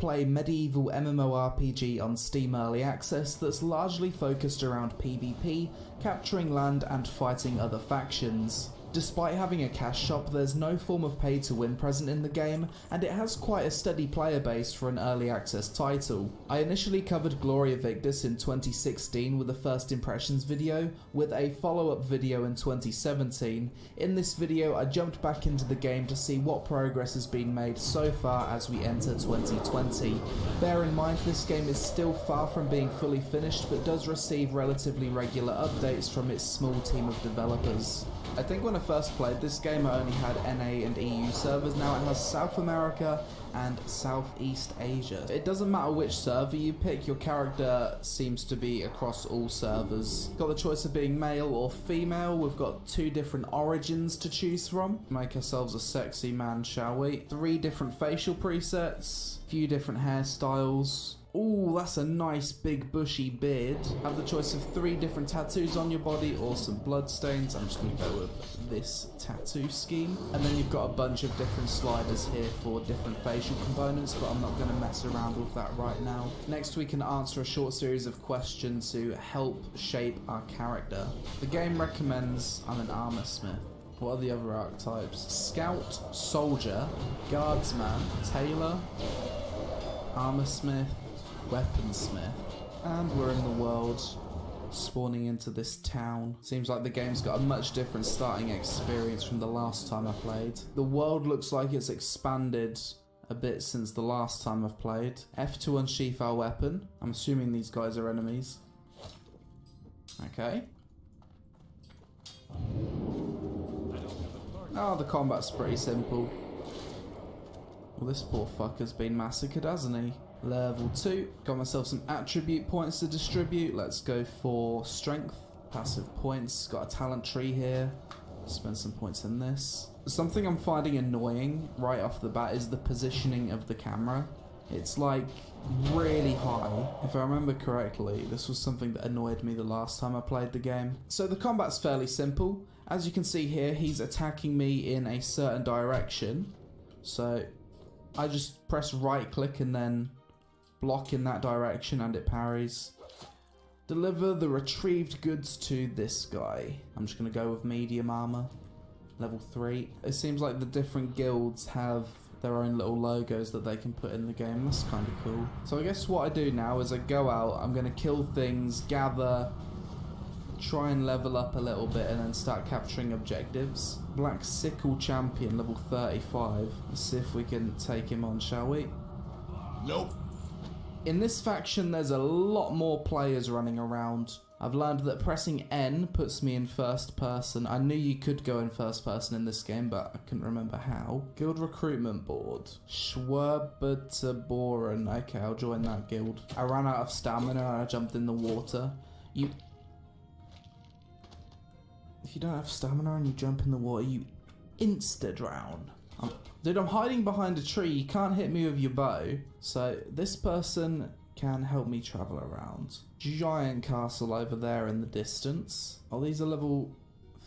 free-to-play medieval MMORPG on Steam Early Access that's largely focused around PvP, capturing land and fighting other factions. Despite having a cash shop, there's no form of pay to win present in the game, and it has quite a steady player base for an early access title. I initially covered Gloria Victis in 2016 with a first impressions video, with a follow-up video in 2017. In this video I jumped back into the game to see what progress has been made so far as we enter 2020. Bear in mind this game is still far from being fully finished, but does receive relatively regular updates from its small team of developers. I think when I first played this game I only had NA and EU servers. Now it has South America and Southeast Asia. It doesn't matter which server you pick, your character seems to be across all servers. Got the choice of being male or female. We've got 2 different origins to choose from. Make ourselves a sexy man, shall we? 3 different facial presets, few different hairstyles. Ooh, that's a nice big bushy beard. Have the choice of 3 different tattoos on your body or some bloodstains. I'm just going to go with this tattoo scheme. And then you've got a bunch of different sliders here for different facial components, but I'm not going to mess around with that right now. Next we can answer a short series of questions to help shape our character. The game recommends I'm an armor smith. What are the other archetypes? Scout, soldier, guardsman, tailor, armor smith, weaponsmith, and we're in the world, spawning into this town. Seems like the game's got a much different starting experience from the last time I played. The world looks like it's expanded a bit since the last time I've played. F to unsheath our weapon. I'm assuming these guys are enemies. Okay. Oh, the combat's pretty simple. Well, this poor fucker's been massacred, hasn't he? Level 2. Got myself some attribute points to distribute. Let's go for strength, passive points. Got a talent tree here. Spend some points in this. Something I'm finding annoying right off the bat is the positioning of the camera. It's like really high. If I remember correctly, this was something that annoyed me the last time I played the game. So the combat's fairly simple. As you can see here, he's attacking me in a certain direction. So I just press right click and then block in that direction and it parries. Deliver the retrieved goods to this guy. I'm just going to go with medium armor. Level 3. It seems like the different guilds have their own little logos that they can put in the game. That's kind of cool. So I guess what I do now is I go out, I'm going to kill things, gather, try and level up a little bit and then start capturing objectives. Black Sickle Champion, level 35. Let's see if we can take him on, shall we? Nope. In this faction there's a lot more players running around. I've learned that pressing N puts me in first person. I knew you could go in first person in this game, but I couldn't remember how. Guild recruitment board. Schwerbertaboren. Okay, I'll join that guild. I ran out of stamina and I jumped in the water. If you don't have stamina and you jump in the water, you insta-drown. Dude, I'm hiding behind a tree. You can't hit me with your bow. So this person can help me travel around. Giant castle over there in the distance. Oh, these are level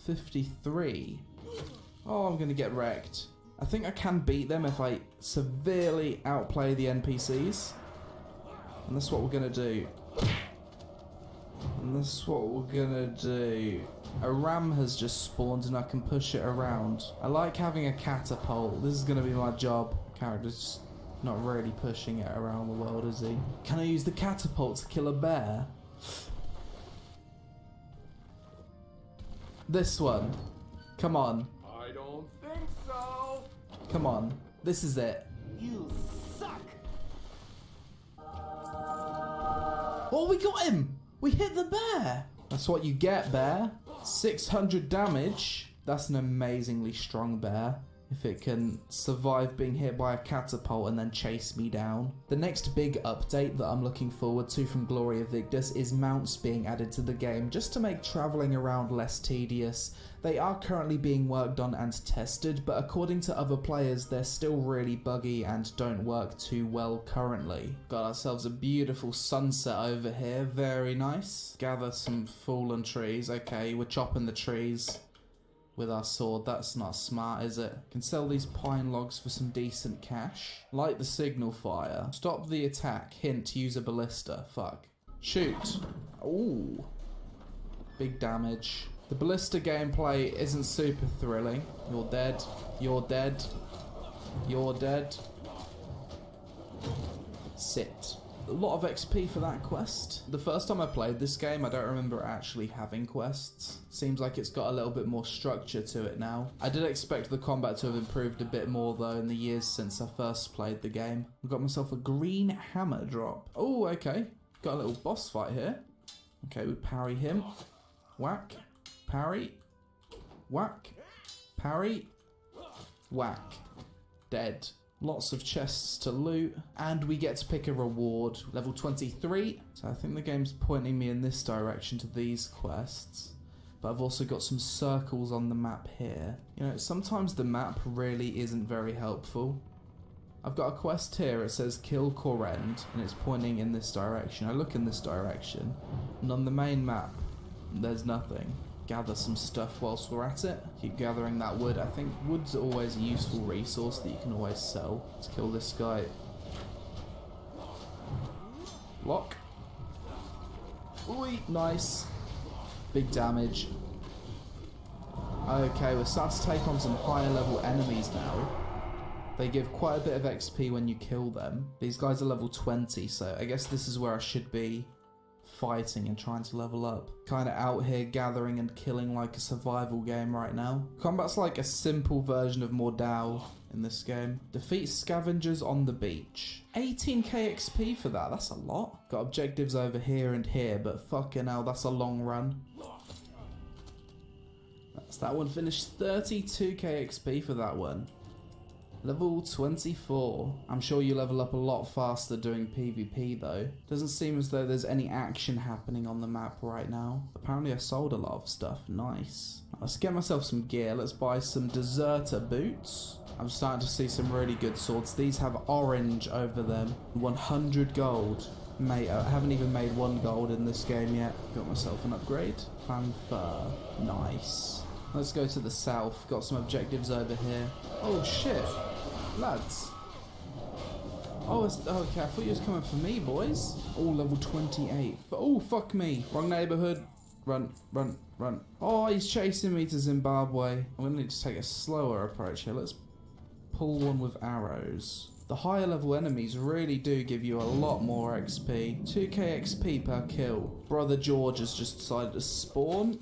53. Oh, I'm gonna get wrecked. I think I can beat them if I severely outplay the NPCs. And that's what we're gonna do. A ram has just spawned and I can push it around. I like having a catapult. This is going to be my job. Character's just not really pushing it around the world, is he? Can I use the catapult to kill a bear? This one. Come on. I don't think so. Come on. This is it. You suck. Oh, we got him! We hit the bear! That's what you get, bear. 600 damage. That's an amazingly strong bear. If it can survive being hit by a catapult and then chase me down. The next big update that I'm looking forward to from Gloria Victis is mounts being added to the game, just to make travelling around less tedious. They are currently being worked on and tested, but according to other players they're still really buggy and don't work too well currently. Got ourselves a beautiful sunset over here, very nice. Gather some fallen trees. Okay, we're chopping the trees. with our sword. That's not smart, is it? Can sell these pine logs for some decent cash. Light the signal fire. Stop the attack. Hint, use a ballista. Fuck. Shoot. Ooh. Big damage. The ballista gameplay isn't super thrilling. You're dead. You're dead. You're dead. Sit. A lot of XP for that quest. The first time I played this game, I don't remember actually having quests. Seems like it's got a little bit more structure to it now. I did expect the combat to have improved a bit more though in the years since I first played the game. I got myself a green hammer drop. Oh, okay. Got a little boss fight here. Okay, we parry him. Whack. Parry. Whack. Parry. Whack. Dead. Lots of chests to loot, and we get to pick a reward. Level 23. So I think the game's pointing me in this direction to these quests. But I've also got some circles on the map here. You know, sometimes the map really isn't very helpful. I've got a quest here, it says kill Korend, and it's pointing in this direction. I look in this direction, and on the main map, there's nothing. Gather some stuff whilst we're at it. Keep gathering that wood. I think wood's always a useful resource that you can always sell. Let's kill this guy. Lock. Oi, nice. Big damage. Okay, we're starting to take on some higher level enemies now. They give quite a bit of XP when you kill them. These guys are level 20, so I guess this is where I should be fighting and trying to level up. Kind of out here gathering and killing like a survival game right now. Combat's like a simple version of Mordau in this game. Defeat scavengers on the beach. 18k XP for that, that's a lot. Got objectives over here and here, but fucking hell, that's a long run. That's that one finished. 32k XP for that one. Level 24. I'm sure you level up a lot faster doing PvP though. Doesn't seem as though there's any action happening on the map right now. Apparently I sold a lot of stuff. Nice. Let's get myself some gear. Let's buy some deserter boots. I'm starting to see some really good swords. These have orange over them. 100 gold. Mate, I haven't even made 1 gold in this game yet. Got myself an upgrade. Fanfare. Nice. Let's go to the south. Got some objectives over here. Oh shit. Lads. Oh, okay, I thought you was coming for me, boys. Oh, level 28. Oh, fuck me. Wrong neighborhood. Run, run, run. Oh, he's chasing me to Zimbabwe. I'm going to need to take a slower approach here. Let's pull one with arrows. The higher level enemies really do give you a lot more XP. 2k XP per kill. Brother George has just decided to spawn.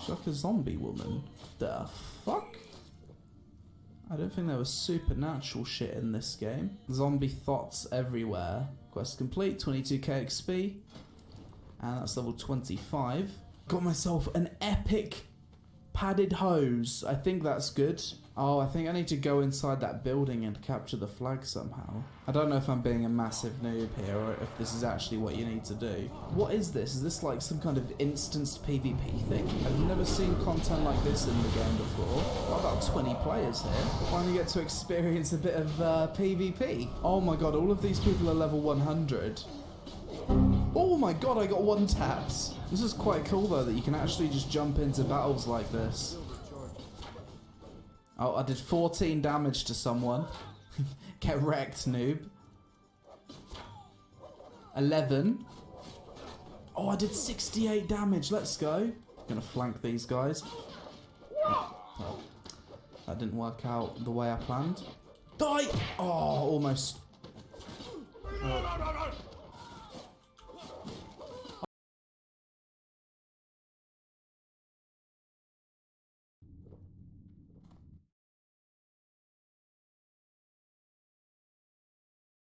Like a zombie woman. The fuck? I don't think there was supernatural shit in this game. Zombie thoughts everywhere. Quest complete, 22k XP. And that's level 25. Got myself an epic padded hose. I think that's good. Oh, I think I need to go inside that building and capture the flag somehow. I don't know if I'm being a massive noob here or if this is actually what you need to do. What is this? Is this like some kind of instanced PvP thing? I've never seen content like this in the game before. Got about 20 players here. Finally get to experience a bit of PvP. Oh my god, all of these people are level 100. Oh my god, I got 1 taps. This is quite cool though that you can actually just jump into battles like this. Oh, I did 14 damage to someone. Get wrecked, noob. 11. Oh, I did 68 damage. Let's go. Gonna flank these guys. Oh, that didn't work out the way I planned. Die! Oh, almost. Oh.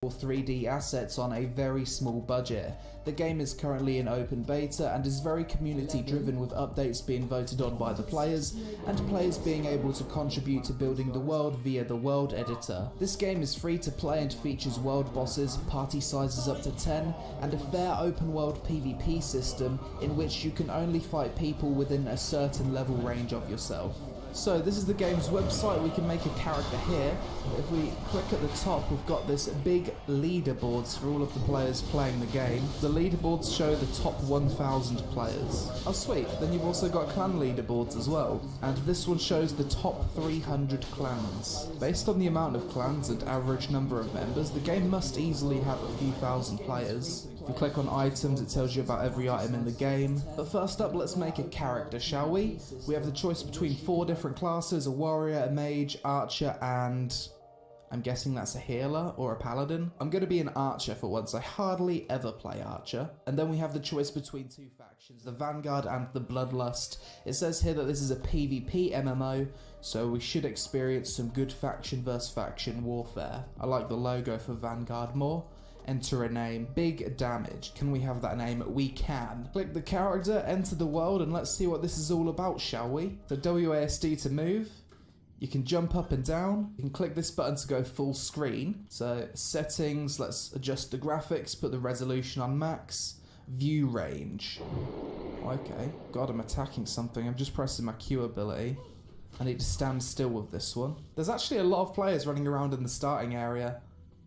3D assets on a very small budget. The game is currently in open beta and is very community driven, with updates being voted on by the players and players being able to contribute to building the world via the world editor. This game is free to play and features world bosses, party sizes up to 10, and a fair open world PvP system in which you can only fight people within a certain level range of yourself. So this is the game's website. We can make a character here. If we click at the top, we've got this big leaderboards for all of the players playing the game. The leaderboards show the top 1,000 players. Oh sweet, then you've also got clan leaderboards as well. And this one shows the top 300 clans. Based on the amount of clans and average number of members, the game must easily have a few thousand players. If you click on items, it tells you about every item in the game. But first up, let's make a character, shall we? We have the choice between 4 different classes: a warrior, a mage, archer, and I'm guessing that's a healer or a paladin. I'm going to be an archer for once. I hardly ever play archer. And then we have the choice between 2 factions, the Vanguard and the Bloodlust. It says here that this is a PvP MMO, so we should experience some good faction versus faction warfare. I like the logo for Vanguard more. Enter a name. Big damage. Can we have that name? We can. Click the character, enter the world, and let's see what this is all about, shall we? So WASD to move. You can jump up and down. You can click this button to go full screen. So settings, let's adjust the graphics, put the resolution on max. View range. Okay. God, I'm attacking something. I'm just pressing my Q ability. I need to stand still with this one. There's actually a lot of players running around in the starting area.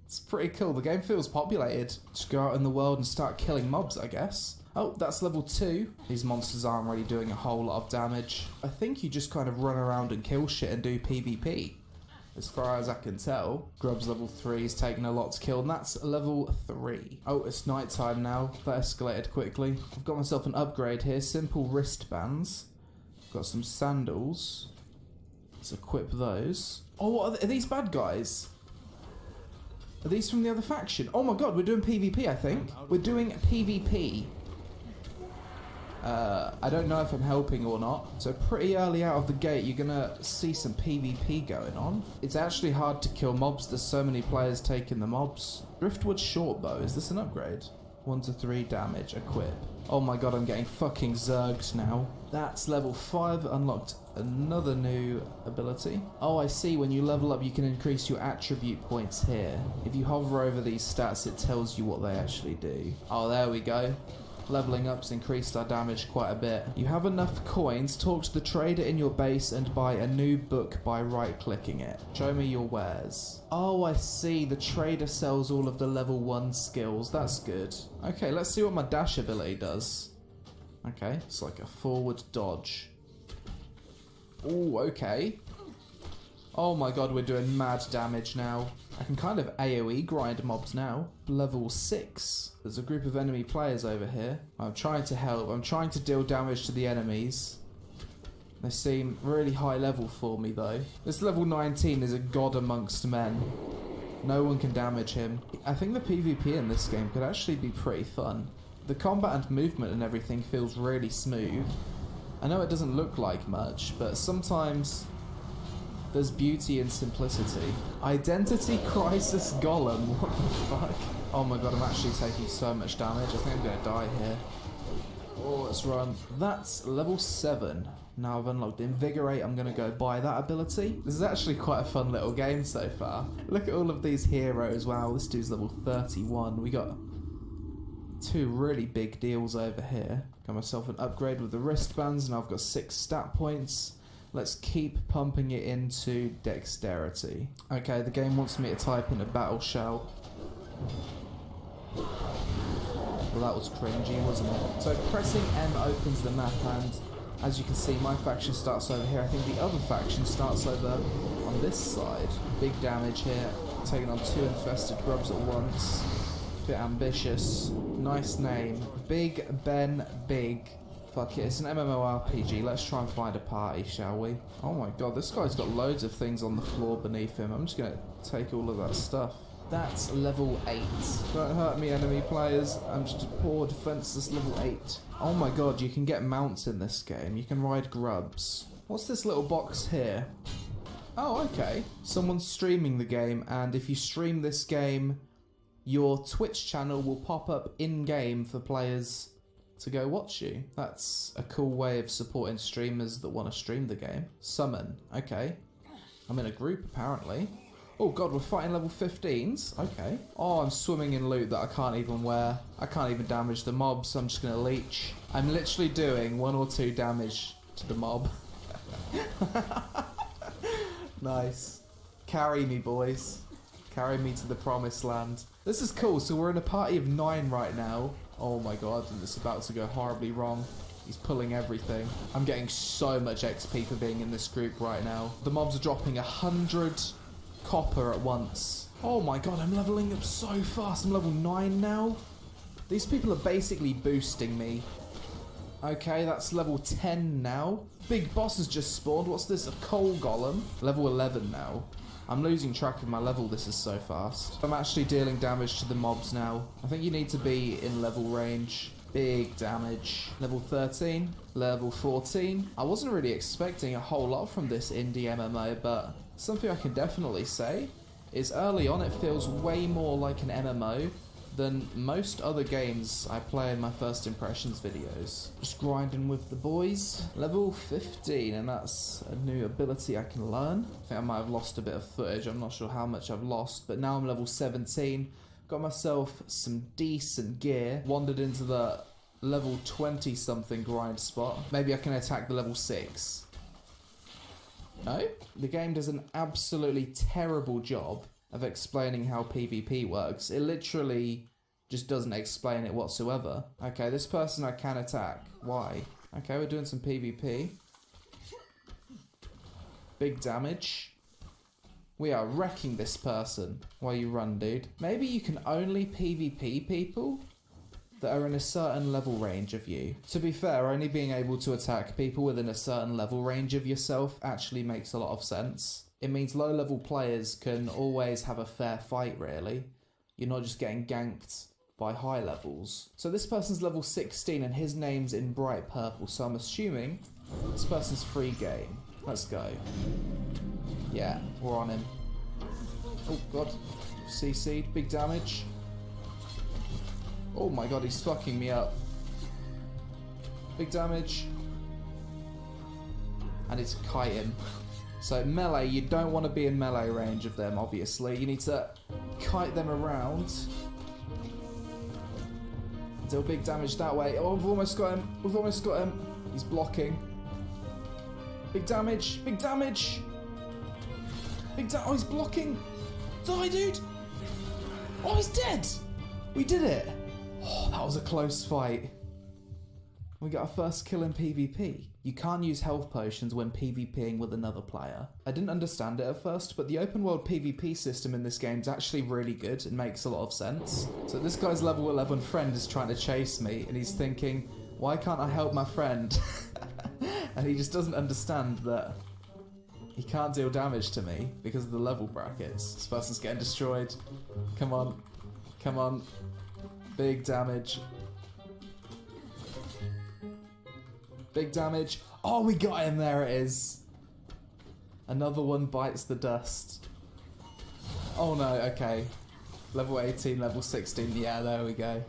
It's pretty cool. The game feels populated. Just go out in the world and start killing mobs, I guess. Oh, that's level 2. These monsters aren't really doing a whole lot of damage. I think you just kind of run around and kill shit and do PvP. As far as I can tell. Grub's level 3 is taking a lot to kill, and that's level 3. Oh, it's nighttime now. That escalated quickly. I've got myself an upgrade here. Simple wristbands. Got some sandals. Let's equip those. Oh, what are these bad guys? Are these from the other faction? Oh my god, we're doing PvP, I think. We're doing PvP. I don't know if I'm helping or not. So pretty early out of the gate, you're gonna see some PvP going on. It's actually hard to kill mobs. There's so many players taking the mobs. Driftwood short bow. Is this an upgrade? 1 to 3 damage. Equip. Oh my god, I'm getting fucking zerged now. That's level 5. Unlocked another new ability. Oh, I see. When you level up, you can increase your attribute points here. If you hover over these stats, it tells you what they actually do. Oh, there we go. Leveling up's increased our damage quite a bit. You have enough coins. Talk to the trader in your base and buy a new book by right-clicking it. Show me your wares. Oh, I see. The trader sells all of the level 1 skills. That's good. Okay, let's see what my dash ability does. Okay, it's like a forward dodge. Oh, okay. Oh my god, we're doing mad damage now. I can kind of AoE grind mobs now. Level 6. There's a group of enemy players over here. I'm trying to help. I'm trying to deal damage to the enemies. They seem really high level for me though. This level 19 is a god amongst men. No one can damage him. I think the PvP in this game could actually be pretty fun. The combat and movement and everything feels really smooth. I know it doesn't look like much, but sometimes there's beauty in simplicity. Identity Crisis Golem. What the fuck? Oh my god, I'm actually taking so much damage. I think I'm gonna die here. Oh, let's run. That's level 7. Now I've unlocked Invigorate. I'm gonna go buy that ability. This is actually quite a fun little game so far. Look at all of these heroes. Wow, this dude's level 31. We got 2 really big deals over here. Got myself an upgrade with the wristbands, and I've got 6 stat points. Let's keep pumping it into dexterity. Okay, the game wants me to type in a battle shell. Well, that was cringy, wasn't it? So pressing M opens the map, and as you can see, my faction starts over here. I think the other faction starts over on this side. Big damage here. Taking on 2 infested grubs at once. Bit ambitious. Nice name. Big Ben Big. Fuck it, it's an MMORPG. Let's try and find a party, shall we? Oh my god, this guy's got loads of things on the floor beneath him. I'm just gonna take all of that stuff. That's level 8. Don't hurt me, enemy players. I'm just a poor defenseless level 8. Oh my god, you can get mounts in this game. You can ride grubs. What's this little box here? Oh, okay. Someone's streaming the game, and if you stream this game, your Twitch channel will pop up in-game for players to go watch you. That's a cool way of supporting streamers that want to stream the game. Summon. Okay. I'm in a group, apparently. Oh god, we're fighting level 15s. Okay. Oh, I'm swimming in loot that I can't even wear. I can't even damage the mob, so I'm just going to leech. I'm literally doing 1 or 2 damage to the mob. Nice. Carry me, boys. Carry me to the promised land. This is cool. So we're in a party of 9 right now. Oh my god, and it's about to go horribly wrong. He's pulling everything. I'm getting so much XP for being in this group right now. The mobs are dropping 100 copper at once. Oh my god, I'm leveling up so fast. I'm level 9 now. These people are basically boosting me. Okay, that's level 10 now. Big boss has just spawned. What's this? A coal golem? Level 11 now. I'm losing track of my level. This is so fast. I'm actually dealing damage to the mobs now. I think you need to be in level range. Big damage. Level 13. Level 14. I wasn't really expecting a whole lot from this indie MMO, but something I can definitely say is early on it feels way more like an MMO than most other games I play in my first impressions videos. Just grinding with the boys. Level 15, and that's a new ability I can learn. I think I might have lost a bit of footage. I'm not sure how much I've lost, but now I'm level 17. Got myself some decent gear. Wandered into the level 20 something grind spot. Maybe I can attack the level 6. No? The game does an absolutely terrible job of explaining how PvP works. It literally just doesn't explain it whatsoever. Okay, this person I can attack. Why? Okay, we're doing some PvP. Big damage. We are wrecking this person while you run, dude. Maybe you can only PvP people that are in a certain level range of you. To be fair, only being able to attack people within a certain level range of yourself actually makes a lot of sense. It means low-level players can always have a fair fight, really. You're not just getting ganked by high levels. So this person's level 16 and his name's in bright purple, so I'm assuming this person's free game. Let's go. Yeah, we're on him. Oh god. CC'd, big damage. Oh my god, he's fucking me up. Big damage. And it's kite him. So melee, you don't want to be in melee range of them, obviously. You need to kite them around. Deal big damage that way. Oh, we've almost got him. We've almost got him. He's blocking. Big damage. Big damage. Oh, he's blocking. Die, dude. Oh, he's dead. We did it. Oh, that was a close fight. We got our first kill in PvP. You can't use health potions when PvPing with another player. I didn't understand it at first, but the open world PvP system in this game is actually really good and makes a lot of sense. So this guy's level 11 friend is trying to chase me and he's thinking, why can't I help my friend? And he just doesn't understand that he can't deal damage to me because of the level brackets. This person's getting destroyed. Come on. Come on. Big damage. Big damage. Oh, we got him. There it is. Another one bites the dust. Oh no, okay. Level 18, level 16. Yeah, there we go.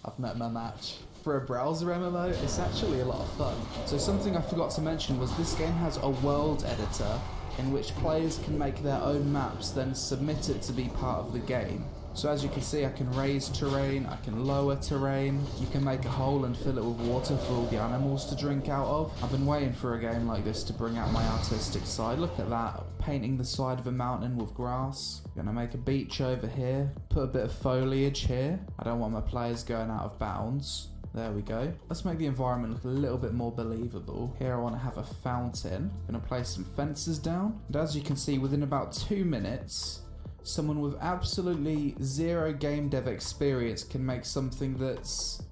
I've met my match. For a browser MMO, it's actually a lot of fun. So something I forgot to mention was this game has a world editor in which players can make their own maps, then submit it to be part of the game. So as you can see, I can raise terrain, I can lower terrain, you can make a hole and fill it with water for all the animals to drink out of. I've been waiting for a game like this to bring out my artistic side. Look at that, painting the side of a mountain with grass. Gonna make a beach over here, put a bit of foliage here. I don't want my players going out of bounds. There we go. Let's make the environment look a little bit more believable. Here I want to have a fountain. I'm gonna place some fences down. And as you can see, within about 2 minutes, someone with absolutely zero game dev experience can make something that's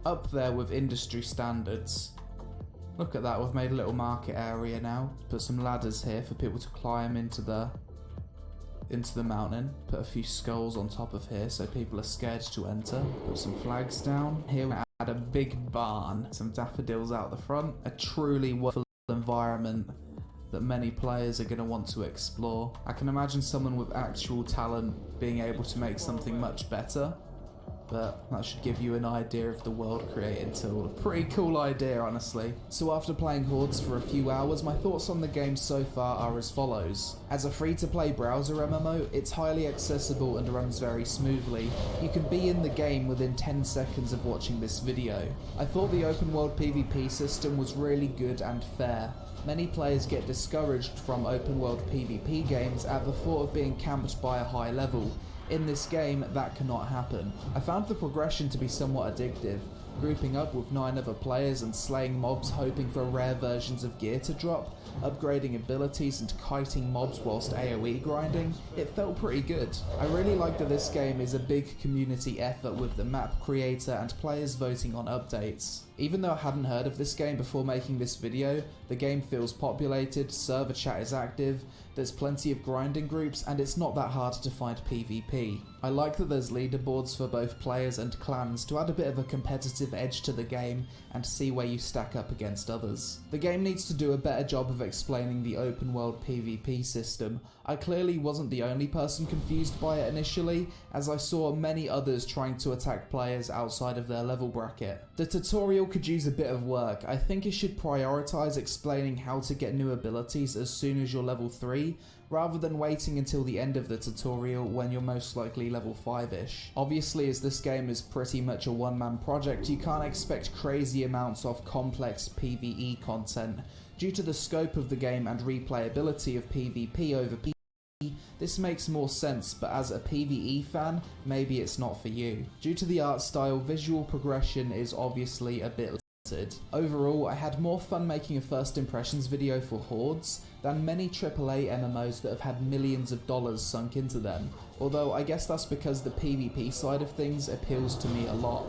up there with industry standards. Look at that, we've made a little market area now. Put some ladders here for people to climb into the mountain. Put a few skulls on top of here so people are scared to enter. Put some flags down. Here we add a big barn. Some daffodils out the front. A truly wonderful environment that many players are going to want to explore. I can imagine someone with actual talent being able to make something much better but that should give you an idea of the world created tool. A pretty cool idea, honestly. So after playing Hordes for a few hours, my thoughts on the game so far are as follows. As a free-to-play browser MMO, it's highly accessible and runs very smoothly. You can be in the game within 10 seconds of watching this video. I thought the open world PvP system was really good and fair. Many players get discouraged from open world PvP games at the thought of being camped by a high level. In this game, that cannot happen. I found the progression to be somewhat addictive, grouping up with 9 other players and slaying mobs hoping for rare versions of gear to drop, upgrading abilities and kiting mobs whilst AoE grinding. It felt pretty good. I really like that this game is a big community effort with the map creator and players voting on updates. Even though I hadn't heard of this game before making this video, the game feels populated, server chat is active, there's plenty of grinding groups, and it's not that hard to find PvP. I like that there's leaderboards for both players and clans to add a bit of a competitive edge to the game and see where you stack up against others. The game needs to do a better job of explaining the open world PvP system. I clearly wasn't the only person confused by it initially, as I saw many others trying to attack players outside of their level bracket. The tutorial could use a bit of work. I think it should prioritise explaining how to get new abilities as soon as you're level 3, rather than waiting until the end of the tutorial when you're most likely level 5-ish. Obviously, as this game is pretty much a one-man project, you can't expect crazy amounts of complex PvE content. Due to the scope of the game and replayability of PvP over PvE, this makes more sense, but as a PvE fan, maybe it's not for you. Due to the art style, visual progression is obviously a bit limited. Overall, I had more fun making a first impressions video for Hordes than many AAA MMOs that have had millions of dollars sunk into them, although I guess that's because the PvP side of things appeals to me a lot.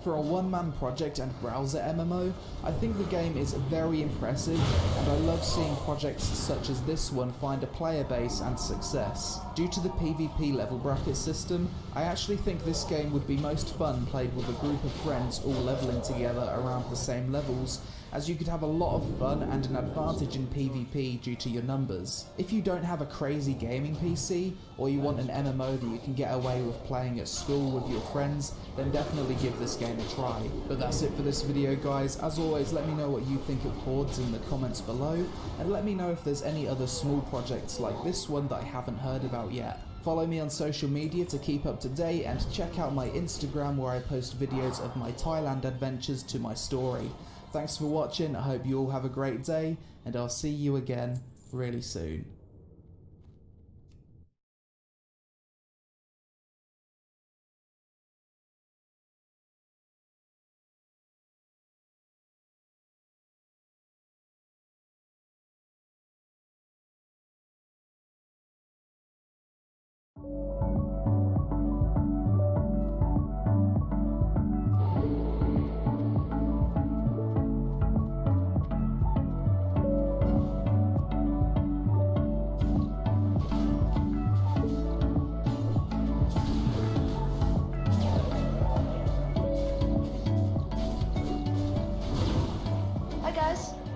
For a one-man project and browser MMO, I think the game is very impressive, and I love seeing projects such as this one find a player base and success. Due to the PvP level bracket system, I actually think this game would be most fun played with a group of friends all leveling together around the same levels, as you could have a lot of fun and an advantage in PvP due to your numbers. If you don't have a crazy gaming PC, or you want an MMO that you can get away with playing at school with your friends, then definitely give this game a try. But that's it for this video, guys. As always, let me know what you think of Hordes in the comments below, and let me know if there's any other small projects like this one that I haven't heard about yet. Follow me on social media to keep up to date, and check out my Instagram where I post videos of my Thailand adventures to my story. Thanks for watching, I hope you all have a great day, and I'll see you again really soon.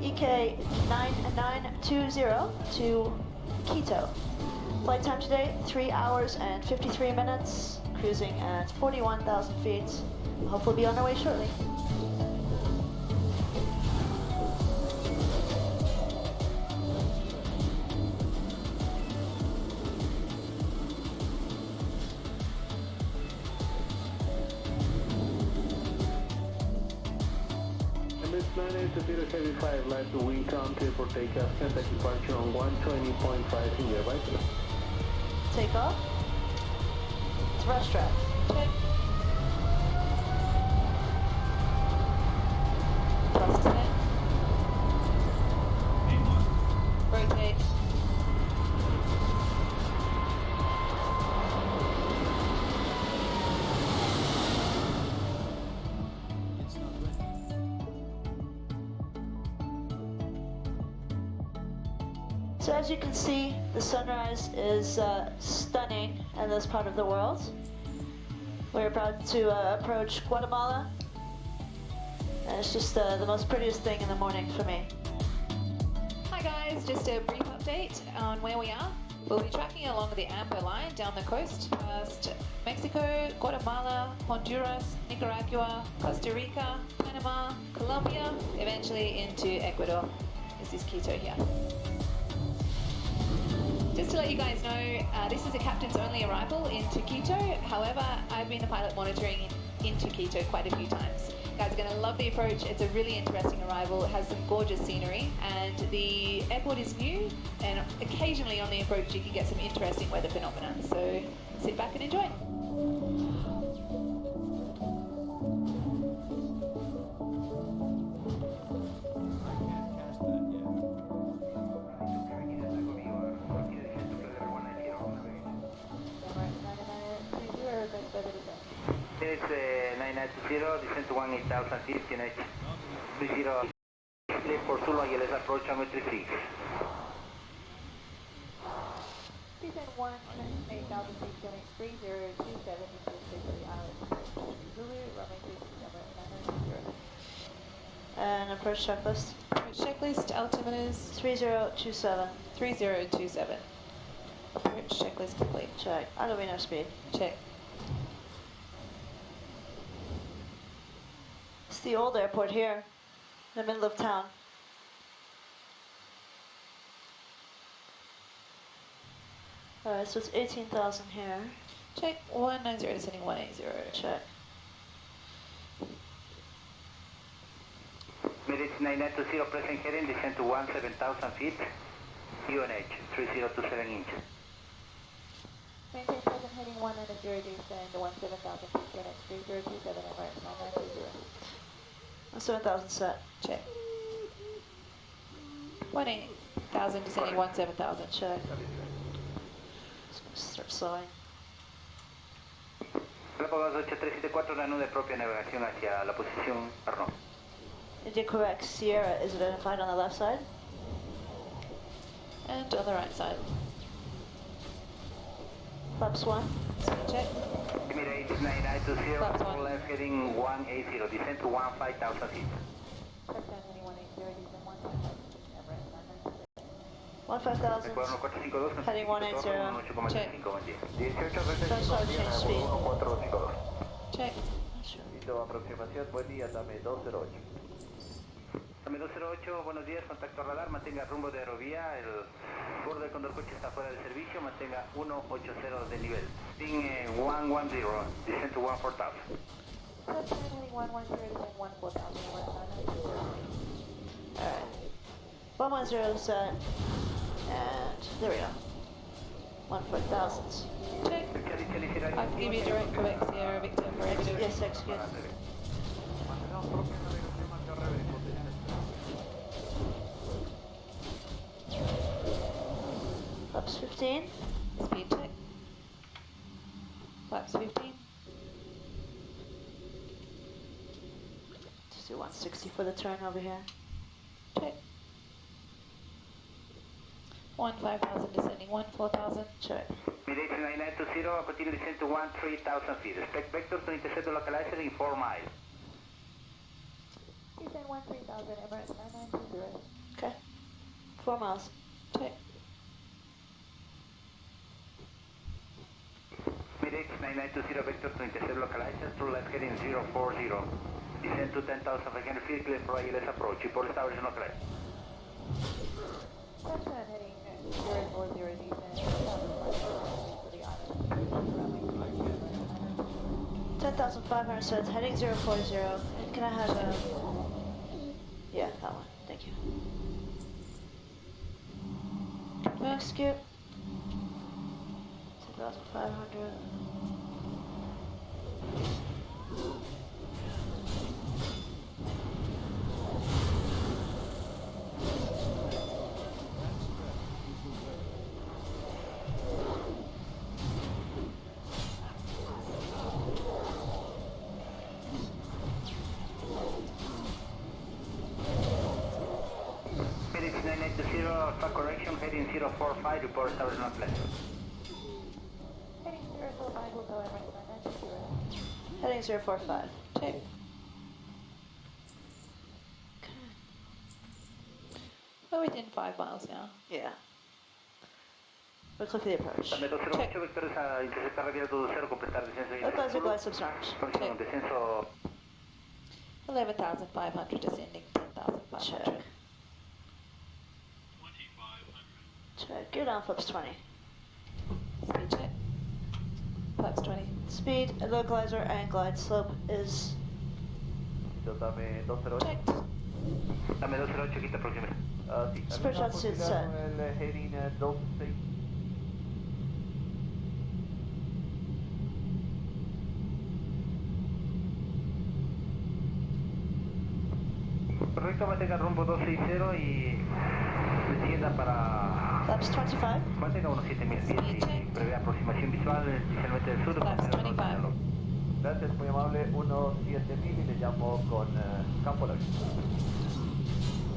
EK9920 to Quito. Flight time today, 3 hours and 53 minutes, cruising at 41,000 feet. Hopefully be on our way shortly. Emirates 075, left to wing counter for takeoff, contact departure on 120.5 in your right. Take off. Thrust draft. Check. Thrust in. Rotate. So as you can see, the sunrise is stunning in this part of the world. We're about to approach Guatemala, and it's just the most prettiest thing in the morning for me. Hi guys, just a brief update on where we are. We'll be tracking along the Amber Line down the coast past Mexico, Guatemala, Honduras, Nicaragua, Costa Rica, Panama, Colombia, eventually into Ecuador. This is Quito here. Just to let you guys know, this is a captain's only arrival into Quito. However, I've been the pilot monitoring into Quito quite a few times. You guys are going to love the approach. It's a really interesting arrival. It has some gorgeous scenery, and the airport is new, and occasionally on the approach you can get some interesting weather phenomena. So sit back and enjoy. It's 990, descend to 18,000 feet, QNH 30, for Zulu, and let's approach geometry 6. Descend 8,000 feet, QNH 3027 into Victory Island. Zulu, runway 36, And approach checklist. checklist, altimeters 3027. 3027. Approach checklist complete. Check. I don't mean no speed. Check. It's the old airport here, in the middle of town. Alright, so it's 18,000 here. Check 190 descending 180. Check. Minutes 990, present heading, descend to 17,000 feet, UNH 3027 inches. Maintain present heading 190 descend 17,000 feet, QNH 3027, Emirates 9920. 7,000 set. Check. 18,000 descending 17,000. Check. Just gonna start slowing. Galápagos 8374, una nube propia navegación hacia la posición Arnaud. India correct. Sierra is identified on the left side. And on the right side. Flaps 1. Check. Emirates 9920, Flaps one. left heading 180, descend to 15,000 feet. Check down heading 180 descend 1,500. Emirates 15,000. 990. Ecuador 452, Heading 180. 8,5, buen día. 18, Don't start change speed. 452. Check. Sure. Listo, aproximación, buen día, dame 208. Dame 208, buenos días, contacto radar, mantenga rumbo de aerovía, el borde del condor coche está fuera de servicio, mantenga 180 de nivel. Ping 110, descend to 14,000. Check down heading 110 descend 14,000. Emirates 990. Alright. 110 set. And there we go. 1,000. Check. I can give you direct Quebec Sierra Victor for exit. Yes, execute. Flaps 15. Speed check. Flaps 15. Just do 160 for the turn over here. Check. 15,000 descending 14,000. Check. Emirates 9920, continue descend to 13,000 feet. Expect vector to intercept the localizer in 4 miles. Descend 13,000. Emirates 9920. Okay. 4 miles. Check. Emirates 9920, vector to intercept localizer, through left heading 040. Descend to 10,500 feet, clear for ILS approach. Report establishing localizer. Touchdown heading 040 descend 10,500 for the island. 10,500 sets, heading 040. And can I have a... Yeah, that one. Thank you. Execute. 10,500. Emirates 9920, alpha correction, heading 045, report establishing localizer. Heading 045 will go Emirates 9920. Heading 045. Check. We're within 5 miles now. Yeah. We're clear for the approach. Dame 208, Vector es a interceptar radial 20, completar descenso y Localizer glide subs armed. Confirmación, descenso 11,500 descending 10,500. Check. Check. Gear down, flips 20. Speed check. Flaps 20. Speed, localizer, and glide slope is Dame 208. Checked. Dame 208, quita proximidad. Sí. Spur shot suit set. El heading 26. Perfecto, mantenga rumbo 260 y descienda para... Flaps 25. Mantenga unos 7000 pies y prevé aproximación visual, inicialmente del sur. Flaps 25. Gracias, muy amable, unos 7000 y le llamo con campo la vista.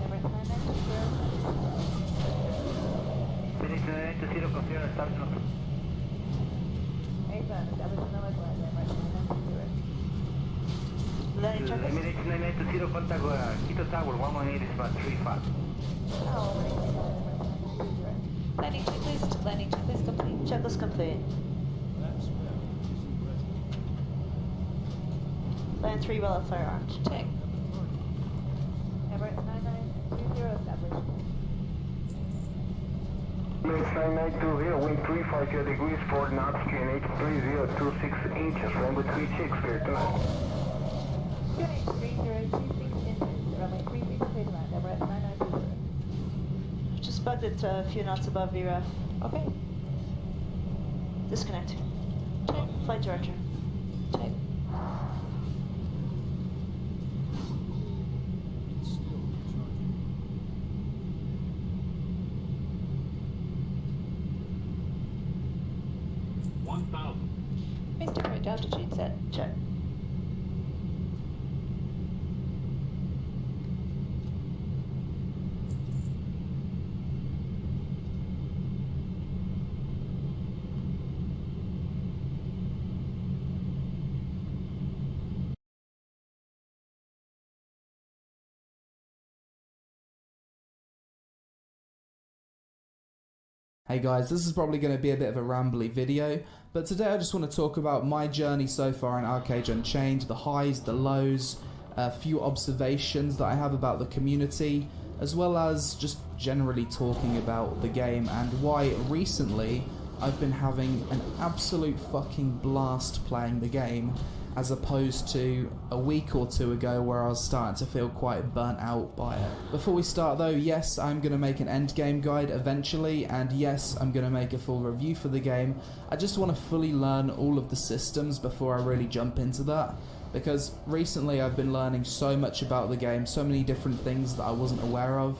Emirates 990. Directamente Ciro, confío en el start. Landing check. Emirates 990, contact Quito Tower, 118 is about 35. Landing checklist. Landing checklist complete. Checklist complete. Land 3 well firearmed. Check. Emirates 9920 established. Emirates 9920, wind 350 degrees, 4 knots, QNH 3026 inches, runway 36, clear to land. QNH 3026 inches, runway 36 clear to land. Emirates 9920. Just bugged it a few knots above VREF. Okay. Disconnect. Check. Flight director. Check. Missed approach altitude set. Check. Hey guys, this is probably going to be a bit of a rambly video, but today I just want to talk about my journey so far in Arcade Unchained, the highs, the lows, a few observations that I have about the community, as well as just generally talking about the game and why recently I've been having an absolute fucking blast playing the game, as opposed to a week or two ago where I was starting to feel quite burnt out by it. Before we start though, yes, I'm going to make an endgame guide eventually, and yes, I'm going to make a full review for the game. I just want to fully learn all of the systems before I really jump into that, because recently I've been learning so much about the game, so many different things that I wasn't aware of,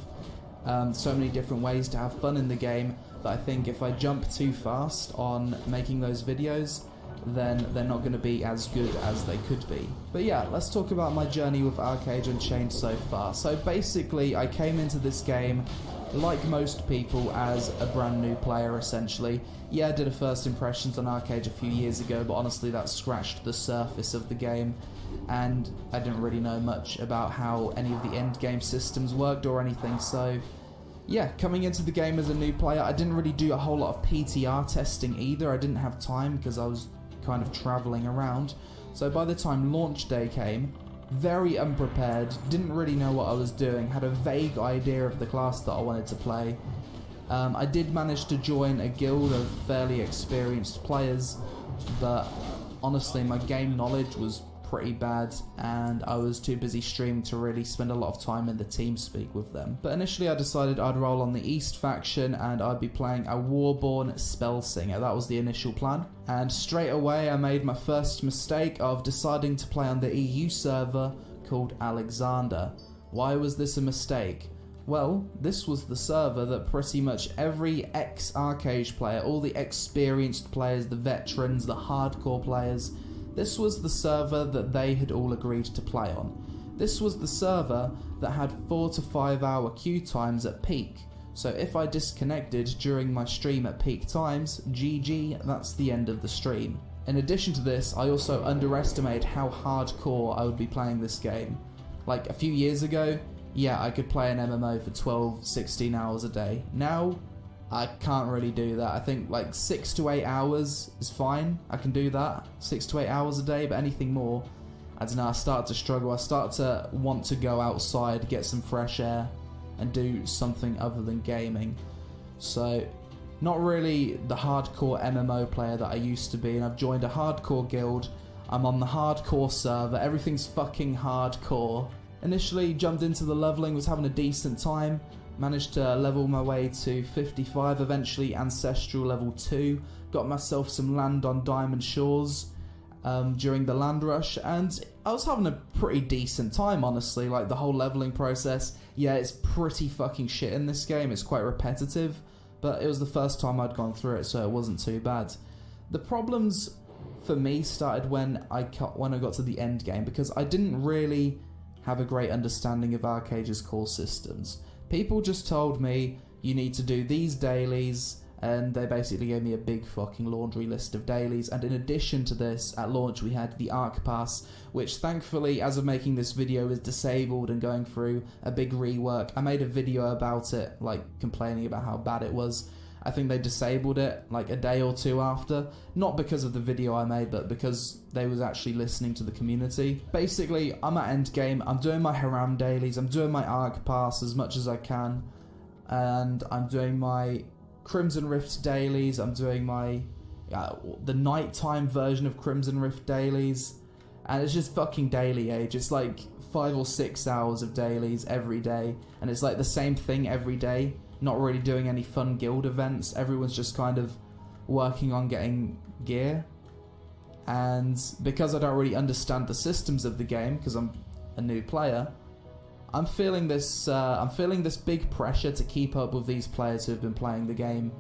so many different ways to have fun in the game, that I think if I jump too fast on making those videos, then they're not going to be as good as they could be. But yeah, let's talk about my journey with Arcade Unchained so far. So basically, I came into this game, like most people, as a brand new player essentially. Yeah, I did a first impressions on Arcade a few years ago, but honestly that scratched the surface of the game, and I didn't really know much about how any of the end game systems worked or anything, so yeah, coming into the game as a new player, I didn't really do a whole lot of PTR testing either. I didn't have time because I was kind of travelling around. So by the time launch day came, very unprepared, didn't really know what I was doing, had a vague idea of the class that I wanted to play. I did manage to join a guild of fairly experienced players, but honestly my game knowledge was pretty bad and I was too busy streaming to really spend a lot of time in the team speak with them. But initially I decided I'd roll on the East faction and I'd be playing a Warborn Spellsinger. That was the initial plan, and straight away I made my first mistake of deciding to play on the EU server called Alexander. Why was this a mistake? Well, this was the server that pretty much every ex-Arcade player, all the experienced players, the veterans, the hardcore players, this was the server that they had all agreed to play on. This was the server that had 4 to 5 hour queue times at peak. So if I disconnected during my stream at peak times, GG, that's the end of the stream. In addition to this, I also underestimated how hardcore I would be playing this game. Like a few years ago, yeah, I could play an MMO for 12, 16 hours a day. Now, I can't really do that. I think like 6 to 8 hours is fine. I can do that. 6 to 8 hours a day, but anything more, I don't know, I start to struggle. I start to want to go outside, get some fresh air, and do something other than gaming. So, not really the hardcore MMO player that I used to be, and I've joined a hardcore guild. I'm on the hardcore server. Everything's fucking hardcore. Initially jumped into the leveling, was having a decent time. Managed to level my way to 55, eventually Ancestral level 2. Got myself some land on Diamond Shores during the land rush, and I was having a pretty decent time, honestly. Like, the whole leveling process, yeah, it's pretty fucking shit in this game. It's quite repetitive, but it was the first time I'd gone through it, so it wasn't too bad. The problems for me started when I got to the end game, because I didn't really have a great understanding of Arcage's core systems. People just told me, you need to do these dailies, and they basically gave me a big fucking laundry list of dailies. And in addition to this, at launch we had the Arc Pass, which thankfully, as of making this video, is disabled and going through a big rework. I made a video about it, like, complaining about how bad it was. I think they disabled it like a day or two after, not because of the video I made, but because they was actually listening to the community. Basically, I'm at endgame, I'm doing my Haram dailies, I'm doing my Arc Pass as much as I can, and I'm doing my Crimson Rift dailies, I'm doing my the nighttime version of Crimson Rift dailies, and it's just fucking daily age. It's like 5 or 6 hours of dailies every day, and it's like the same thing every day. Not really doing any fun guild events. Everyone's just kind of working on getting gear. And because I don't really understand the systems of the game, because I'm a new player, I'm feeling this big pressure to keep up with these players who have been playing the game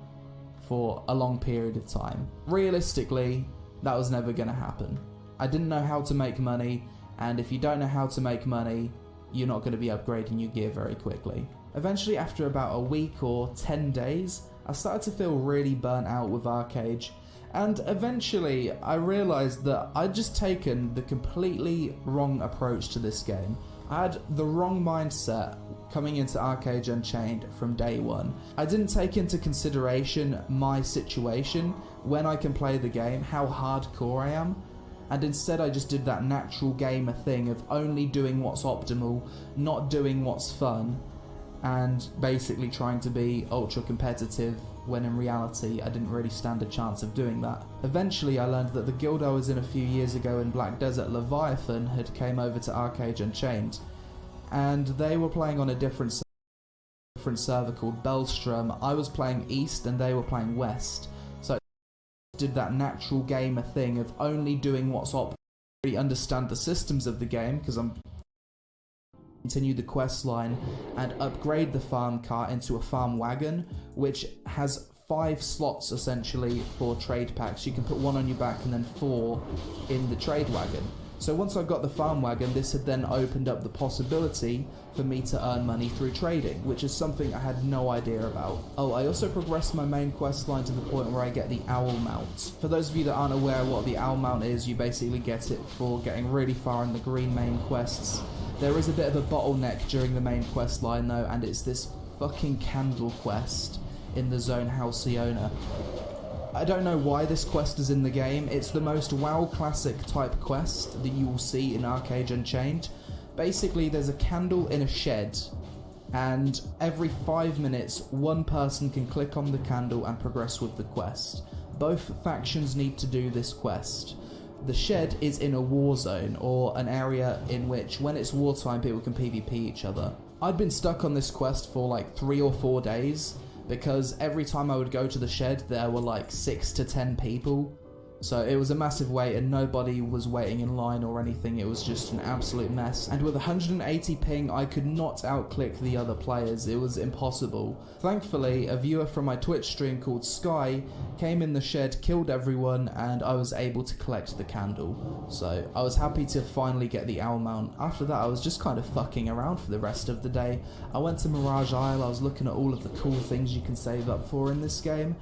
for a long period of time. Realistically, that was never going to happen. I didn't know how to make money, and if you don't know how to make money, you're not going to be upgrading your gear very quickly. Eventually, after about a week or 10 days, I started to feel really burnt out with Arcage, and eventually I realised that I'd just taken the completely wrong approach to this game. I had the wrong mindset coming into Arcage Unchained from day one. I didn't take into consideration my situation when I can play the game, how hardcore I am, and instead I just did that natural gamer thing of only doing what's optimal, not doing what's fun, and basically trying to be ultra competitive when in reality I didn't really stand a chance of doing that. Eventually I learned that the guild I was in a few years ago in Black Desert, Leviathan, had came over to Arcage Unchained, and they were playing on a different server called Bellstrom. I was playing East and they were playing West, so I did that natural gamer thing of only doing what's optimal. I really understand the systems of the game, because I'm continue the quest line and upgrade the farm cart into a farm wagon, which has 5 slots essentially for trade packs. You can put 1 on your back and then 4 in the trade wagon. So once I got the farm wagon, this had then opened up the possibility for me to earn money through trading, which is something I had no idea about. Oh, I also progressed my main quest line to the point where I get the Owl Mount. For those of you that aren't aware what the Owl Mount is, you basically get it for getting really far in the green main quests. There is a bit of a bottleneck during the main quest line though, and it's this fucking candle quest in the Zone Halcyona. I don't know why this quest is in the game. It's the most WoW classic type quest that you will see in Arcage Unchained. Basically, there's a candle in a shed, and every 5 minutes, one person can click on the candle and progress with the quest. Both factions need to do this quest. The shed is in a war zone, or an area in which, when it's wartime, people can PvP each other. I'd been stuck on this quest for like 3 or 4 days, because every time I would go to the shed, there were like 6 to 10 people. So it was a massive wait, and nobody was waiting in line or anything. It was just an absolute mess. And with 180 ping, I could not outclick the other players. It was impossible. Thankfully, a viewer from my Twitch stream called Sky came in the shed, killed everyone, and I was able to collect the candle. So I was happy to finally get the Owl Mount. After that, I was just kind of fucking around for the rest of the day. I went to Mirage Isle. I was looking at all of the cool things you can save up for in this game,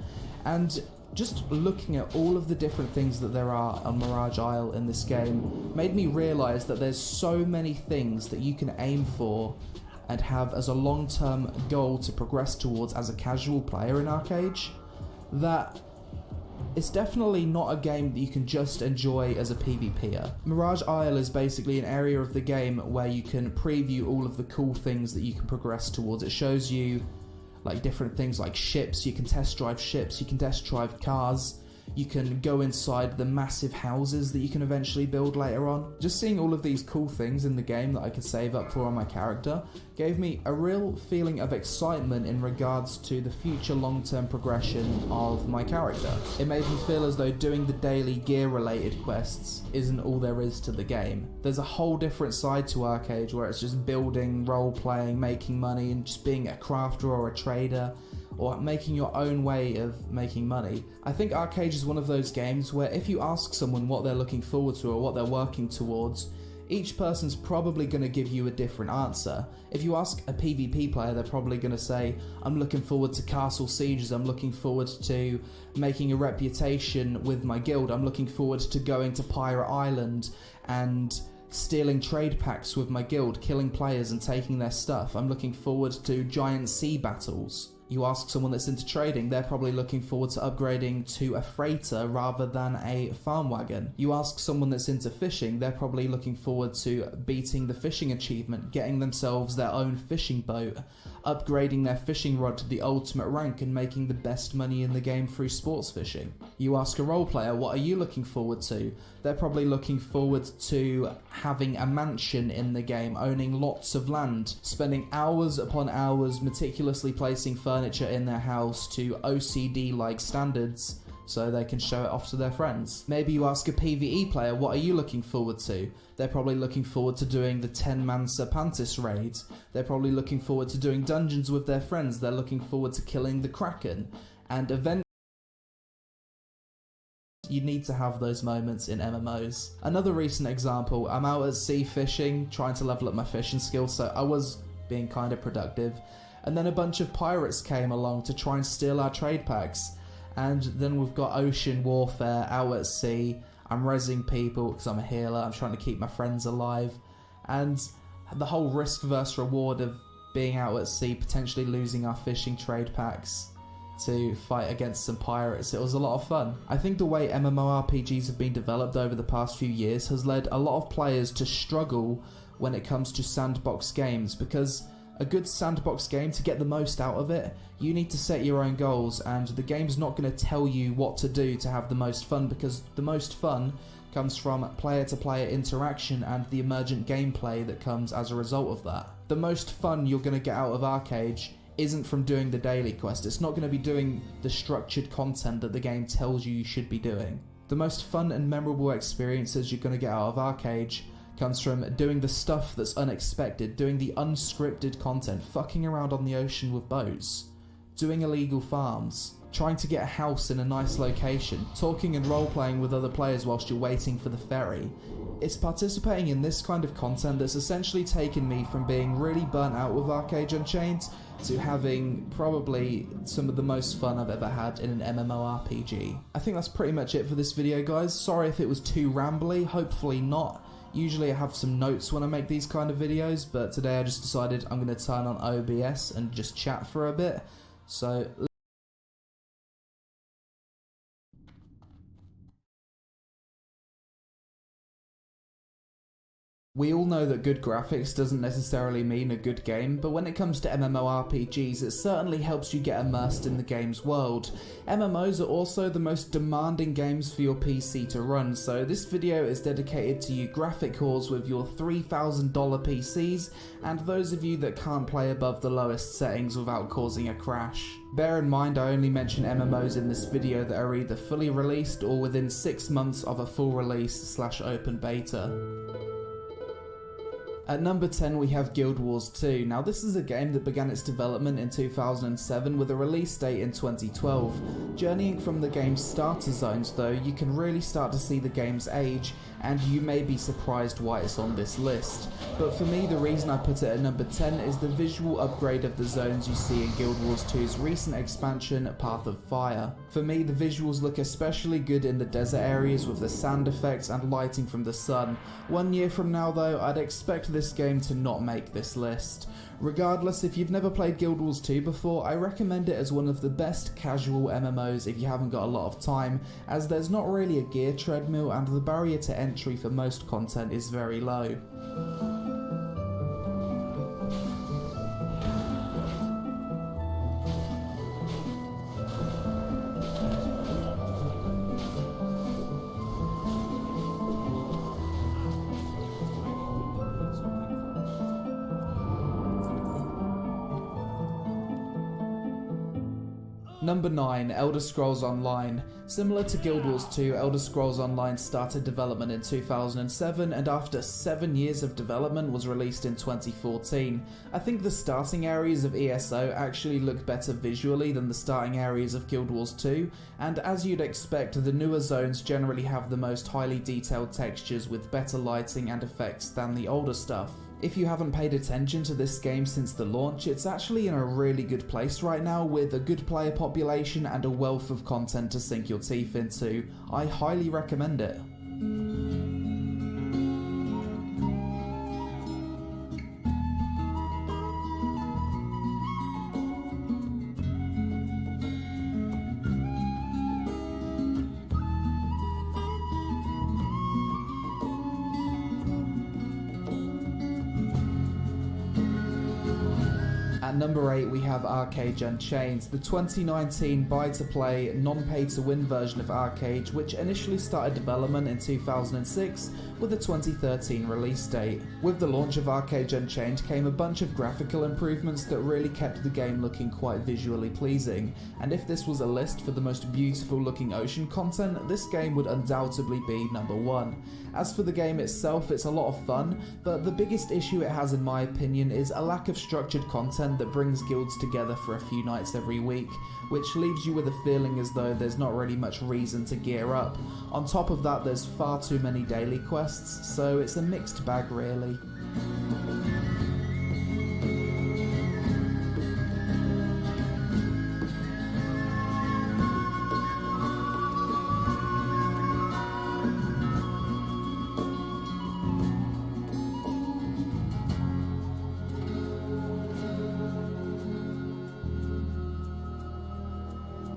and just looking at all of the different things that there are on Mirage Isle in this game made me realise that there's so many things that you can aim for and have as a long-term goal to progress towards as a casual player in Arcade, that it's definitely not a game that you can just enjoy as a PvPer. Mirage Isle is basically an area of the game where you can preview all of the cool things that you can progress towards. It shows you like different things like ships, you can test drive ships, you can test drive cars, you can go inside the massive houses that you can eventually build later on. Just seeing all of these cool things in the game that I could save up for on my character gave me a real feeling of excitement in regards to the future long-term progression of my character. It made me feel as though doing the daily gear-related quests isn't all there is to the game. There's a whole different side to Arcade where it's just building, role-playing, making money, and just being a crafter or a trader, or making your own way of making money. I think Arcade is one of those games where if you ask someone what they're looking forward to or what they're working towards, each person's probably going to give you a different answer. If you ask a PvP player, they're probably going to say, I'm looking forward to castle sieges, I'm looking forward to making a reputation with my guild, I'm looking forward to going to Pirate Island and stealing trade packs with my guild, killing players and taking their stuff, I'm looking forward to giant sea battles. You ask someone that's into trading, they're probably looking forward to upgrading to a freighter rather than a farm wagon. You ask someone that's into fishing, they're probably looking forward to beating the fishing achievement, getting themselves their own fishing boat, upgrading their fishing rod to the ultimate rank and making the best money in the game through sports fishing. You ask a role player, what are you looking forward to? They're probably looking forward to having a mansion in the game, owning lots of land, spending hours upon hours meticulously placing furniture in their house to OCD-like standards so they can show it off to their friends. Maybe you ask a PvE player, what are you looking forward to? They're probably looking forward to doing the 10-man Serpantis raid. They're probably looking forward to doing dungeons with their friends. They're looking forward to killing the Kraken. And eventually, you need to have those moments in MMOs. Another recent example, I'm out at sea fishing, trying to level up my fishing skills, so I was being kind of productive. And then a bunch of pirates came along to try and steal our trade packs. And then we've got ocean warfare out at sea. I'm rezzing people because I'm a healer, I'm trying to keep my friends alive. And the whole risk versus reward of being out at sea, potentially losing our fishing trade packs to fight against some pirates, it was a lot of fun. I think the way MMORPGs have been developed over the past few years has led a lot of players to struggle when it comes to sandbox games, because a good sandbox game, to get the most out of it, you need to set your own goals, and the game's not going to tell you what to do to have the most fun, because the most fun comes from player-to-player interaction and the emergent gameplay that comes as a result of that. The most fun you're going to get out of Arcade isn't from doing the daily quest. It's not going to be doing the structured content that the game tells you should be doing. The most fun and memorable experiences you're going to get out of Arcade comes from doing the stuff that's unexpected, doing the unscripted content, fucking around on the ocean with boats, doing illegal farms, trying to get a house in a nice location, talking and role-playing with other players whilst you're waiting for the ferry. It's participating in this kind of content that's essentially taken me from being really burnt out with Arcade Unchained to having probably some of the most fun I've ever had in an MMORPG. I think that's pretty much it for this video, guys. Sorry if it was too rambly, hopefully not. Usually I have some notes when I make these kind of videos, but today I just decided I'm going to turn on OBS and just chat for a bit. So we all know that good graphics doesn't necessarily mean a good game, but when it comes to MMORPGs, it certainly helps you get immersed in the game's world. MMOs are also the most demanding games for your PC to run, so this video is dedicated to you graphic whores with your $3,000 PCs, and those of you that can't play above the lowest settings without causing a crash. Bear in mind, I only mention MMOs in this video that are either fully released or within 6 months of a full release / open beta. At number 10 we have Guild Wars 2. Now this is a game that began its development in 2007 with a release date in 2012. Journeying from the game's starter zones though, you can really start to see the game's age, and you may be surprised why it's on this list. But for me, the reason I put it at number 10 is the visual upgrade of the zones you see in Guild Wars 2's recent expansion, Path of Fire. For me, the visuals look especially good in the desert areas with the sand effects and lighting from the sun. 1 year from now though, I'd expect this this game to not make this list. Regardless, if you've never played Guild Wars 2 before, I recommend it as one of the best casual MMOs if you haven't got a lot of time, as there's not really a gear treadmill and the barrier to entry for most content is very low. Number 9, Elder Scrolls Online. Similar to Guild Wars 2, Elder Scrolls Online started development in 2007 and after 7 years of development was released in 2014. I think the starting areas of ESO actually look better visually than the starting areas of Guild Wars 2, and as you'd expect, the newer zones generally have the most highly detailed textures with better lighting and effects than the older stuff. If you haven't paid attention to this game since the launch, it's actually in a really good place right now with a good player population and a wealth of content to sink your teeth into. I highly recommend it. At number 8 we have Arcade Unchained, the 2019 buy-to-play, non-pay-to-win version of Arcade, which initially started development in 2006 with a 2013 release date. With the launch of Arcade Unchained came a bunch of graphical improvements that really kept the game looking quite visually pleasing, and if this was a list for the most beautiful looking ocean content, this game would undoubtedly be number 1. As for the game itself, it's a lot of fun, but the biggest issue it has in my opinion is a lack of structured content that brings guilds together for a few nights every week, which leaves you with a feeling as though there's not really much reason to gear up. On top of that, there's far too many daily quests, so it's a mixed bag really.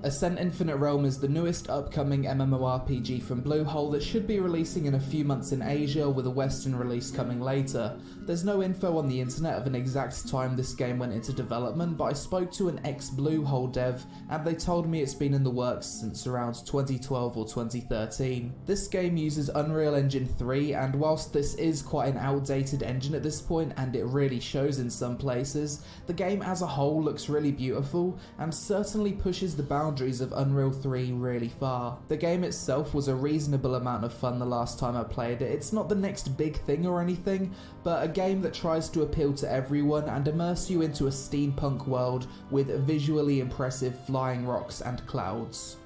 Ascent Infinite Realm is the newest upcoming MMORPG from Bluehole that should be releasing in a few months in Asia, with a Western release coming later. There's no info on the internet of an exact time this game went into development, but I spoke to an ex-Bluehole dev and they told me it's been in the works since around 2012 or 2013. This game uses Unreal Engine 3, and whilst this is quite an outdated engine at this point, and it really shows in some places, the game as a whole looks really beautiful and certainly pushes the boundaries of Unreal 3 really far. The game itself was a reasonable amount of fun the last time I played it. It's not the next big thing or anything, but a game that tries to appeal to everyone and immerse you into a steampunk world with visually impressive flying rocks and clouds.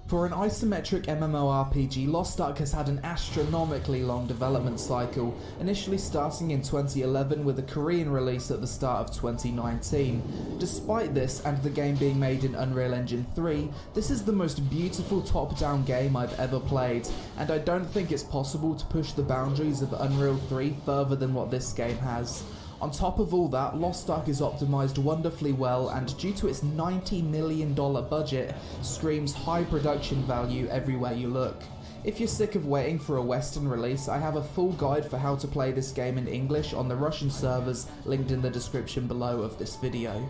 For an isometric MMORPG, Lost Ark has had an astronomically long development cycle, initially starting in 2011 with a Korean release at the start of 2019. Despite this, and the game being made in Unreal Engine 3, this is the most beautiful top-down game I've ever played, and I don't think it's possible to push the boundaries of Unreal 3 further than what this game has. On top of all that, Lost Ark is optimised wonderfully well, and due to its $90 million budget, screams high production value everywhere you look. If you're sick of waiting for a Western release, I have a full guide for how to play this game in English on the Russian servers linked in the description below of this video.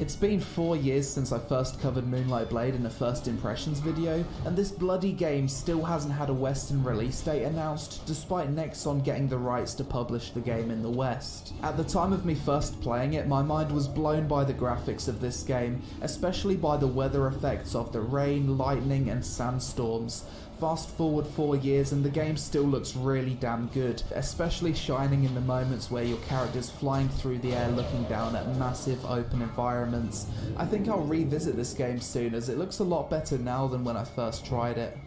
It's been 4 years since I first covered Moonlight Blade in a first impressions video, and this bloody game still hasn't had a Western release date announced, despite Nexon getting the rights to publish the game in the West. At the time of me first playing it, my mind was blown by the graphics of this game, especially by the weather effects of the rain, lightning and sandstorms. Fast forward 4 years and the game still looks really damn good, especially shining in the moments where your character's flying through the air looking down at massive open environments. I think I'll revisit this game soon, as it looks a lot better now than when I first tried it.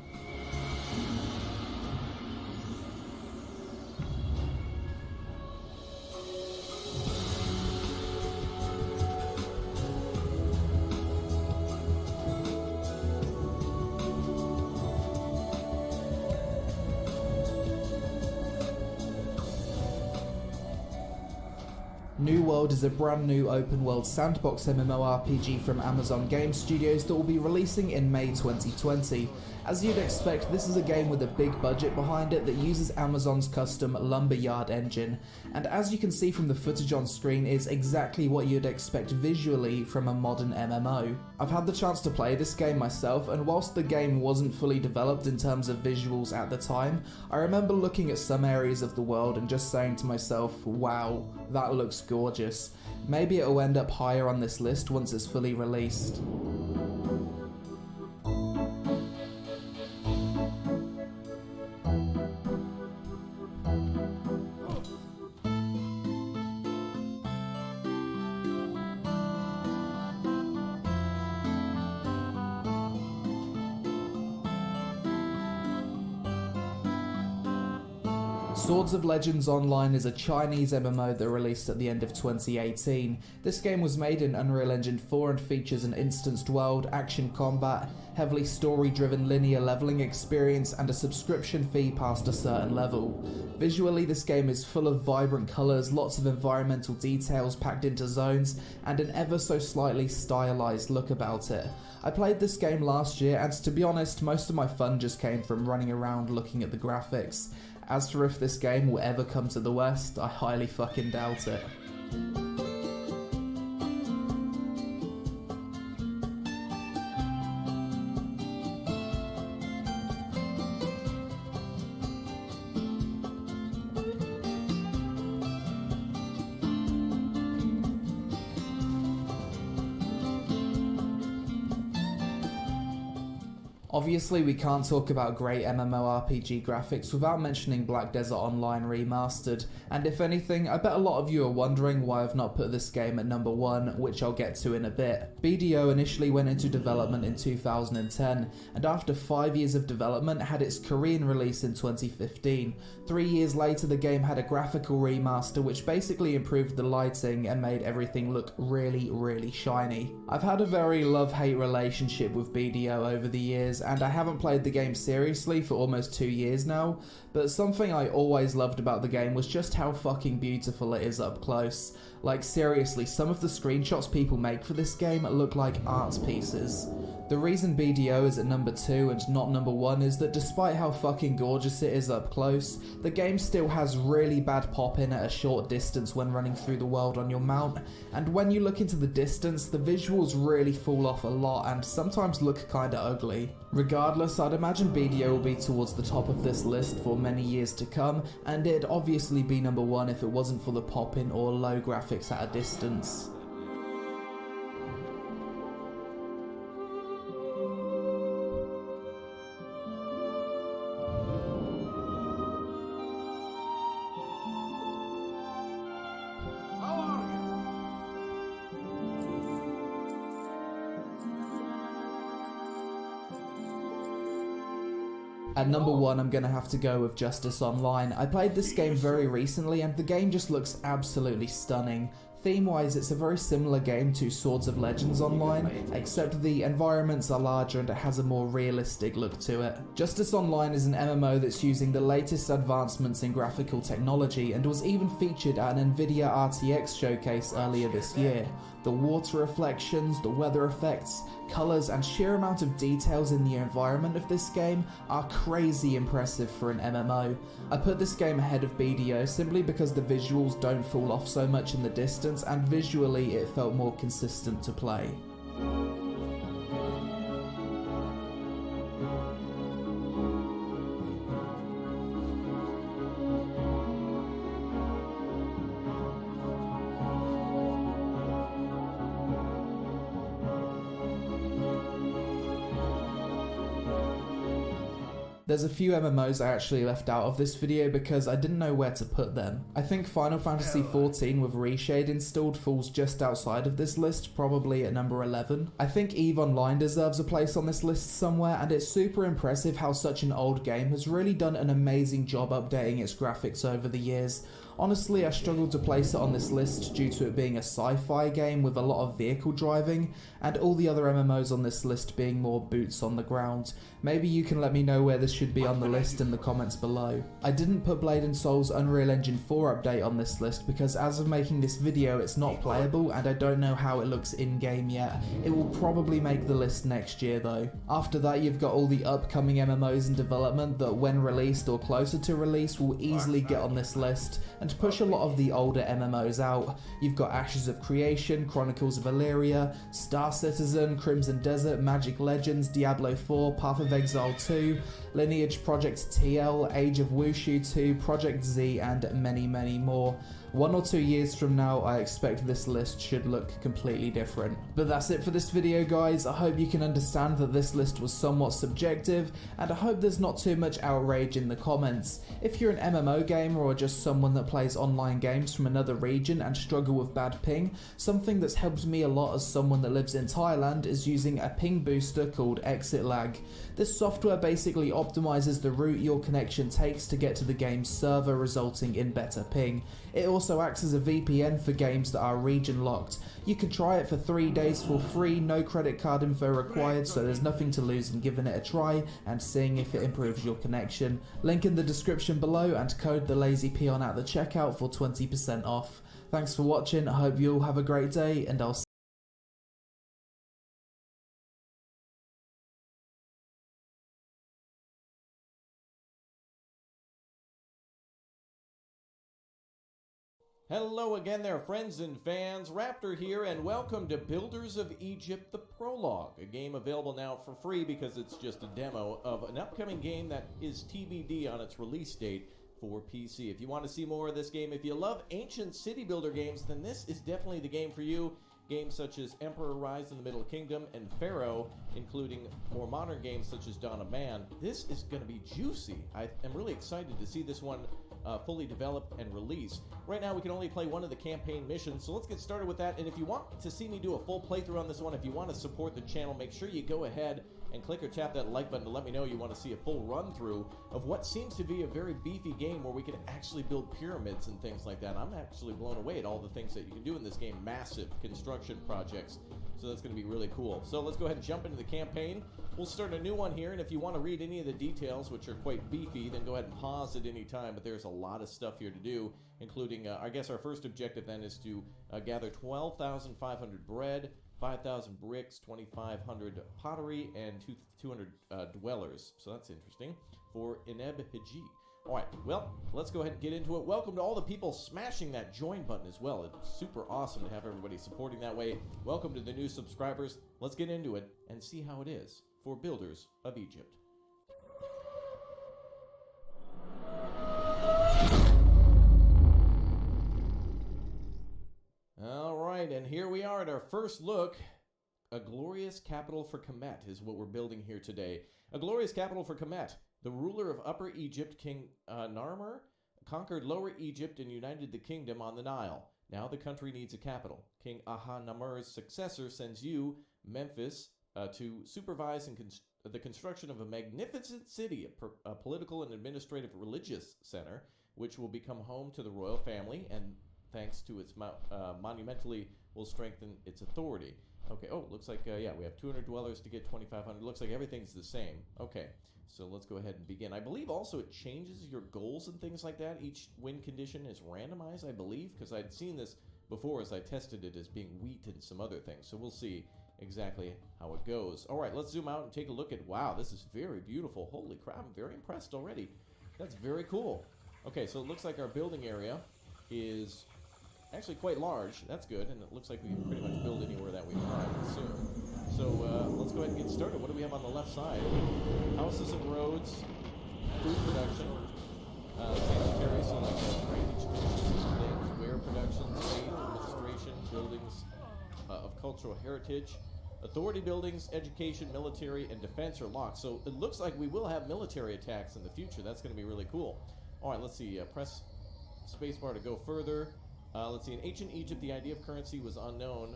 New World is a brand new open world sandbox MMORPG from Amazon Game Studios that will be releasing in May 2020. As you'd expect, this is a game with a big budget behind it that uses Amazon's custom Lumberyard engine, and as you can see from the footage on screen, is exactly what you'd expect visually from a modern MMO. I've had the chance to play this game myself, and whilst the game wasn't fully developed in terms of visuals at the time, I remember looking at some areas of the world and just saying to myself, wow, that looks gorgeous. Maybe it'll end up higher on this list once it's fully released. Swords of Legends Online is a Chinese MMO that released at the end of 2018. This game was made in Unreal Engine 4 and features an instanced world, action combat, heavily story-driven linear leveling experience, and a subscription fee past a certain level. Visually, this game is full of vibrant colours, lots of environmental details packed into zones, and an ever so slightly stylised look about it. I played this game last year, and to be honest, most of my fun just came from running around looking at the graphics. As for if this game will ever come to the West, I highly fucking doubt it. Obviously, we can't talk about great MMORPG graphics without mentioning Black Desert Online Remastered, and if anything, I bet a lot of you are wondering why I've not put this game at number 1, which I'll get to in a bit. BDO initially went into development in 2010, and after 5 years of development had its Korean release in 2015. 3 years later, the game had a graphical remaster which basically improved the lighting and made everything look really, really shiny. I've had a very love-hate relationship with BDO over the years, and I haven't played the game seriously for almost 2 years now, but something I always loved about the game was just how fucking beautiful it is up close. Like seriously, some of the screenshots people make for this game look like art pieces. The reason BDO is at number 2 and not number 1 is that despite how fucking gorgeous it is up close, the game still has really bad pop-in at a short distance when running through the world on your mount, and when you look into the distance, the visuals really fall off a lot and sometimes look kinda ugly. Regardless, I'd imagine BDO will be towards the top of this list for many years to come, and it'd obviously be number 1 if it wasn't for the pop-in or low graphics at a distance. At number 1, I'm gonna have to go with Justice Online. I played this game very recently and the game just looks absolutely stunning. Theme-wise, it's a very similar game to Swords of Legends Online, except the environments are larger and it has a more realistic look to it. Justice Online is an MMO that's using the latest advancements in graphical technology and was even featured at an Nvidia RTX showcase earlier this year. The water reflections, the weather effects, colours and sheer amount of details in the environment of this game are crazy impressive for an MMO. I put this game ahead of BDO simply because the visuals don't fall off so much in the distance, and visually it felt more consistent to play. There's a few MMOs I actually left out of this video because I didn't know where to put them. I think Final Fantasy XIV with Reshade installed falls just outside of this list, probably at number 11. I think EVE Online deserves a place on this list somewhere, and it's super impressive how such an old game has really done an amazing job updating its graphics over the years. Honestly, I struggled to place it on this list due to it being a sci-fi game with a lot of vehicle driving, and all the other MMOs on this list being more boots on the ground. Maybe you can let me know where this should be on the list in the comments below. I didn't put Blade & Soul's Unreal Engine 4 update on this list because as of making this video it's not playable and I don't know how it looks in-game yet. It will probably make the list next year though. After that you've got all the upcoming MMOs in development that when released or closer to release will easily get on this list, and to push a lot of the older MMOs out, you've got Ashes of Creation, Chronicles of Illyria, Star Citizen, Crimson Desert, Magic Legends, Diablo 4, Path of Exile 2, Lineage Project TL, Age of Wushu 2, Project Z, and many, many more. 1 or 2 years from now, I expect this list should look completely different. But that's it for this video, guys. I hope you can understand that this list was somewhat subjective, and I hope there's not too much outrage in the comments. If you're an MMO gamer or just someone that plays online games from another region and struggle with bad ping, something that's helped me a lot as someone that lives in Thailand is using a ping booster called Exit Lag. This software basically optimizes the route your connection takes to get to the game's server, resulting in better ping. It also acts as a VPN for games that are region locked. You can try it for 3 days for free, no credit card info required, so there's nothing to lose in giving it a try and seeing if it improves your connection. Link in the description below and code the Lazy Peon at the checkout for 20% off. Thanks for watching, I hope you all have a great day, and I'll see Hello again there, friends and fans. Raptor here, and welcome to Builders of Egypt: The Prologue, a game available now for free because it's just a demo of an upcoming game that is TBD on its release date for PC. If you want to see more of this game, if you love ancient city builder games, then this is definitely the game for you. Games such as Emperor Rise in the Middle Kingdom and Pharaoh, including more modern games such as Dawn of Man. This is going to be juicy. I am really excited to see this one fully developed and released. Right now we can only play one of the campaign missions, so let's get started with that. And if you want to see me do a full playthrough on this one, if you want to support the channel, make sure you go ahead and click or tap that like button to let me know you want to see a full run through of what seems to be a very beefy game where we can actually build pyramids and things like that. I'm actually blown away at all the things that you can do in this game. Massive construction projects, so that's going to be really cool. So let's go ahead and jump into the campaign. We'll start a new one here, and if you want to read any of the details, which are quite beefy, then go ahead and pause at any time. But there's a lot of stuff here to do, including, I guess our first objective then is to gather 12,500 bread, 5,000 bricks, 2,500 pottery, and 200 dwellers. So that's interesting for Eneb Haji. All right, well, let's go ahead and get into it. Welcome to all the people smashing that join button as well. It's super awesome to have everybody supporting that way. Welcome to the new subscribers. Let's get into it and see how it is for Builders of Egypt. All right, and here we are at our first look. A glorious capital for Kemet is what we're building here today. A glorious capital for Kemet. The ruler of Upper Egypt, King Narmer, conquered Lower Egypt and united the kingdom on the Nile. Now the country needs a capital. King Aha-Namer's successor sends you, Memphis, to supervise the construction of a magnificent city, a political and administrative religious center, which will become home to the royal family, and thanks to its monumentally will strengthen its authority. Okay, oh, looks like, yeah, we have 200 dwellers to get 2,500. Looks like everything's the same. Okay, so let's go ahead and begin. I believe also it changes your goals and things like that. Each win condition is randomized, I believe, because I'd seen this before as I tested it as being wheat and some other things. So we'll see exactly how it goes. All right, let's zoom out and take a look at, wow, this is very beautiful. Holy crap, I'm very impressed already. That's very cool. Okay, so it looks like our building area is actually quite large. That's good, and it looks like we can pretty much build anywhere that we want, I assume. So let's go ahead and get started. What do we have on the left side? Houses and roads, food production, sanitary, so like drainage things, wear production, faith, administration, buildings of cultural heritage, authority buildings, education, military, and defense are locked. So it looks like we will have military attacks in the future. That's going to be really cool. All right, let's see. Press spacebar to go further. Let's see. In ancient Egypt, the idea of currency was unknown.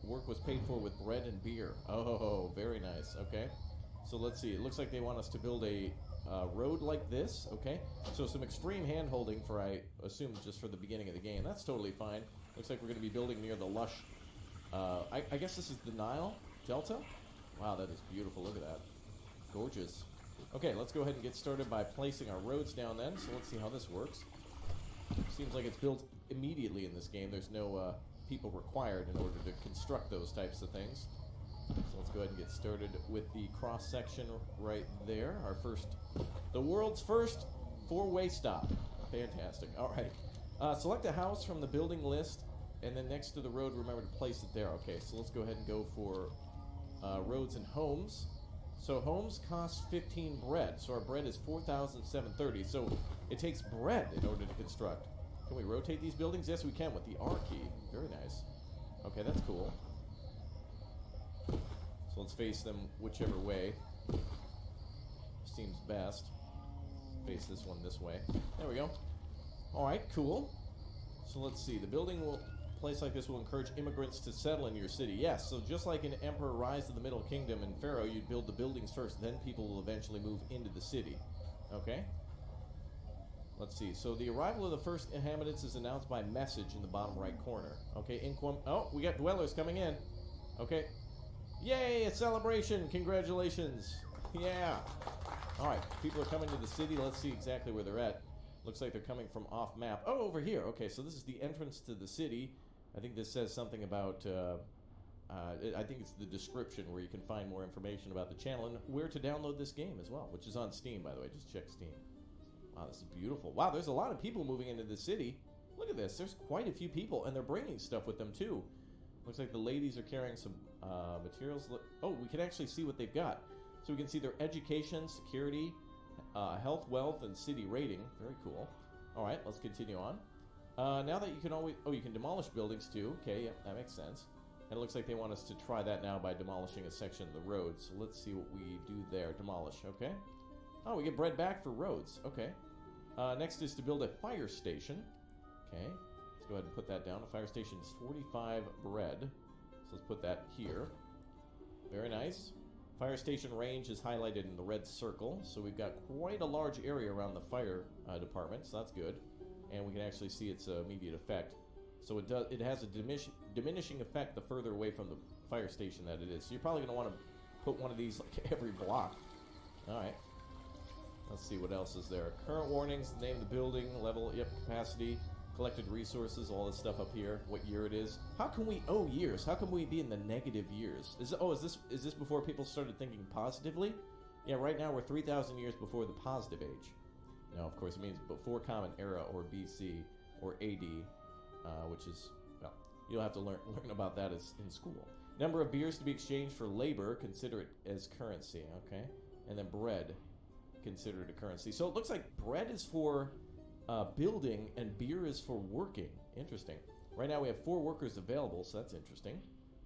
Work was paid for with bread and beer. Oh, very nice. Okay. So let's see. It looks like they want us to build a road like this. Okay. So some extreme hand-holding for, I assume, just for the beginning of the game. That's totally fine. Looks like we're going to be building near the lush... I guess this is the Nile Delta? Wow, that is beautiful. Look at that. Gorgeous. Okay, let's go ahead and get started by placing our roads down then. So let's see how this works. Seems like it's built immediately in this game. There's no people required in order to construct those types of things. So let's go ahead and get started with the cross-section right there. The world's first four-way stop. Fantastic. All right. Select a house from the building list, and then next to the road, remember to place it there. Okay, so let's go ahead and go for roads and homes. So homes cost 15 bread. So our bread is 4,730. So it takes bread in order to construct. Can we rotate these buildings? Yes, we can with the R key. Very nice. Okay, that's cool. So let's face them whichever way seems best. Face this one this way. There we go. All right, cool. So let's see. The place like this will encourage immigrants to settle in your city. Yes, so just like in Emperor Rise of the Middle Kingdom and Pharaoh, you'd build the buildings first, then people will eventually move into the city. Okay? Let's see. So the arrival of the first inhabitants is announced by message in the bottom right corner. Okay, oh, we got dwellers coming in. Okay. Yay, a celebration! Congratulations! Yeah! Alright, people are coming to the city. Let's see exactly where they're at. Looks like they're coming from off map. Oh, over here. Okay, so this is the entrance to the city. I think this says something about, I think it's the description where you can find more information about the channel and where to download this game as well, which is on Steam, by the way. Just check Steam. Wow, this is beautiful. Wow, there's a lot of people moving into the city. Look at this. There's quite a few people, and they're bringing stuff with them, too. Looks like the ladies are carrying some materials. Oh, we can actually see what they've got. So we can see their education, security, health, wealth, and city rating. Very cool. All right, let's continue on. Now that you can you can demolish buildings too. Okay, yep, that makes sense. And it looks like they want us to try that now by demolishing a section of the road. So let's see what we do there. Demolish, okay. Oh, we get bread back for roads. Okay. Next is to build a fire station. Okay, let's go ahead and put that down. A fire station is 45 bread. So let's put that here. Very nice. Fire station range is highlighted in the red circle, so we've got quite a large area around the fire department, so that's good. And we can actually see its immediate effect. So it has a diminishing effect the further away from the fire station that it is. So you're probably going to want to put one of these like every block. Alright. Let's see what else is there. Current warnings, name of the building, level, yep, capacity, collected resources, all this stuff up here, what year it is. How can we, years, how can we be in the negative years? Is this before people started thinking positively? Yeah, right now we're 3,000 years before the positive age. No, of course it means before Common Era or BC or AD, which is, well, you'll have to learn about that in school. Number of beers to be exchanged for labor, consider it as currency, okay? And then bread, considered a currency. So it looks like bread is for building and beer is for working. Interesting. Right now we have 4 workers available, so that's interesting.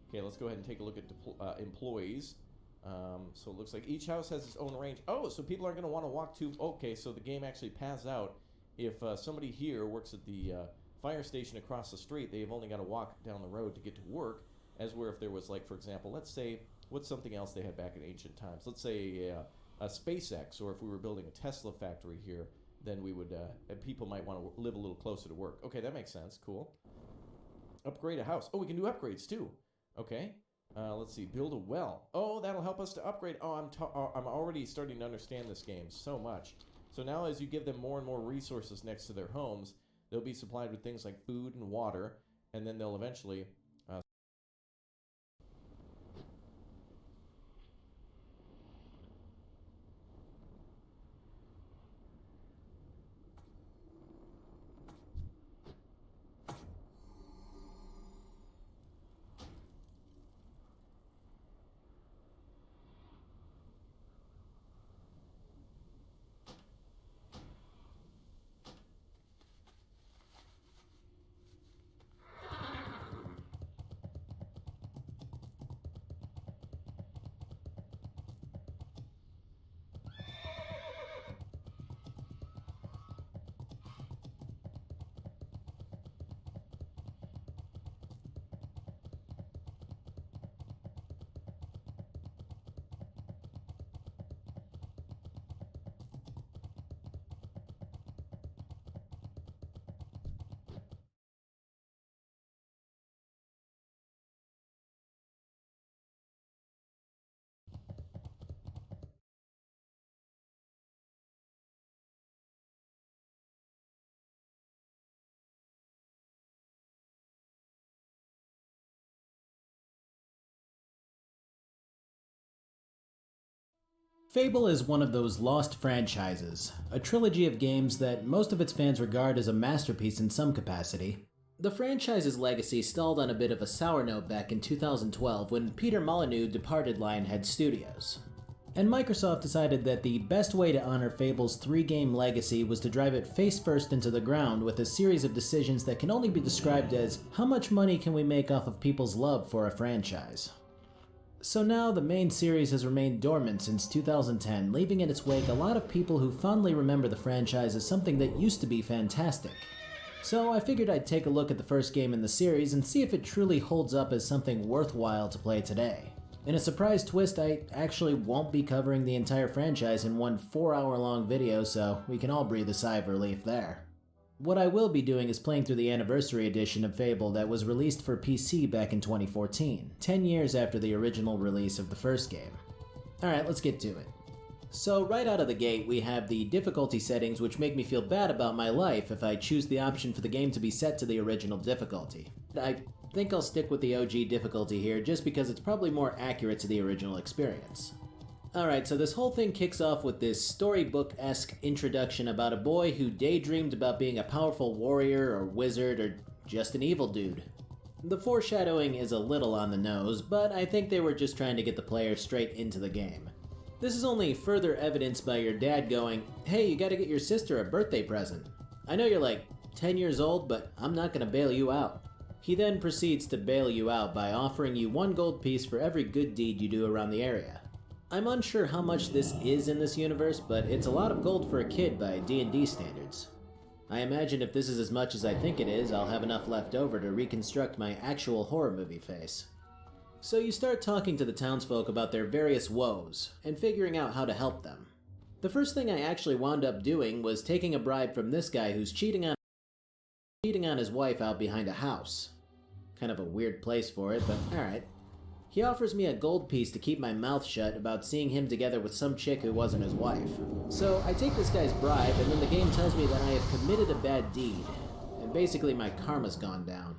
Okay, let's go ahead and take a look at employees. So it looks like each house has its own range. Oh, so people aren't going to want to walk too... Okay, so the game actually paths out. If somebody here works at the fire station across the street, they've only got to walk down the road to get to work, as where if there was, like, for example, let's say, what's something else they had back in ancient times? Let's say a SpaceX, or if we were building a Tesla factory here, then we would, people might want to live a little closer to work. Okay, that makes sense. Cool. Upgrade a house. Oh, we can do upgrades too. Okay. Let's see. Build a well. Oh, that'll help us to upgrade. Oh, I'm already starting to understand this game so much. So now as you give them more and more resources next to their homes, they'll be supplied with things like food and water, and then they'll eventually... Fable is one of those lost franchises, a trilogy of games that most of its fans regard as a masterpiece in some capacity. The franchise's legacy stalled on a bit of a sour note back in 2012 when Peter Molyneux departed Lionhead Studios. And Microsoft decided that the best way to honor Fable's 3-game legacy was to drive it face first into the ground with a series of decisions that can only be described as how much money can we make off of people's love for a franchise. So now the main series has remained dormant since 2010, leaving in its wake a lot of people who fondly remember the franchise as something that used to be fantastic. So I figured I'd take a look at the first game in the series and see if it truly holds up as something worthwhile to play today. In a surprise twist, I actually won't be covering the entire franchise in one 4-hour-long video, so we can all breathe a sigh of relief there. What I will be doing is playing through the anniversary edition of Fable that was released for PC back in 2014, 10 years after the original release of the first game. Alright, let's get to it. So right out of the gate, we have the difficulty settings, which make me feel bad about my life if I choose the option for the game to be set to the original difficulty. I think I'll stick with the OG difficulty here, just because it's probably more accurate to the original experience. Alright, so this whole thing kicks off with this storybook-esque introduction about a boy who daydreamed about being a powerful warrior or wizard or just an evil dude. The foreshadowing is a little on the nose, but I think they were just trying to get the player straight into the game. This is only further evidenced by your dad going, "Hey, you gotta get your sister a birthday present. I know you're like 10 years old, but I'm not gonna bail you out." He then proceeds to bail you out by offering you 1 gold piece for every good deed you do around the area. I'm unsure how much this is in this universe, but it's a lot of gold for a kid by D&D standards. I imagine if this is as much as I think it is, I'll have enough left over to reconstruct my actual horror movie face. So you start talking to the townsfolk about their various woes, and figuring out how to help them. The first thing I actually wound up doing was taking a bribe from this guy who's cheating on his wife out behind a house. Kind of a weird place for it, but alright. He offers me a gold piece to keep my mouth shut about seeing him together with some chick who wasn't his wife. So I take this guy's bribe, and then the game tells me that I have committed a bad deed, and basically my karma's gone down.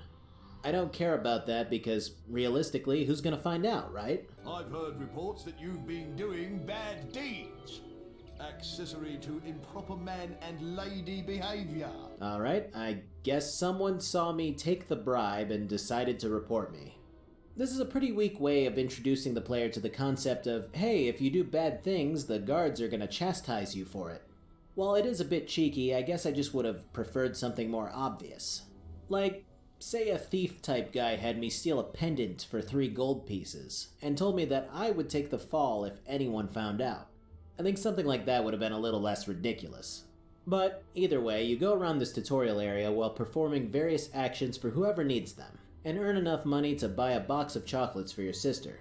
I don't care about that because, realistically, who's gonna find out, right? I've heard reports that you've been doing bad deeds. Accessory to improper man and lady behavior. Alright, I guess someone saw me take the bribe and decided to report me. This is a pretty weak way of introducing the player to the concept of, hey, if you do bad things, the guards are gonna chastise you for it. While it is a bit cheeky, I guess I just would have preferred something more obvious. Like, say a thief-type guy had me steal a pendant for 3 gold pieces, and told me that I would take the fall if anyone found out. I think something like that would have been a little less ridiculous. But either way, you go around this tutorial area while performing various actions for whoever needs them, and earn enough money to buy a box of chocolates for your sister.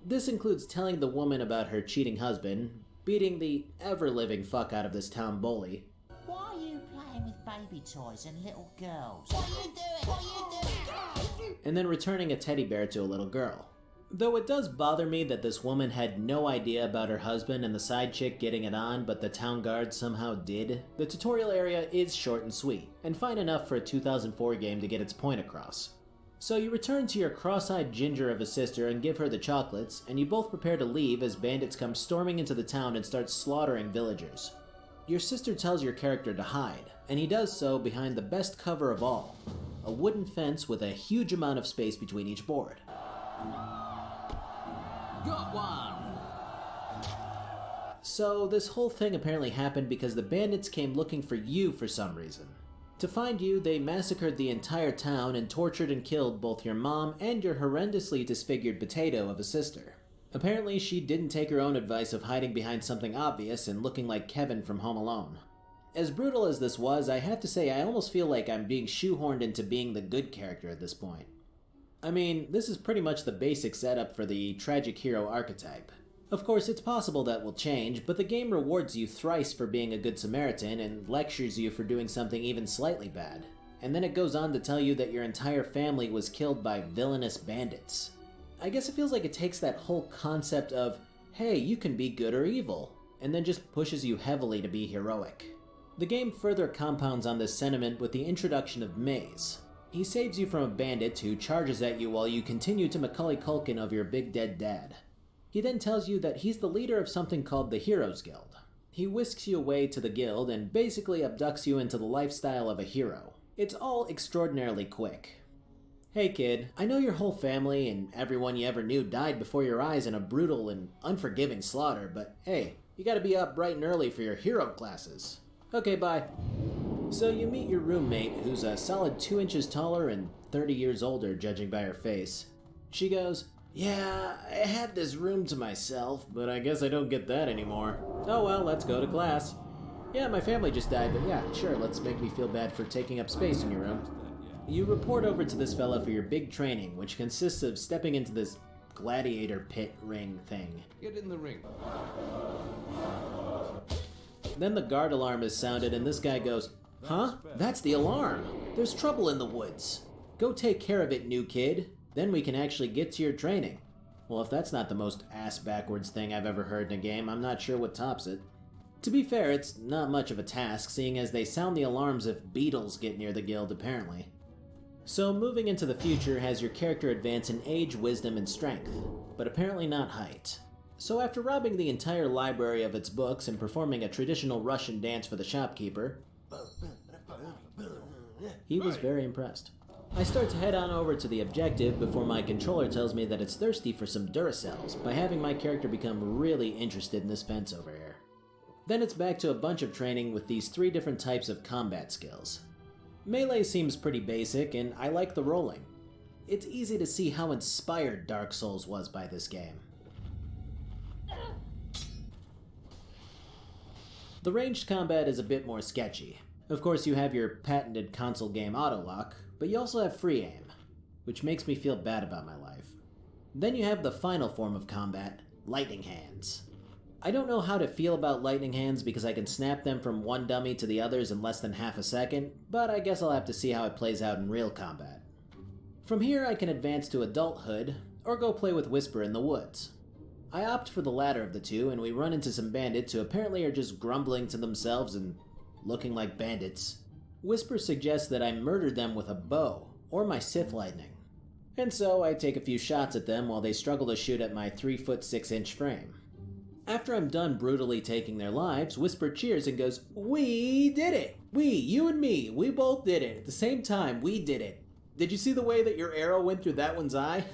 This includes telling the woman about her cheating husband, beating the ever-living fuck out of this town bully, Why are you playing with baby toys and little girls? What are you doing? What are you doing? and then returning a teddy bear to a little girl. Though it does bother me that this woman had no idea about her husband and the side chick getting it on, but the town guard somehow did, the tutorial area is short and sweet, and fine enough for a 2004 game to get its point across. So you return to your cross-eyed ginger of a sister and give her the chocolates, and you both prepare to leave as bandits come storming into the town and start slaughtering villagers. Your sister tells your character to hide, and he does so behind the best cover of all, a wooden fence with a huge amount of space between each board. Got one! So this whole thing apparently happened because the bandits came looking for you for some reason. To find you, they massacred the entire town and tortured and killed both your mom and your horrendously disfigured potato of a sister. Apparently she didn't take her own advice of hiding behind something obvious and looking like Kevin from Home Alone. As brutal as this was, I have to say I almost feel like I'm being shoehorned into being the good character at this point. I mean, this is pretty much the basic setup for the tragic hero archetype. Of course, it's possible that will change, but the game rewards you thrice for being a good Samaritan and lectures you for doing something even slightly bad. And then it goes on to tell you that your entire family was killed by villainous bandits. I guess it feels like it takes that whole concept of, hey, you can be good or evil, and then just pushes you heavily to be heroic. The game further compounds on this sentiment with the introduction of Mage. He saves you from a bandit who charges at you while you continue to Macaulay Culkin of your big dead dad. He then tells you that he's the leader of something called the Heroes Guild. He whisks you away to the guild and basically abducts you into the lifestyle of a hero. It's all extraordinarily quick. Hey kid, I know your whole family and everyone you ever knew died before your eyes in a brutal and unforgiving slaughter, but hey, you gotta be up bright and early for your hero classes. Okay, bye. So you meet your roommate, who's a solid 2 inches taller and 30 years older, judging by her face. She goes, "Yeah, I had this room to myself, but I guess I don't get that anymore. Oh well, let's go to class. Yeah, my family just died, but yeah, sure, let's make me feel bad for taking up space in your room." You report over to this fella for your big training, which consists of stepping into this gladiator pit ring thing. Get in the ring. Then the guard alarm is sounded and this guy goes, "Huh? That's the alarm. There's trouble in the woods. Go take care of it, new kid. Then we can actually get to your training." Well, if that's not the most ass-backwards thing I've ever heard in a game, I'm not sure what tops it. To be fair, it's not much of a task, seeing as they sound the alarms if beetles get near the guild, apparently. So moving into the future has your character advance in age, wisdom, and strength, but apparently not height. So after robbing the entire library of its books and performing a traditional Russian dance for the shopkeeper, he was very impressed. I start to head on over to the objective before my controller tells me that it's thirsty for some Duracells by having my character become really interested in this fence over here. Then it's back to a bunch of training with these 3 different types of combat skills. Melee seems pretty basic, and I like the rolling. It's easy to see how inspired Dark Souls was by this game. The ranged combat is a bit more sketchy. Of course, you have your patented console game auto-lock, but you also have free aim, which makes me feel bad about my life. Then you have the final form of combat, lightning hands. I don't know how to feel about lightning hands because I can snap them from one dummy to the others in less than half a second, but I guess I'll have to see how it plays out in real combat. From here I can advance to adulthood, or go play with Whisper in the woods. I opt for the latter of the two, and we run into some bandits who apparently are just grumbling to themselves and looking like bandits. Whisper suggests that I murder them with a bow, or my Sith lightning. And so I take a few shots at them while they struggle to shoot at my 3' 6" frame. After I'm done brutally taking their lives, Whisper cheers and goes, "We did it! You and me, we both did it. At the same time, we did it. Did you see the way that your arrow went through that one's eye?"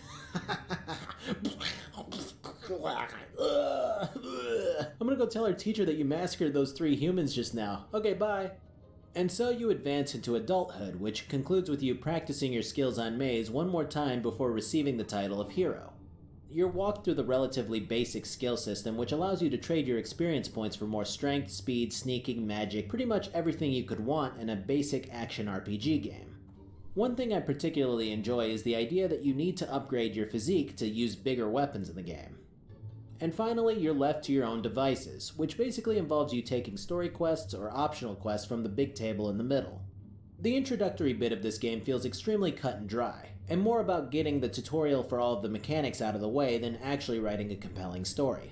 I'm gonna go tell our teacher that you massacred those 3 humans just now. Okay, bye. And so you advance into adulthood, which concludes with you practicing your skills on Mage one more time before receiving the title of hero. You're walked through the relatively basic skill system, which allows you to trade your experience points for more strength, speed, sneaking, magic, pretty much everything you could want in a basic action RPG game. One thing I particularly enjoy is the idea that you need to upgrade your physique to use bigger weapons in the game. And finally, you're left to your own devices, which basically involves you taking story quests or optional quests from the big table in the middle. The introductory bit of this game feels extremely cut and dry, and more about getting the tutorial for all of the mechanics out of the way than actually writing a compelling story.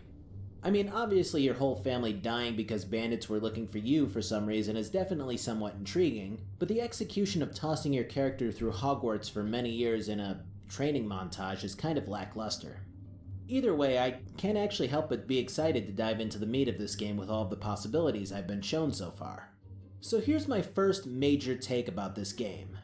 I mean, obviously your whole family dying because bandits were looking for you for some reason is definitely somewhat intriguing, but the execution of tossing your character through Hogwarts for many years in a training montage is kind of lackluster. Either way, I can't actually help but be excited to dive into the meat of this game with all of the possibilities I've been shown so far. So here's my first major take about this game.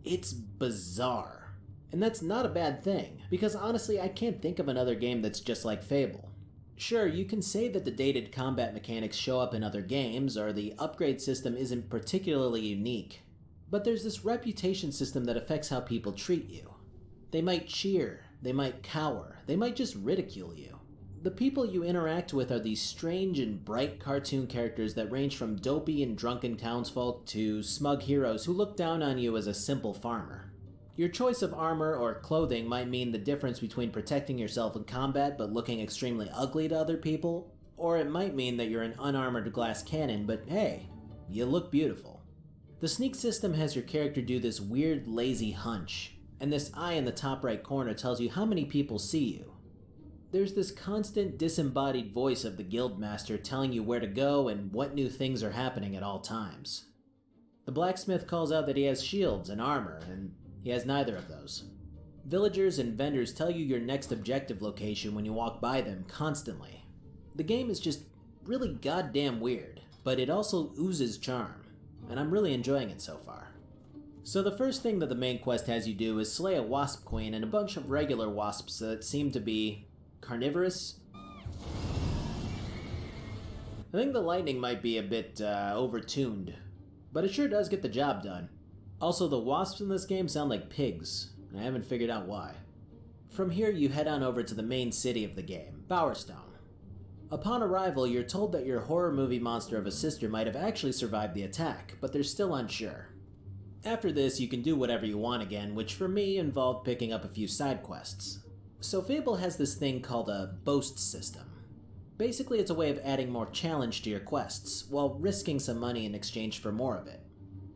It's bizarre. And that's not a bad thing, because honestly I can't think of another game that's just like Fable. Sure, you can say that the dated combat mechanics show up in other games, or the upgrade system isn't particularly unique, but there's this reputation system that affects how people treat you. They might cheer, they might cower, they might just ridicule you. The people you interact with are these strange and bright cartoon characters that range from dopey and drunken townsfolk to smug heroes who look down on you as a simple farmer. Your choice of armor or clothing might mean the difference between protecting yourself in combat but looking extremely ugly to other people, or it might mean that you're an unarmored glass cannon, but hey, you look beautiful. The sneak system has your character do this weird lazy hunch, and this eye in the top right corner tells you how many people see you. There's this constant disembodied voice of the guildmaster telling you where to go and what new things are happening at all times. The blacksmith calls out that he has shields and armor, and he has neither of those. Villagers and vendors tell you your next objective location when you walk by them constantly. The game is just really goddamn weird, but it also oozes charm, and I'm really enjoying it so far. So the first thing that the main quest has you do is slay a wasp queen and a bunch of regular wasps that seem to be carnivorous. I think the lightning might be a bit overtuned, but it sure does get the job done. Also, the wasps in this game sound like pigs, and I haven't figured out why. From here, you head on over to the main city of the game, Bowerstone. Upon arrival, you're told that your horror movie monster of a sister might have actually survived the attack, but they're still unsure. After this, you can do whatever you want again, which for me involved picking up a few side quests. So Fable has this thing called a boast system. Basically, it's a way of adding more challenge to your quests, while risking some money in exchange for more of it.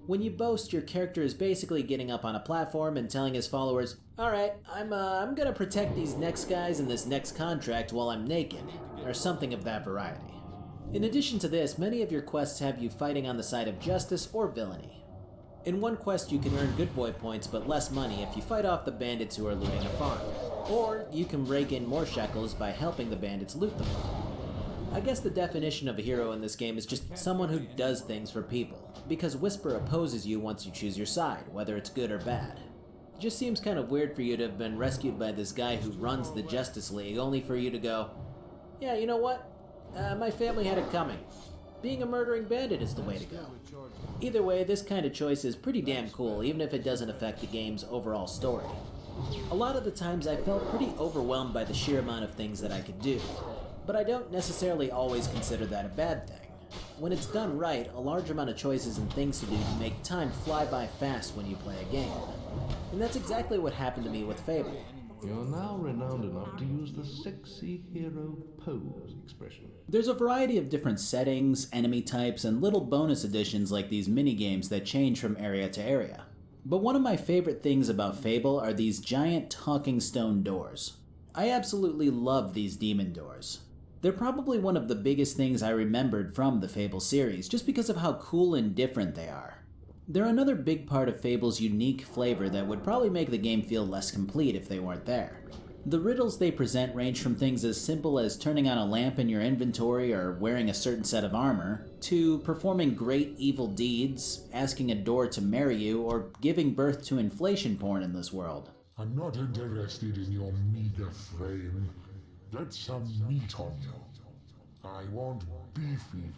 When you boast, your character is basically getting up on a platform and telling his followers, "Alright, I'm gonna protect these next guys in this next contract while I'm naked," or something of that variety. In addition to this, many of your quests have you fighting on the side of justice or villainy. In one quest, you can earn good boy points but less money if you fight off the bandits who are looting a farm. Or you can rake in more shekels by helping the bandits loot the farm. I guess the definition of a hero in this game is just someone who does things for people, because Whisper opposes you once you choose your side, whether it's good or bad. It just seems kind of weird for you to have been rescued by this guy who runs the Justice League, only for you to go, "Yeah, you know what? My family had it coming. Being a murdering bandit is the way to go." Either way, this kind of choice is pretty damn cool, even if it doesn't affect the game's overall story. A lot of the times I felt pretty overwhelmed by the sheer amount of things that I could do, but I don't necessarily always consider that a bad thing. When it's done right, a large amount of choices and things to do can make time fly by fast when you play a game. And that's exactly what happened to me with Fable. You're now renowned enough to use the sexy hero pose expression. There's a variety of different settings, enemy types, and little bonus additions like these mini-games that change from area to area. But one of my favorite things about Fable are these giant talking stone doors. I absolutely love these demon doors. They're probably one of the biggest things I remembered from the Fable series, just because of how cool and different they are. They're another big part of Fable's unique flavor that would probably make the game feel less complete if they weren't there. The riddles they present range from things as simple as turning on a lamp in your inventory or wearing a certain set of armor, to performing great evil deeds, asking a door to marry you, or giving birth to inflation porn in this world. I'm not interested in your meager frame. Get some meat on you. I want beefy,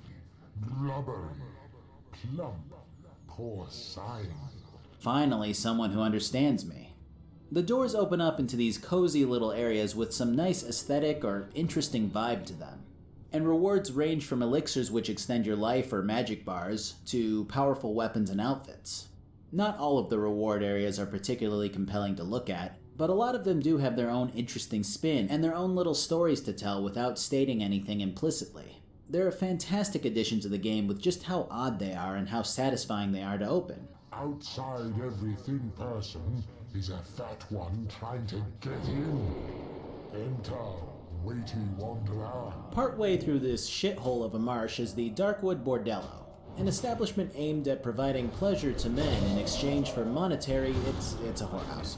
blubbery, plump, porcine. Finally, someone who understands me. The doors open up into these cozy little areas with some nice aesthetic or interesting vibe to them. And rewards range from elixirs which extend your life or magic bars, to powerful weapons and outfits. Not all of the reward areas are particularly compelling to look at, but a lot of them do have their own interesting spin and their own little stories to tell without stating anything implicitly. They're a fantastic addition to the game with just how odd they are and how satisfying they are to open. Outside every thin person is a fat one trying to get in. Enter, weighty wanderer. Partway through this shithole of a marsh is the Darkwood Bordello, an establishment aimed at providing pleasure to men in exchange for monetary, it's a whorehouse.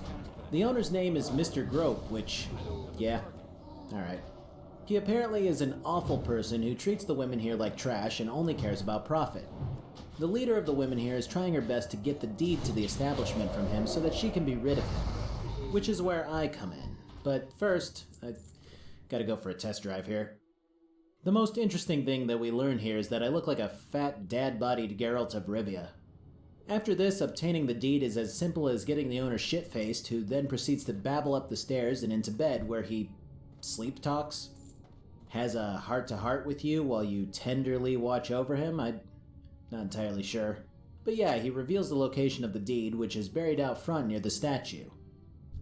The owner's name is Mr. Grope, which, yeah, alright. He apparently is an awful person who treats the women here like trash and only cares about profit. The leader of the women here is trying her best to get the deed to the establishment from him so that she can be rid of him, which is where I come in. But first, I gotta go for a test drive here. The most interesting thing that we learn here is that I look like a fat, dad-bodied Geralt of Rivia. After this, obtaining the deed is as simple as getting the owner shit-faced, who then proceeds to babble up the stairs and into bed, where he sleep talks, has a heart-to-heart with you while you tenderly watch over him. I'm not entirely sure. But yeah, he reveals the location of the deed, which is buried out front near the statue.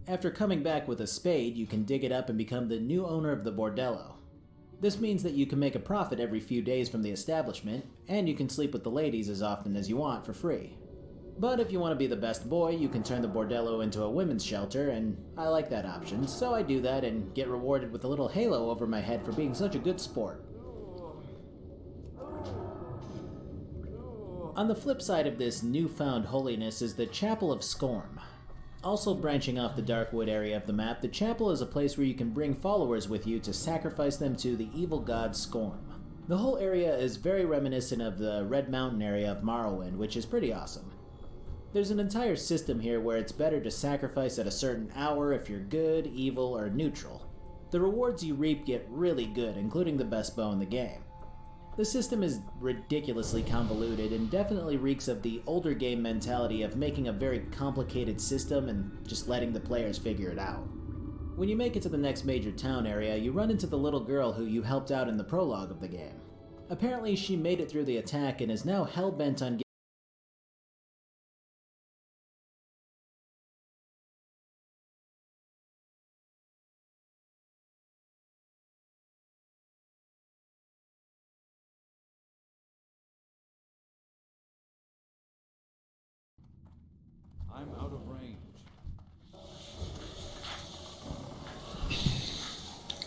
After coming back with a spade, you can dig it up and become the new owner of the bordello. This means that you can make a profit every few days from the establishment, and you can sleep with the ladies as often as you want for free. But if you want to be the best boy, you can turn the bordello into a women's shelter, and I like that option, so I do that and get rewarded with a little halo over my head for being such a good sport. On the flip side of this newfound holiness is the Chapel of Scorn. Also branching off the Darkwood area of the map, the chapel is a place where you can bring followers with you to sacrifice them to the evil god Skorm. The whole area is very reminiscent of the Red Mountain area of Morrowind, which is pretty awesome. There's an entire system here where it's better to sacrifice at a certain hour if you're good, evil, or neutral. The rewards you reap get really good, including the best bow in the game. The system is ridiculously convoluted and definitely reeks of the older game mentality of making a very complicated system and just letting the players figure it out. When you make it to the next major town area, you run into the little girl who you helped out in the prologue of the game. Apparently she made it through the attack and is now hell-bent on I'm out of range.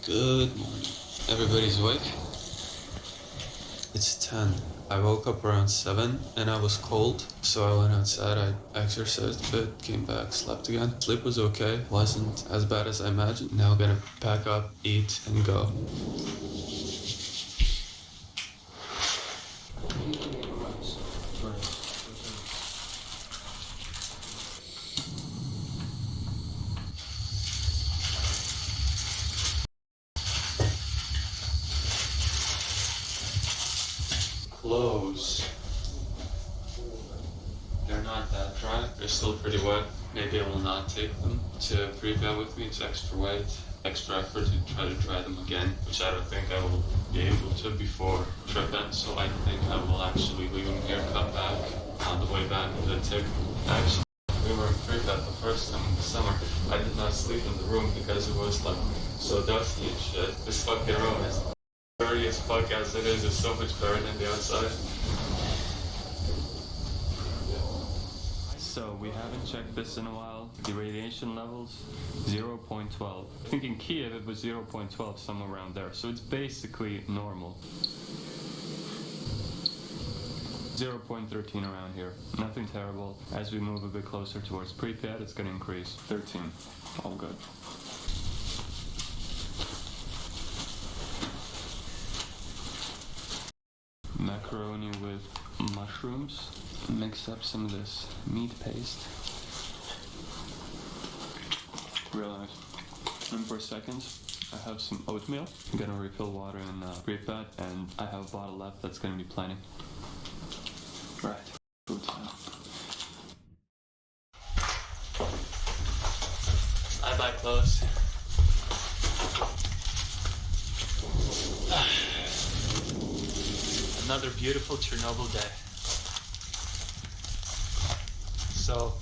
Good morning. Everybody's awake? It's 10. I woke up around 7 and I was cold, so I went outside, I exercised a bit, came back, slept again. Sleep was okay, wasn't as bad as I imagined. Now I'm gonna pack up, eat, and go. Clothes. They're not that dry. They're still pretty wet. Maybe I will not take them to Pripyat with me. It's extra weight, extra effort to try to dry them again, which I don't think I will be able to before trip end. So I think I will actually leave them here, come back on the way back to the tip. Actually, we were in Pripyat the first time in the summer. I did not sleep in the room because it was like so dusty and shit. This fucking room is dirty as fuck as it is. It's so much better than the outside. So we haven't checked this in a while. The radiation levels, 0.12. I think in Kiev it was 0.12, somewhere around there. So it's basically normal. 0.13 around here. Nothing terrible. As we move a bit closer towards Pripyat, it's going to increase. 13. All good. Macaroni with mushrooms. Mix up some of this meat paste. Real nice. And for seconds, I have some oatmeal. I'm gonna refill water in Pripyat, and I have a bottle left that's gonna be plenty. Right. Food time. I buy clothes. Another beautiful Chernobyl day. So,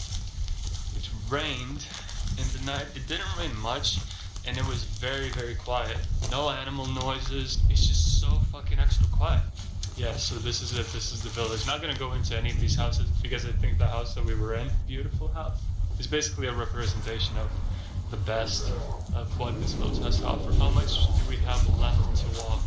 it rained in the night. It didn't rain much, and it was very, very quiet. No animal noises. It's just so fucking extra quiet. Yeah, so this is it. This is the village. Not gonna go into any of these houses because I think the house that we were in, beautiful house, is basically a representation of the best of what this village has to offer. How much do we have left to walk?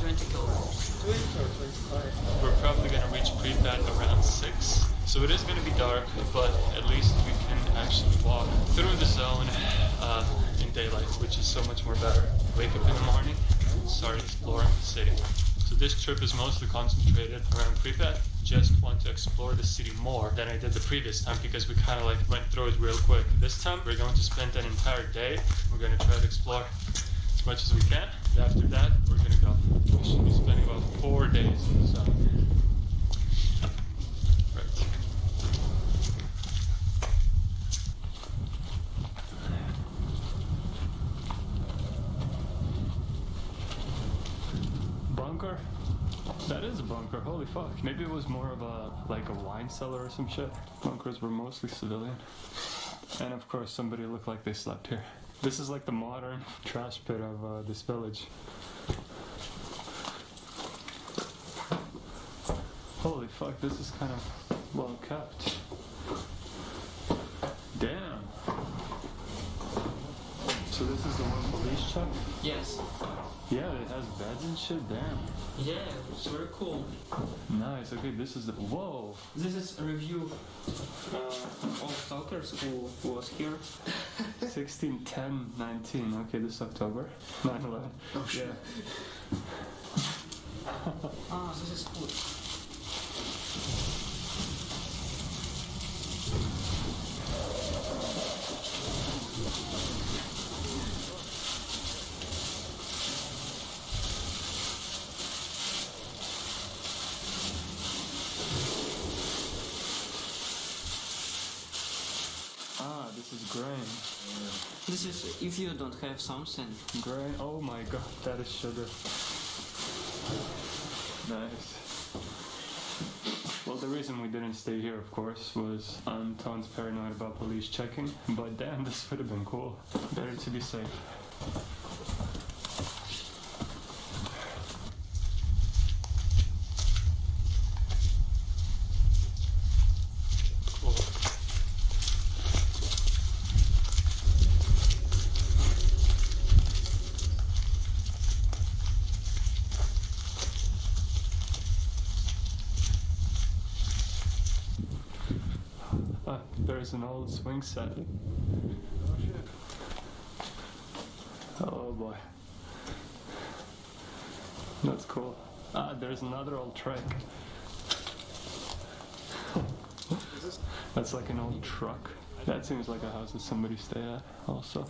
20 kilometers. 20 or 25? We're probably going to reach Pripyat around 6. So it is going to be dark, but at least we can actually walk through the zone in daylight, which is so much more better. Wake up in the morning, start exploring the city. So this trip is mostly concentrated around Pripyat. Just want to explore the city more than I did the previous time because we kind of like went through it real quick. This time we're going to spend an entire day. We're going to try to explore as much as we can. After that, we're going to go. We should be spending about 4 days in the zone. Right. Bunker? That is a bunker, holy fuck. Maybe it was more of a, like a wine cellar or some shit. Bunkers were mostly civilian. And of course somebody looked like they slept here. This is like the modern trash pit of this village. Holy fuck, this is kind of well kept. Damn. So this is the one police check? Yes. Yeah, it has beds and shit, damn. Yeah, it's very cool. Nice, okay, this is the, whoa. This is a review of stalkers who was here. 16, 10, 19. Okay, this is October. 9/11. Oh shit. Yeah. Ah, this is good. Ah, this is grain. This is if you don't have something. Grain. Oh my god, that is sugar. Nice. Well, the reason we didn't stay here, of course, was Anton's paranoid about police checking. But damn, this would have been cool. Better to be safe. Cool. There's an old swing set. Oh boy. That's cool. Ah, there's another old trike. That's like an old truck. That seems like a house that somebody stay at also.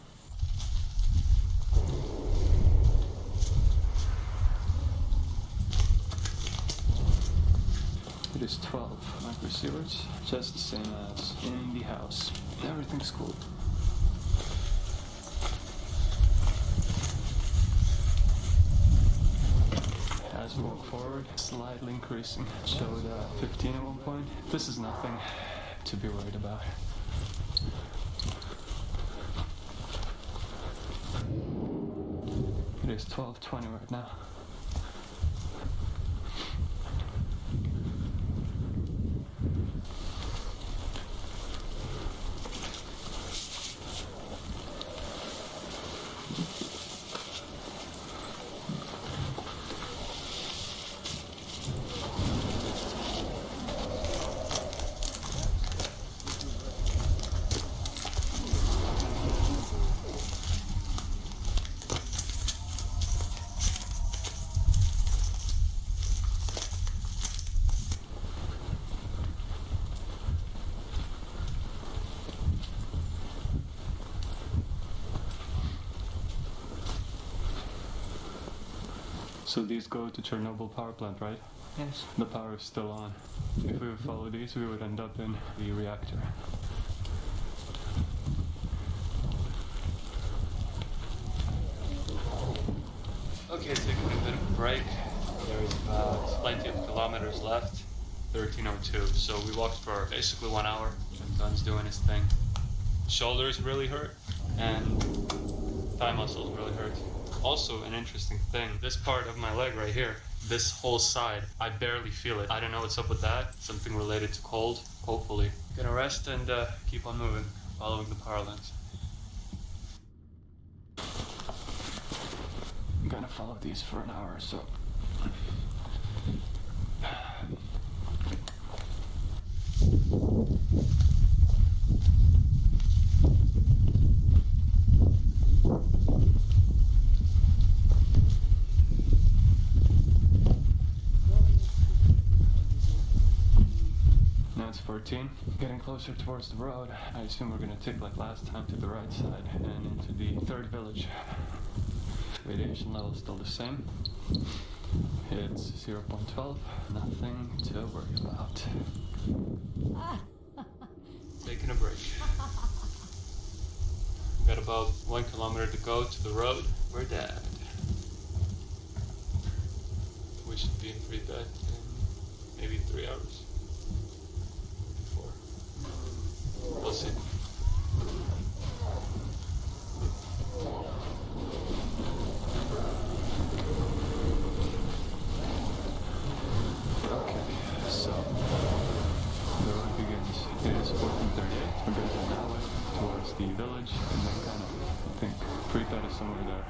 It is 12 microsieverts, just the same as in the house. Everything's cool. As we walk forward, slightly increasing. It showed 15 at one point. This is nothing to be worried about. It is 12:20 right now. So these go to Chernobyl power plant, right? Yes. The power is still on. If we would follow these, we would end up in the reactor. Okay, taking a bit of a break. There's about plenty of kilometers left. 13:02. So we walked for basically 1 hour. John's doing his thing. Shoulders really hurt, and thigh muscles really hurt. Also, an interesting thing, this part of my leg right here, this whole side, I barely feel it. I don't know what's up with that. Something related to cold, hopefully. Gonna rest and keep on moving, following the power lines. I'm gonna follow these for an hour or so. Now it's 14, getting closer towards the road. I assume we're gonna take like last time to the right side and into the third village. Radiation level still the same. It's 0.12, nothing to worry about. Taking a break. We've got about 1 kilometer to go to the road. We're dead. We should be in free bed in maybe 3 hours. 4. We'll see. Okay, so the road begins. It is 14:38. We're going to go that way towards the village, and then kind of, I think, Pripyat is somewhere there.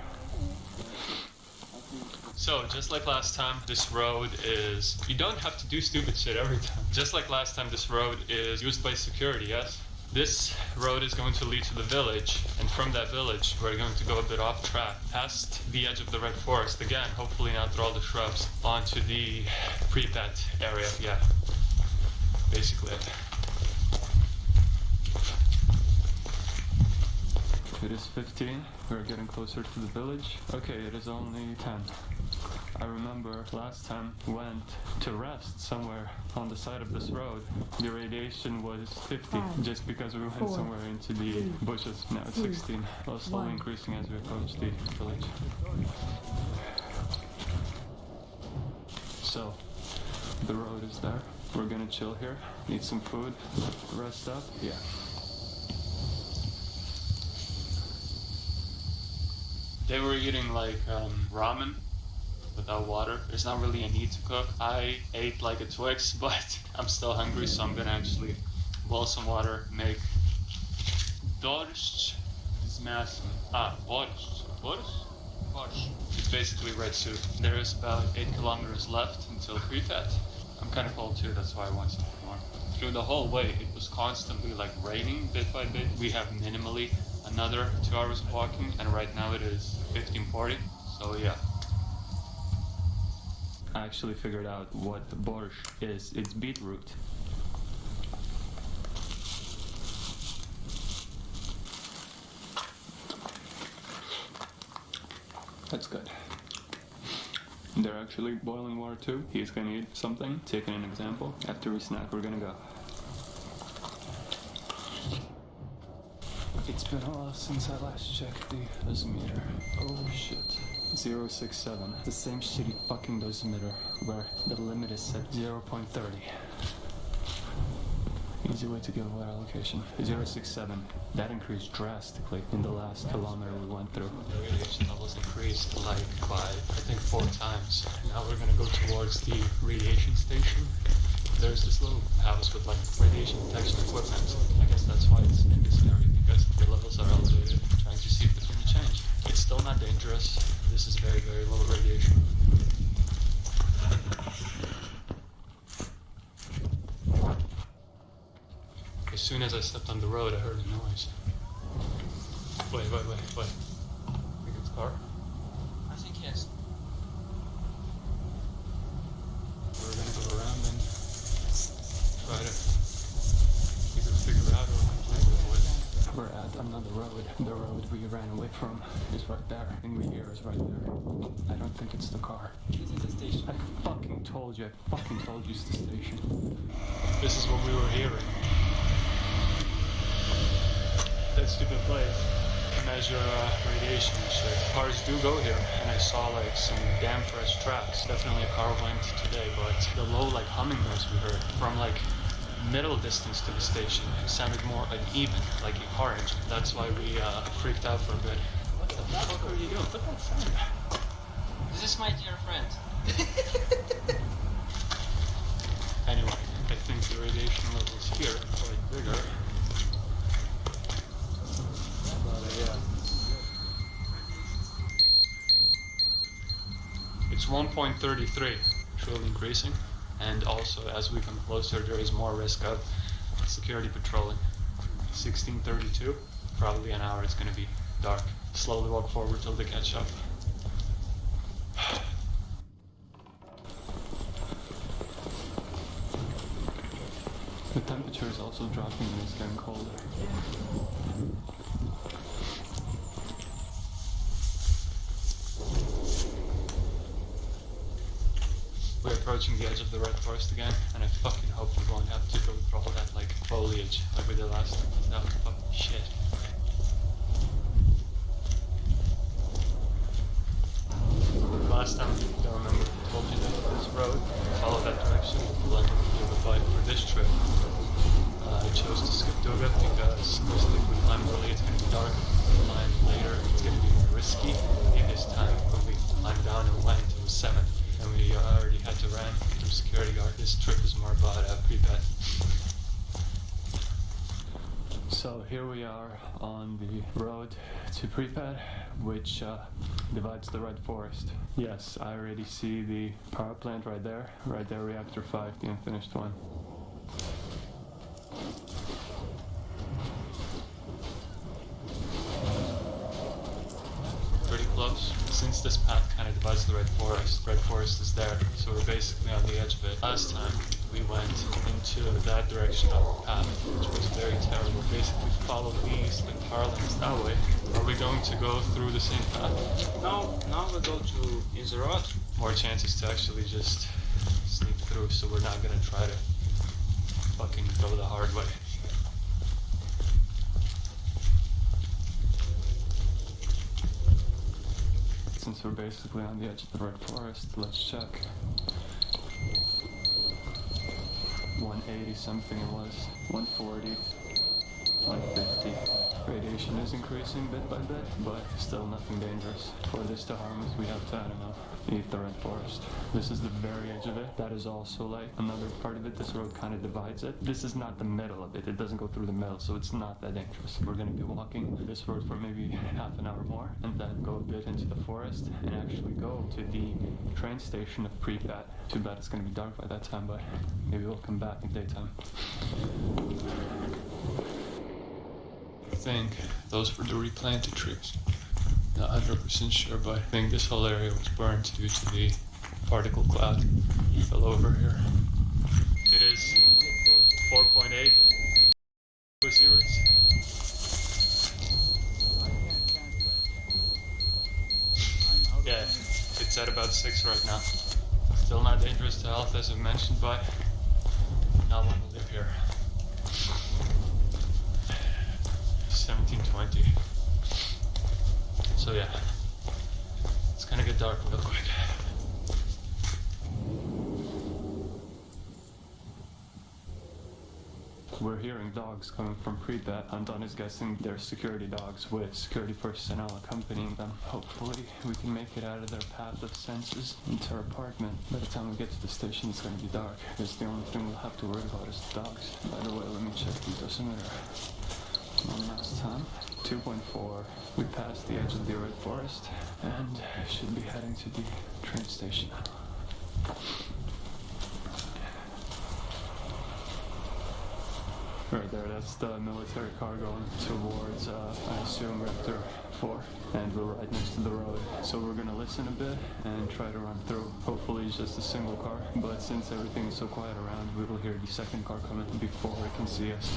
So, just like last time, this road is... You don't have to do stupid shit every time. Just like last time, this road is used by security, yes? This road is going to lead to the village, and from that village we're going to go a bit off track, past the edge of the Red Forest, again, hopefully not through all the shrubs, onto the pre-pet area, yeah. Basically it. It is 15, we're getting closer to the village. Okay, it is only 10. I remember last time we went to rest somewhere on the side of this road. The radiation was 50, just because we went somewhere into the bushes. Now it's 16. Well, slowly increasing as we approach the village. So, the road is there. We're gonna chill here, eat some food, rest up. Yeah. They were eating like ramen without water. There's not really a need to cook. I ate like a Twix, but I'm still hungry, so I'm gonna actually boil some water, make borscht z miasem. Borscht. It's basically red soup. There is about 8 kilometers left until Pripyat. I'm kind of cold too, that's why I want something more. Through the whole way, it was constantly like raining bit by bit. We have minimally another 2 hours of walking, and right now it is 15:40, so yeah. I actually figured out what borscht is. It's beetroot. That's good. They're actually boiling water too. He's gonna eat something. Taking an example. After we snack, we're gonna go. It's been a while since I last checked the dosimeter. Oh shit. 0.67. The same shitty fucking dosimeter where the limit is set 0.30. Easy way to give away our location. 0.67. That increased drastically in the last kilometer we went through. The radiation levels increased like by, I think, 4 times. Now we're gonna go towards the radiation station. There's this little house with like radiation detection equipment. I guess that's why it's in this area, because the levels are elevated. Trying to see if it's gonna change. It's still not dangerous. This is very, very low radiation. As soon as I stepped on the road, I heard a noise. Wait. I think it's a car. I think yes. We're gonna go around and try to either figure out or completely avoid. We're at another road. The road we ran away from is right there. And we hear is right there. I don't think it's the car. This is the station. I fucking told you it's the station. This is what we were hearing. That stupid place to measure radiation and shit. Cars do go here, and I saw like some damn fresh tracks. Definitely a car went today, but the low like humming noise we heard from like middle distance to the station sounded more uneven, like a car engine. That's why we freaked out for a bit. What the fuck are you doing? Put that sound back. This is my dear friend. Anyway, I think the radiation levels here are quite bigger. Yeah. It's 1.33, truly increasing, and also as we come closer there is more risk of security patrolling. 16:32, probably an hour it's gonna be dark. Slowly walk forward till they catch up. The temperature is also dropping and it's getting colder. We're approaching the edge of the Red Forest again, and I fucking hope we won't have to go through all that like foliage like we did last time. That was fucking shit. Last time, I remember I told you that this road, follow that direction, we'll end up with Duga, but for this trip, I chose to skip Duga because mostly if we climb early it's going to be dark, if we climb later it's going to be more risky. In this time, when we climbed down and went, it was 7. And we already had to run from security guard. This trip is more about Pripyat. So here we are on the road to Pripyat, which divides the Red Forest. Yes, I already see the power plant right there, reactor 5, the unfinished one. since this path kind of divides the Red Forest is there, so we're basically on the edge of it. Last time we went into that direction of the path, which was very terrible. Basically follow these like power lines that way. Are we going to go through the same path? Now we go to Inzeroth. More chances to actually just sneak through, so we're not gonna try to fucking go the hard way. Since we're basically on the edge of the Red Forest, let's check. 180 something it was, 140, 150. Radiation is increasing bit by bit, but still nothing dangerous. For this to harm us, we have to, I don't know, eat the Red Forest. This is the very edge of it. That is also like another part of it. This road kind of divides it. This is not the middle of it. It doesn't go through the middle, so it's not that dangerous. We're going to be walking this road for maybe half an hour more, and then go a bit into the forest, and actually go to the train station of Pripyat. Too bad it's going to be dark by that time, but maybe we'll come back in daytime. I think those were the replanted trees. Not 100% sure, but I think this whole area was burned due to the particle cloud that fell over here. It is 4.8 sieverts. Yeah, it's at about 6 right now. Still not dangerous to health as I've mentioned, but not when we live here. 1720. So yeah, it's gonna get dark real quick. We're hearing dogs coming from Pripyat. Anton is guessing they're security dogs with security personnel accompanying them. Hopefully we can make it out of their path of senses into our apartment. By the time we get to the station, it's gonna be dark. Because the only thing we'll have to worry about is the dogs. By the way, let me check the dosimeter. One last time. 2.4. We passed the edge of the Red Forest and should be heading to the train station. Right there, that's the military car going towards, I assume, Rector 4. And we're right next to the road. So we're gonna listen a bit and try to run through. Hopefully it's just a single car. But since everything is so quiet around, we will hear the second car coming before it can see us.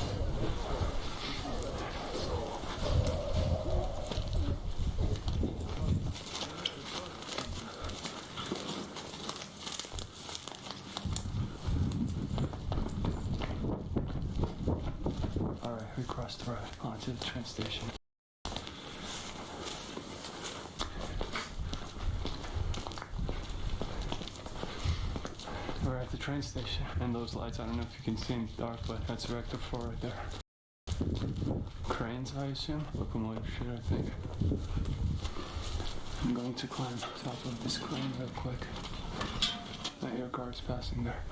We crossed the road onto the train station. We're at the train station, and those lights, I don't know if you can see in the dark, but that's Rector 4 right there. Cranes, I assume? Locomotive shit, I think. I'm going to climb top of this crane real quick. I hear cars passing there.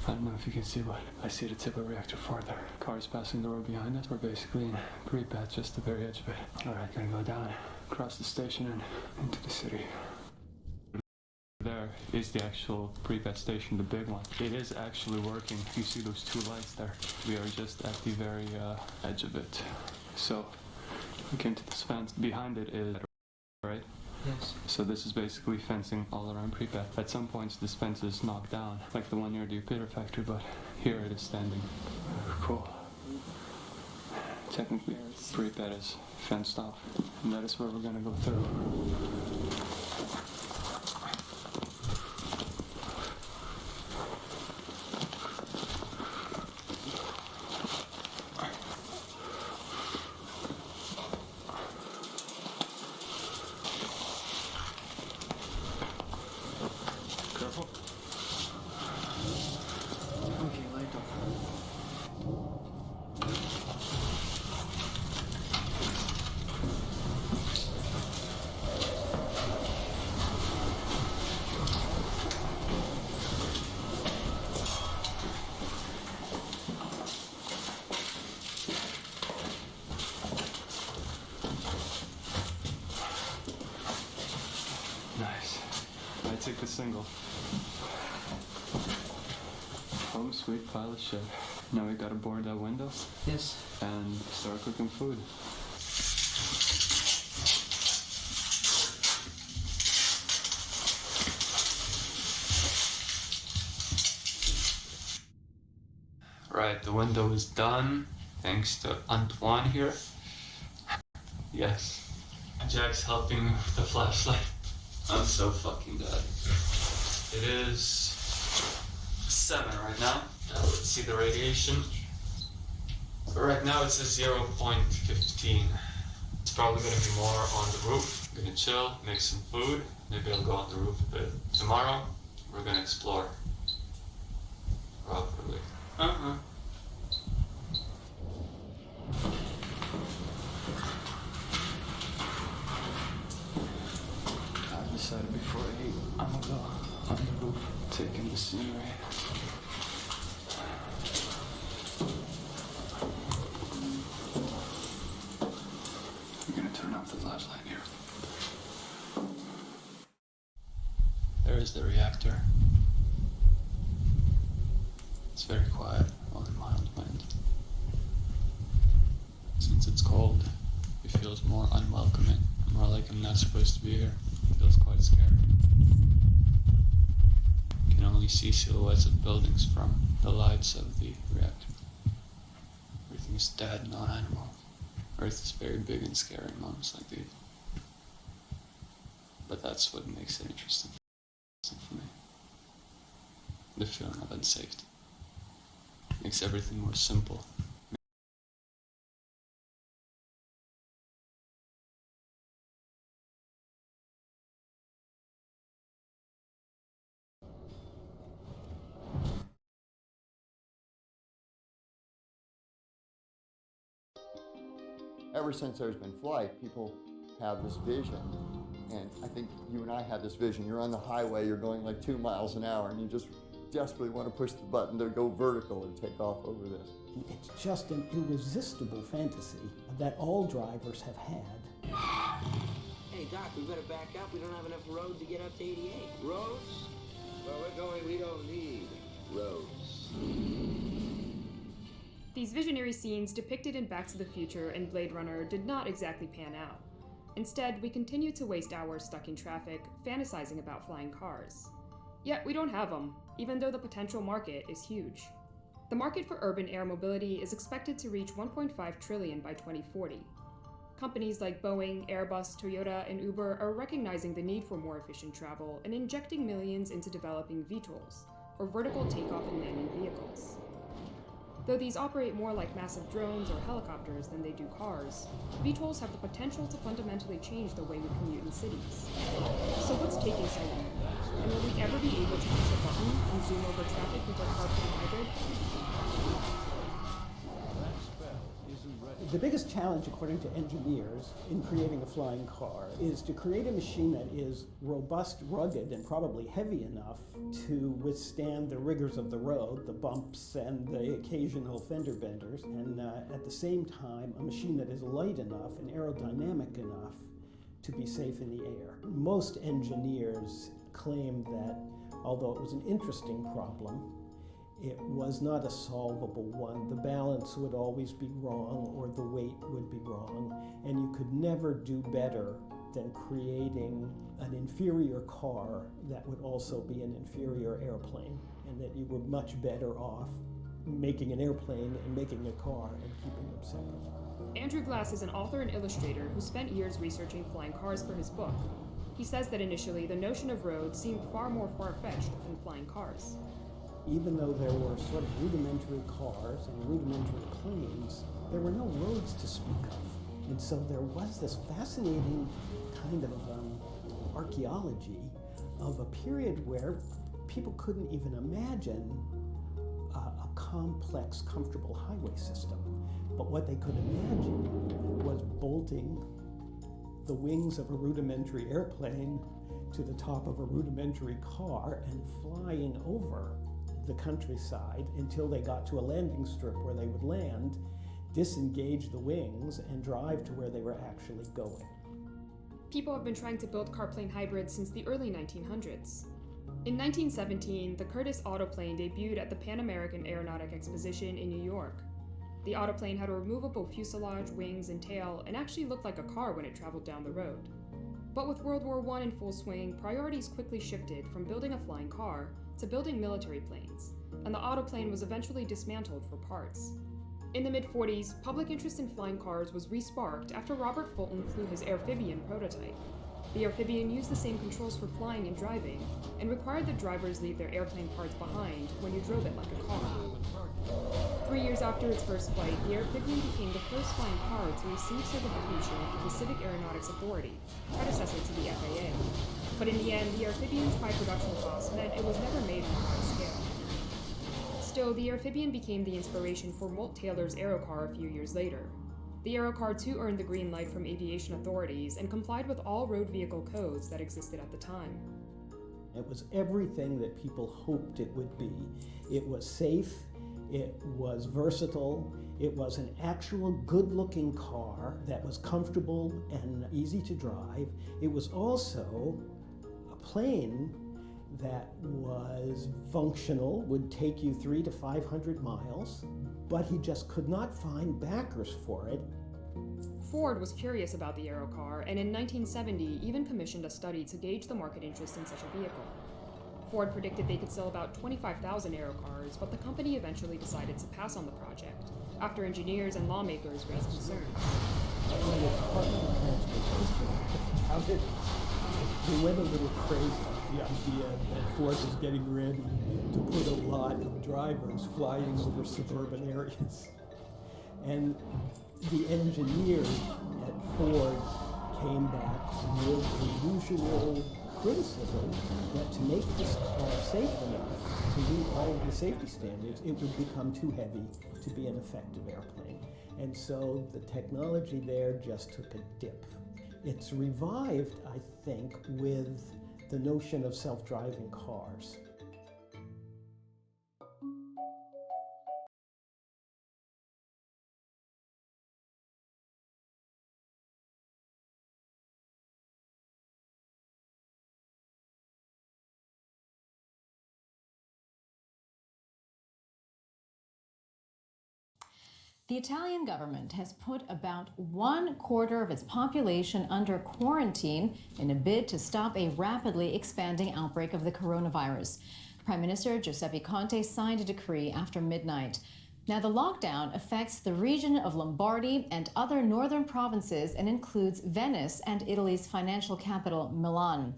I don't know if you can see, but I see the tip of Reactor 4 there. Cars passing the road behind us. We're basically in Pripyat, just the very edge of it. Alright, gonna go down, across the station and into the city. There is the actual Pripyat station, the big one. It is actually working. You see those two lights there? We are just at the very edge of it. So, we came to this fence. Behind it is, right? Yes. So this is basically fencing all around Pripyat. At some points this fence is knocked down, like the one near the Jupiter factory, but here it is standing. Cool. Technically, Pripyat is fenced off, and that is where we're gonna go through. Nice. I take the single. Home sweet pile of shit. Now we gotta board that window. Yes. And start cooking food. Alright, the window is done, thanks to Antoine here. Yes. Jack's helping with the flashlight. I'm so fucking dead. It is 7 right now. Let's see the radiation. But right now it's a 0.15. It's probably gonna be more on the roof. I'm gonna chill, make some food. Maybe I'll go on the roof a bit. Tomorrow, we're gonna explore. Properly. I decided before I eat, I'm gonna go on the roof, take in the scenery. I'm gonna turn off the flashlight here. There is the reactor. It's very quiet on mild wind. Since it's cold, it feels more unwelcoming, more like I'm not supposed to be here. It feels quite scary. You can only see silhouettes of buildings from the lights of the reactor. Everything is dead, non-animal. Earth is very big and scary in moments like these. But that's what makes it interesting for me. The feeling of unsafety. Makes everything more simple. Ever since there's been flight, people have this vision. And I think you and I had this vision. You're on the highway, you're going like 2 miles an hour, and you just desperately want to push the button to go vertical and take off over this. It's just an irresistible fantasy that all drivers have had. Hey Doc, we better back up. We don't have enough road to get up to 88. Roads? Well, we're going, we don't need roads. These visionary scenes depicted in Back to the Future and Blade Runner did not exactly pan out. Instead, we continue to waste hours stuck in traffic, fantasizing about flying cars. Yet we don't have them, even though the potential market is huge. The market for urban air mobility is expected to reach $1.5 trillion by 2040. Companies like Boeing, Airbus, Toyota, and Uber are recognizing the need for more efficient travel and injecting millions into developing VTOLs, or vertical takeoff and landing vehicles. Though these operate more like massive drones or helicopters than they do cars, VTOLs have the potential to fundamentally change the way we commute in cities. So what's taking so long? And will we ever be able to push a button and zoom over traffic with our carpool hybrid? The biggest challenge, according to engineers, in creating a flying car is to create a machine that is robust, rugged, and probably heavy enough to withstand the rigors of the road, the bumps, and the occasional fender benders, and at the same time, a machine that is light enough and aerodynamic enough to be safe in the air. Most engineers claim that although it was an interesting problem, it was not a solvable one. The balance would always be wrong, or the weight would be wrong, and you could never do better than creating an inferior car that would also be an inferior airplane, and that you were much better off making an airplane and making a car and keeping them separate. Andrew Glass is an author and illustrator who spent years researching flying cars for his book. He says that initially the notion of roads seemed far more far-fetched than flying cars. Even though there were sort of rudimentary cars and rudimentary planes, there were no roads to speak of. And so there was this fascinating kind of archaeology of a period where people couldn't even imagine a complex, comfortable highway system. But what they could imagine was bolting the wings of a rudimentary airplane to the top of a rudimentary car and flying over the countryside until they got to a landing strip where they would land, disengage the wings, and drive to where they were actually going. People have been trying to build car-plane hybrids since the early 1900s. In 1917, the Curtiss autoplane debuted at the Pan American Aeronautic Exposition in New York. The autoplane had a removable fuselage, wings, and tail, and actually looked like a car when it traveled down the road. But with World War I in full swing, priorities quickly shifted from building a flying car to building military planes, and the autoplane was eventually dismantled for parts. In the mid-40s, public interest in flying cars was re-sparked after Robert Fulton flew his amphibian prototype. The amphibian used the same controls for flying and driving, and required that drivers leave their airplane parts behind when you drove it like a car. 3 years after its first flight, the amphibian became the first flying car to receive certification from the Civic Aeronautics Authority, predecessor to the FAA. But in the end, the amphibian's high production costs meant it was never made on a high scale. Still, the amphibian became the inspiration for Molt Taylor's Aerocar a few years later. The Aerocar too earned the green light from aviation authorities and complied with all road vehicle codes that existed at the time. It was everything that people hoped it would be. It was safe, it was versatile, it was an actual good-looking car that was comfortable and easy to drive. It was also a plane that was functional, would take you 300 to 500 miles, but he just could not find backers for it. Ford was curious about the Aerocar, and in 1970 even commissioned a study to gauge the market interest in such a vehicle. Ford predicted they could sell about 25,000 Aerocars, but the company eventually decided to pass on the project, after engineers and lawmakers raised concerns. When the Department of Transportation they went a little crazy. The idea that Ford was getting ready to put a lot of drivers flying over suburban areas. And the engineers at Ford came back with the usual criticism that to make this car safe enough to meet all of the safety standards, it would become too heavy to be an effective airplane. And so the technology there just took a dip. It's revived, I think, with the notion of self-driving cars. The Italian government has put about 1/4 of its population under quarantine in a bid to stop a rapidly expanding outbreak of the coronavirus. Prime Minister Giuseppe Conte signed a decree after midnight. Now, the lockdown affects the region of Lombardy and other northern provinces and includes Venice and Italy's financial capital, Milan.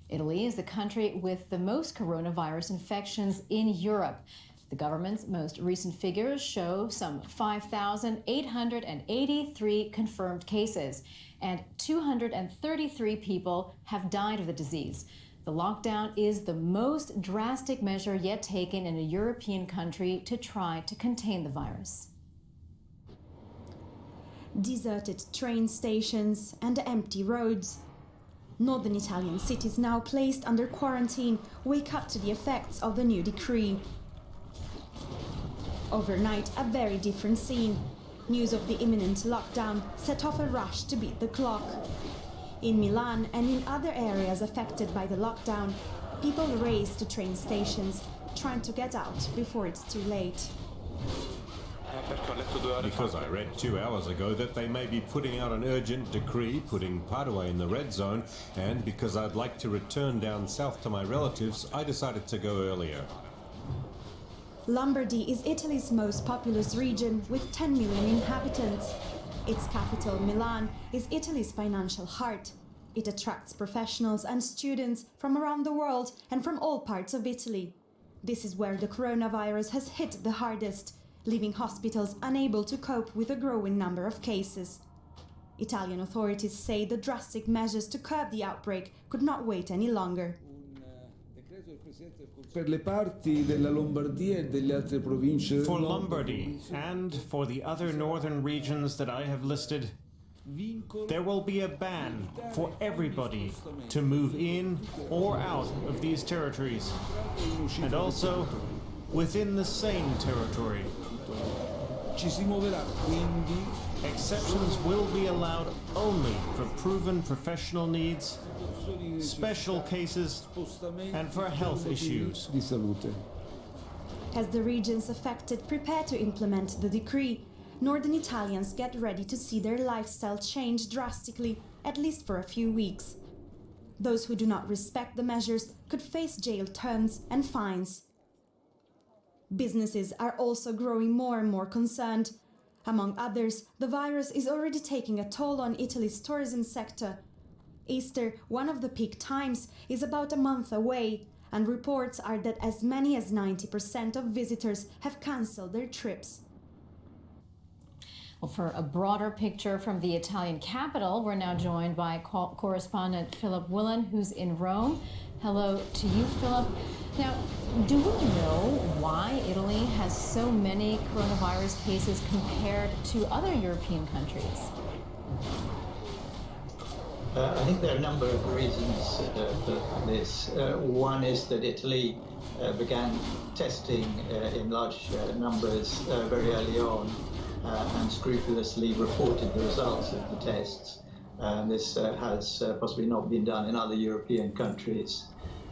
Italy is the country with the most coronavirus infections in Europe. The government's most recent figures show some 5,883 confirmed cases, and 233 people have died of the disease. The lockdown is the most drastic measure yet taken in a European country to try to contain the virus. Deserted train stations and empty roads. Northern Italian cities now placed under quarantine wake up to the effects of the new decree. Overnight, a very different scene. News of the imminent lockdown set off a rush to beat the clock. In Milan and in other areas affected by the lockdown, people raced to train stations, trying to get out before it's too late. Because I read 2 hours ago that they may be putting out an urgent decree putting Padua in the red zone, and because I'd like to return down south to my relatives, I decided to go earlier. Lombardy is Italy's most populous region with 10 million inhabitants. Its capital, Milan, is Italy's financial heart. It attracts professionals and students from around the world and from all parts of Italy. This is where the coronavirus has hit the hardest, leaving hospitals unable to cope with a growing number of cases. Italian authorities say the drastic measures to curb the outbreak could not wait any longer. Per le parti della Lombardia e delle altre province. For Lombardy and for the other northern regions that I have listed, there will be a ban for everybody to move in or out of these territories, and also within the same territory. Ci si muoverà quindi. Exceptions will be allowed only for proven professional needs, special cases, and for health issues. As the regions affected prepare to implement the decree, Northern Italians get ready to see their lifestyle change drastically, at least for a few weeks. Those who do not respect the measures could face jail terms and fines. Businesses are also growing more and more concerned. Among others, the virus is already taking a toll on Italy's tourism sector. Easter, one of the peak times, is about a month away, and reports are that as many as 90% of visitors have cancelled their trips. Well, for a broader picture from the Italian capital, we're now joined by correspondent Philip Willen, who's in Rome. Hello to you, Philip. Now, do we know why Italy has so many coronavirus cases compared to other European countries? I think there are a number of reasons for this. One is that Italy began testing in large numbers very early on and scrupulously reported the results of the tests. This has possibly not been done in other European countries.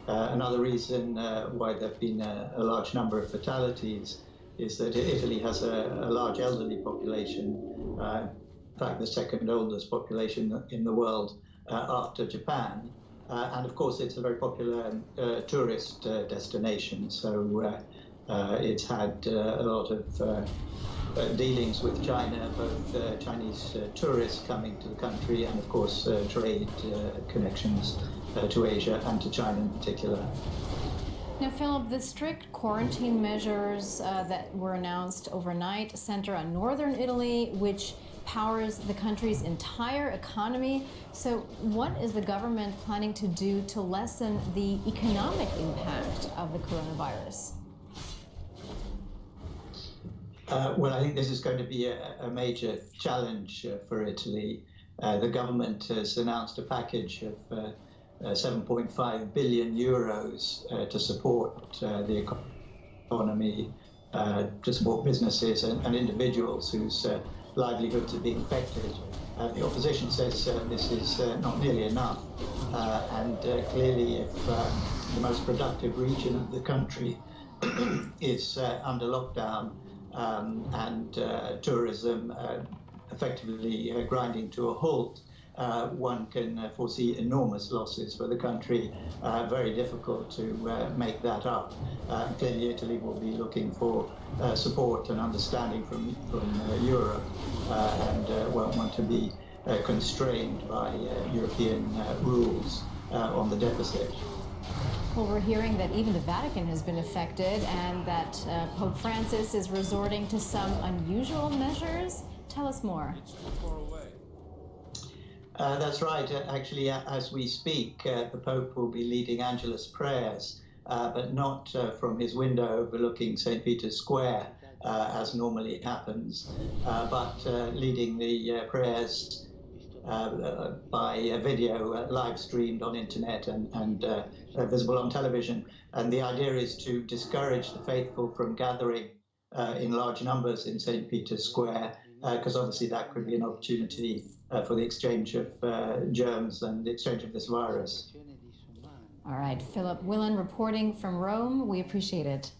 Another reason why there have been a large number of fatalities is that Italy has a large elderly population, in fact the second oldest population in the world after Japan. And of course it's a very popular tourist destination, so it's had a lot of dealings with China, both Chinese tourists coming to the country and of course trade connections to Asia and to China in particular. Now, Philip, the strict quarantine measures that were announced overnight center on northern Italy, which powers the country's entire economy. So what is the government planning to do to lessen the economic impact of the coronavirus? Well, I think this is going to be a major challenge for Italy. The government has announced a package of 7.5 billion euros to support the economy, to support businesses and individuals whose livelihoods are being affected. The opposition says this is not nearly enough, and clearly if the most productive region of the country is under lockdown and tourism effectively grinding to a halt, one can foresee enormous losses for the country. Very difficult to make that up. Clearly Italy will be looking for support and understanding from Europe and won't want to be constrained by European rules on the deficit. Well, we're hearing that even the Vatican has been affected and that Pope Francis is resorting to some unusual measures. Tell us more. That's right. Actually, as we speak, the Pope will be leading Angelus prayers, but not from his window overlooking St. Peter's Square, as normally happens, but leading the prayers by video live streamed on internet and visible on television. And the idea is to discourage the faithful from gathering in large numbers in St. Peter's Square, because obviously that could be an opportunity for the exchange of germs and the exchange of this virus. All right, Philip Willen reporting from Rome. We appreciate it.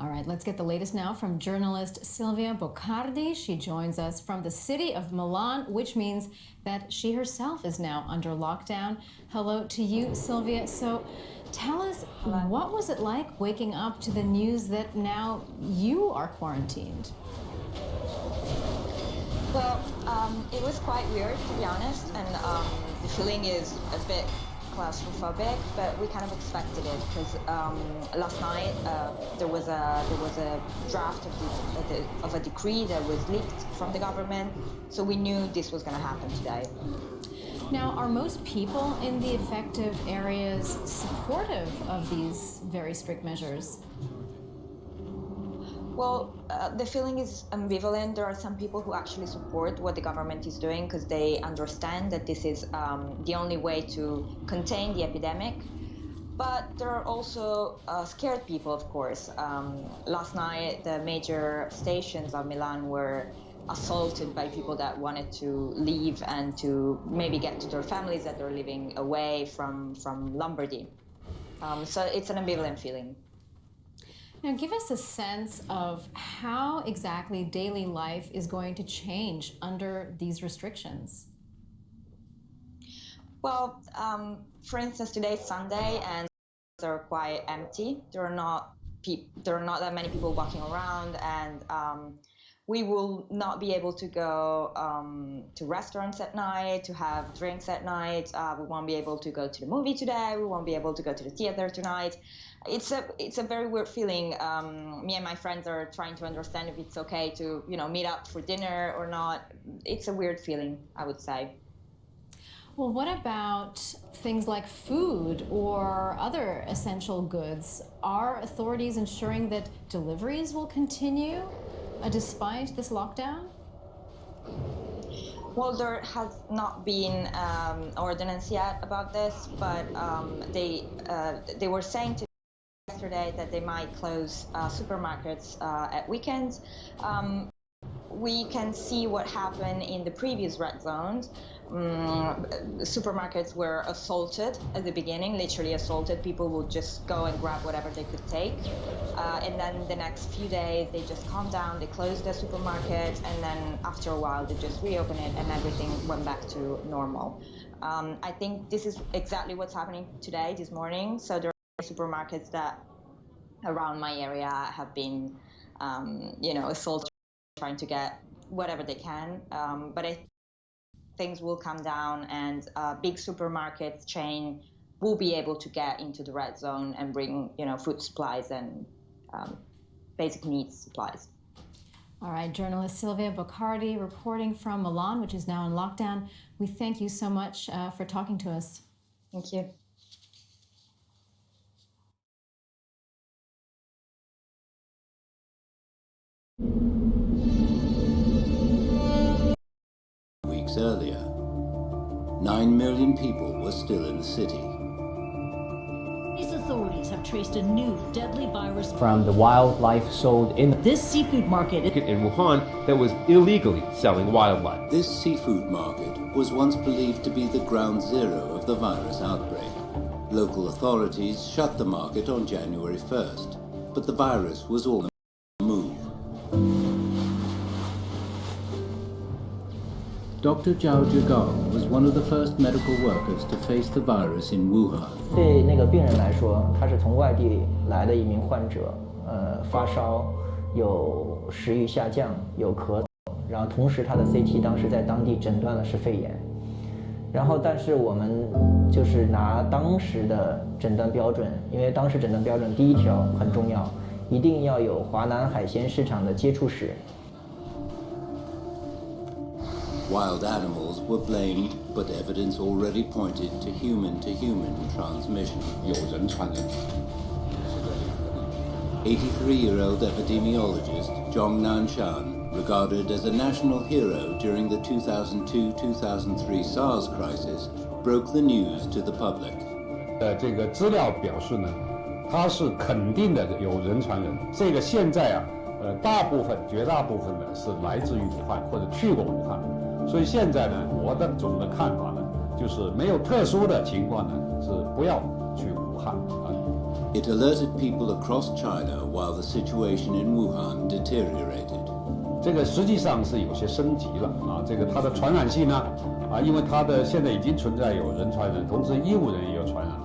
All right, let's get the latest now from journalist Silvia Boccardi. She joins us from the city of Milan, which means that she herself is now under lockdown. Hello to you, Silvia. So tell us, what was it like waking up to the news that now you are quarantined? Well, it was quite weird, to be honest, and the feeling is a bit claustrophobic, but we kind of expected it because last night there was a draft of a decree that was leaked from the government, so we knew this was going to happen today. Now, are most people in the affected areas supportive of these very strict measures? Well, the feeling is ambivalent. There are some people who actually support what the government is doing because they understand that this is the only way to contain the epidemic. But there are also scared people, of course. Last night, the major stations of Milan were assaulted by people that wanted to leave and to maybe get to their families that are living away from Lombardy. So it's an ambivalent feeling. Now, give us a sense of how exactly daily life is going to change under these restrictions. Well, for instance, today is Sunday, and are quite empty. There are not that many people walking around, and we will not be able to go to restaurants at night, to have drinks at night. We won't be able to go to the movie today. We won't be able to go to the theater tonight. It's a very weird feeling. Me and my friends are trying to understand if it's okay to meet up for dinner or not. It's a weird feeling, I would say. Well, what about things like food or other essential goods? Are authorities ensuring that deliveries will continue despite this lockdown? Well, there has not been ordinance yet about this, but they were saying yesterday that they might close supermarkets at weekends. We can see what happened in the previous red zones. Supermarkets were assaulted at the beginning, literally assaulted. People would just go and grab whatever they could take. And then the next few days, they just calmed down, they closed the supermarkets, and then after a while, they just reopened it and everything went back to normal. I think this is exactly what's happening today, this morning. So there are supermarkets that around my area have been, assaulted, trying to get whatever they can. But things will come down, and big supermarket chain will be able to get into the red zone and bring, food supplies and basic needs supplies. All right, journalist Silvia Boccardi reporting from Milan, which is now in lockdown. We thank you so much for talking to us. Thank you. Weeks earlier, 9 million people were still in the city. These authorities have traced a new deadly virus from the wildlife sold in this seafood market in Wuhan that was illegally selling wildlife. This seafood market was once believed to be the ground zero of the virus outbreak. Local authorities shut the market on January 1st, but the virus was all on the move. Dr. Zhao Zhigao was one of the first medical workers to face the virus in Wuhan. 对那个病人来说，他是从外地来的一名患者，发烧，有食欲下降，有咳嗽，然后同时他的 CT 当时在当地诊断的是肺炎，然后但是我们就是拿当时的诊断标准，因为当时诊断标准第一条很重要，一定要有华南海鲜市场的接触史。 Wild animals were blamed, but evidence already pointed to human-to-human transmission. 有人传人。 83-year-old epidemiologist Zhong Nanshan, regarded as a national hero during the 2002-2003 SARS crisis, broke the news to the public. 这个资料表示呢，它是肯定的有人传人。这个现在啊，绝大部分呢是来自于武汉或者去过武汉。 所以现在呢，我的总的看法呢，就是没有特殊的情况呢，是不要去武汉啊。It alerted people across China while the situation in Wuhan deteriorated. 这个实际上是有些升级了啊，这个它的传染性呢，因为它的现在已经存在有人传人，同时医务人也有传染。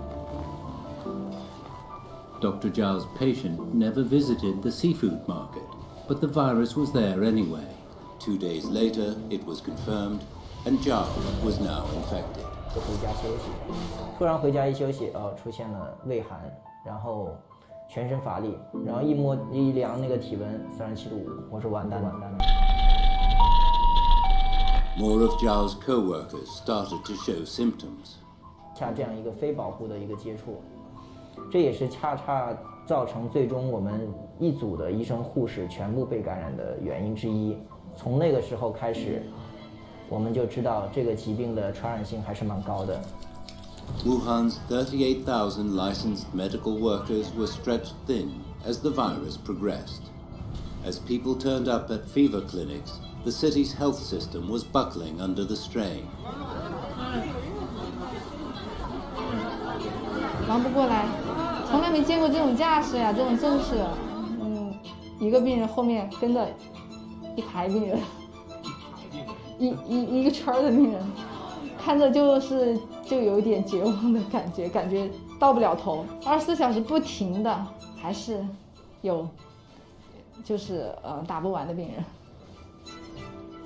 Dr. Zhao's patient never visited the seafood market, but the virus was there anyway. 2 days later, it was confirmed, and Zhao was now infected. 就回家休息，突然回家一休息，出现了畏寒，然后全身乏力，然后一量那个体温37.5，我说完蛋了。More of Zhao's co-workers started to show symptoms. 像这样一个非保护的一个接触，这也是恰恰造成最终我们一组的医生护士全部被感染的原因之一。 从那个时候开始，我们就知道这个疾病的传染性还是蛮高的。Wuhan's 38,000 licensed medical workers were stretched thin as the virus progressed. As people turned up at fever clinics, the city's health system was buckling under the strain. 忙不过来，从来没见过这种架势呀，这种阵势。一个病人后面跟着。 一排病人，一个圈的病人，看着就有一点绝望的感觉到不了头，24小时不停的，还是有就是打不完的病人。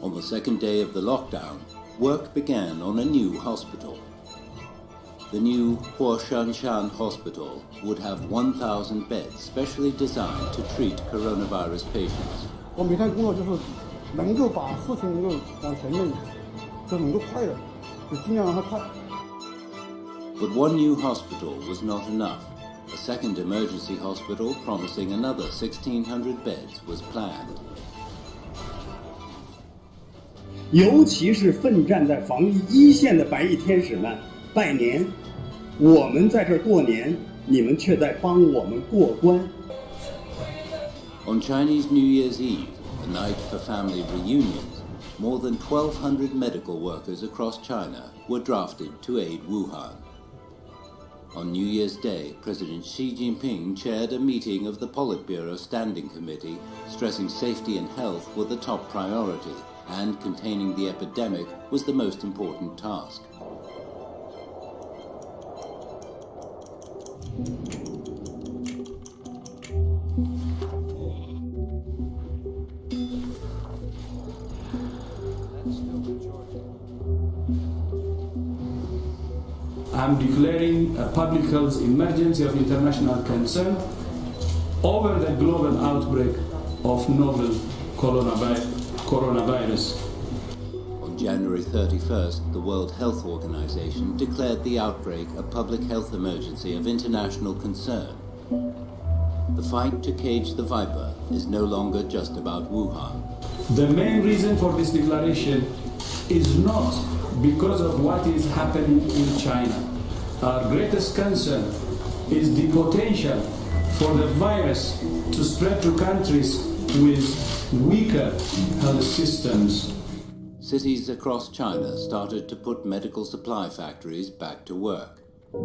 On the second day of the lockdown, work began on a new hospital. The new Huashanshan Hospital would have 1,000 beds specially designed to treat coronavirus patients. 我每天工作就是能够把事情能够往前面，就能够快的，就尽量让它快。But one new hospital was not enough. A second emergency hospital promising another 1,600 beds was planned. 尤其是奋战在防疫一线的白衣天使们，拜年！我们在这儿过年，你们却在帮我们过关。On Chinese New Year's Eve, a night for family reunions, more than 1,200 medical workers across China were drafted to aid Wuhan. On New Year's Day, President Xi Jinping chaired a meeting of the Politburo Standing Committee, stressing safety and health were the top priority, and containing the epidemic was the most important task. I'm declaring a public health emergency of international concern over the global outbreak of novel coronavirus. On January 31st, the World Health Organization declared the outbreak a public health emergency of international concern. The fight to cage the viper is no longer just about Wuhan. The main reason for this declaration is not because of what is happening in China. Our greatest concern is the potential for the virus to spread to countries with weaker health systems. Cities across China started to put medical supply factories back to work.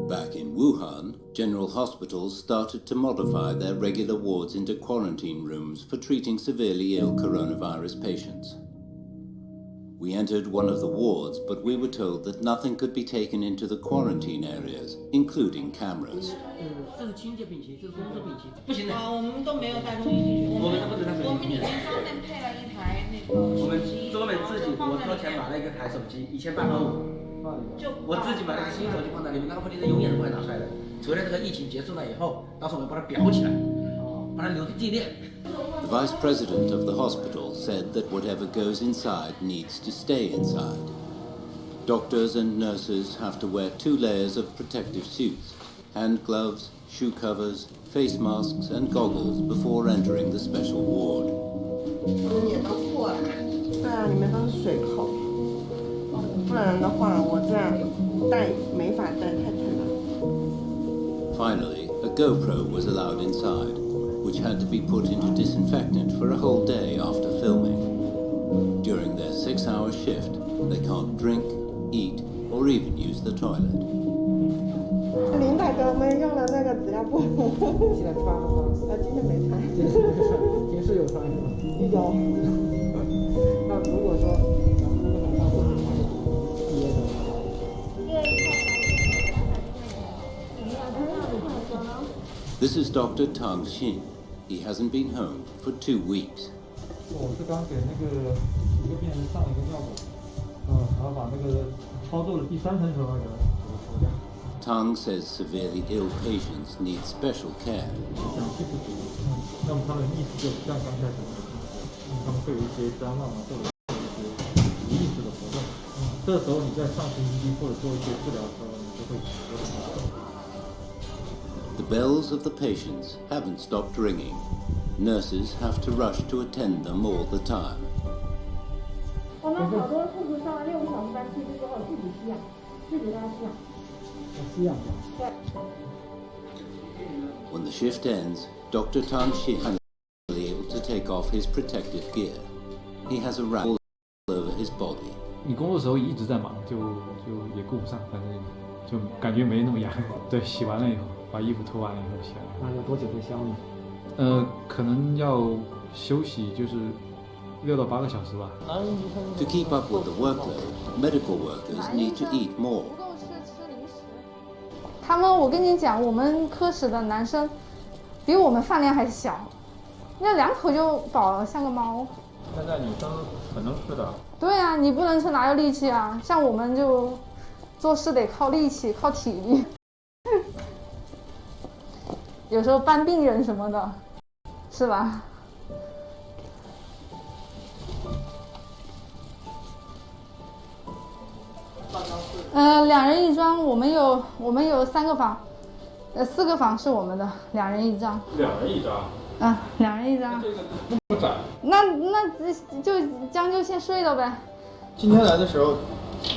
Back in Wuhan, general hospitals started to modify their regular wards into quarantine rooms for treating severely ill coronavirus patients. We entered one of the wards, but we were told that nothing could be taken into the quarantine areas, including cameras. 这是清洁丙烯，这是公司丙烯，不行的。我们都没有带东西进去，我们都不知道。我们里面专门配了一台那个。我们专门自己，我掏钱买了一个台手机，1800。就我自己买了个新手机放在里面，那个问题是永远都不会拿出来的。除了这个疫情结束了以后，到时候我们把它裱起来，把它留着纪念。 The vice president of the hospital said that whatever goes inside needs to stay inside. Doctors and nurses have to wear 2 layers of protective suits, hand gloves, shoe covers, face masks and goggles before entering the special ward. 也都破了，对啊，里面都是水口，不然的话我这样戴没法戴，太疼了。 Finally, a GoPro was allowed inside, which had to be put into disinfectant for a whole day after filming. During their 6-hour shift, they can't drink, eat, or even use the toilet. 领导给我们用了那个纸尿布，现在穿了吗？今天没穿。平时有穿是吗？有。那如果说咱们那个晚上不能憋着。 This is Dr. Tang Xin. He hasn't been home for 2 weeks. 我是刚给那个一个病人上了一个尿管，然后把那个操作的第3层时候给它抽掉。 Tang says severely ill patients need special care. 氧气不足，那么他们意识就不像刚开始他们会有一些谵妄啊，或者一些无意识的活动。这时候你在上呼吸机或者做一些治疗的时候，你就会有很多动。 The bells of the patients haven't stopped ringing. Nurses have to rush to attend them all the time. 我们好多护士上了6个小时班期之后自己吸氧，自己给他吸氧。吸氧。对。 When the shift ends, Dr. Tang Xin is finally able to take off his protective gear. He has a wrap all over his body. 你工作的时候一直在忙，就也顾不上，反正就感觉没那么痒。对，洗完了以后。 把衣服脱完了以后洗了。那要多久会消呢？可能要休息，就是6到8个小时吧。To keep up with the workload, medical workers need to eat more. 他们，我跟你讲，我们科室的男生比我们饭量还小，那2口就饱了，像个猫。现在女生很能吃的。对啊，你不能吃哪有力气啊？像我们就做事得靠力气，靠体力。有时候搬病人什么的，是吧？2人一张，我们有3个房，4个房是我们的，2人一张。2人一张。2人一张。这个不窄。那就将就先睡了呗。今天来的时候，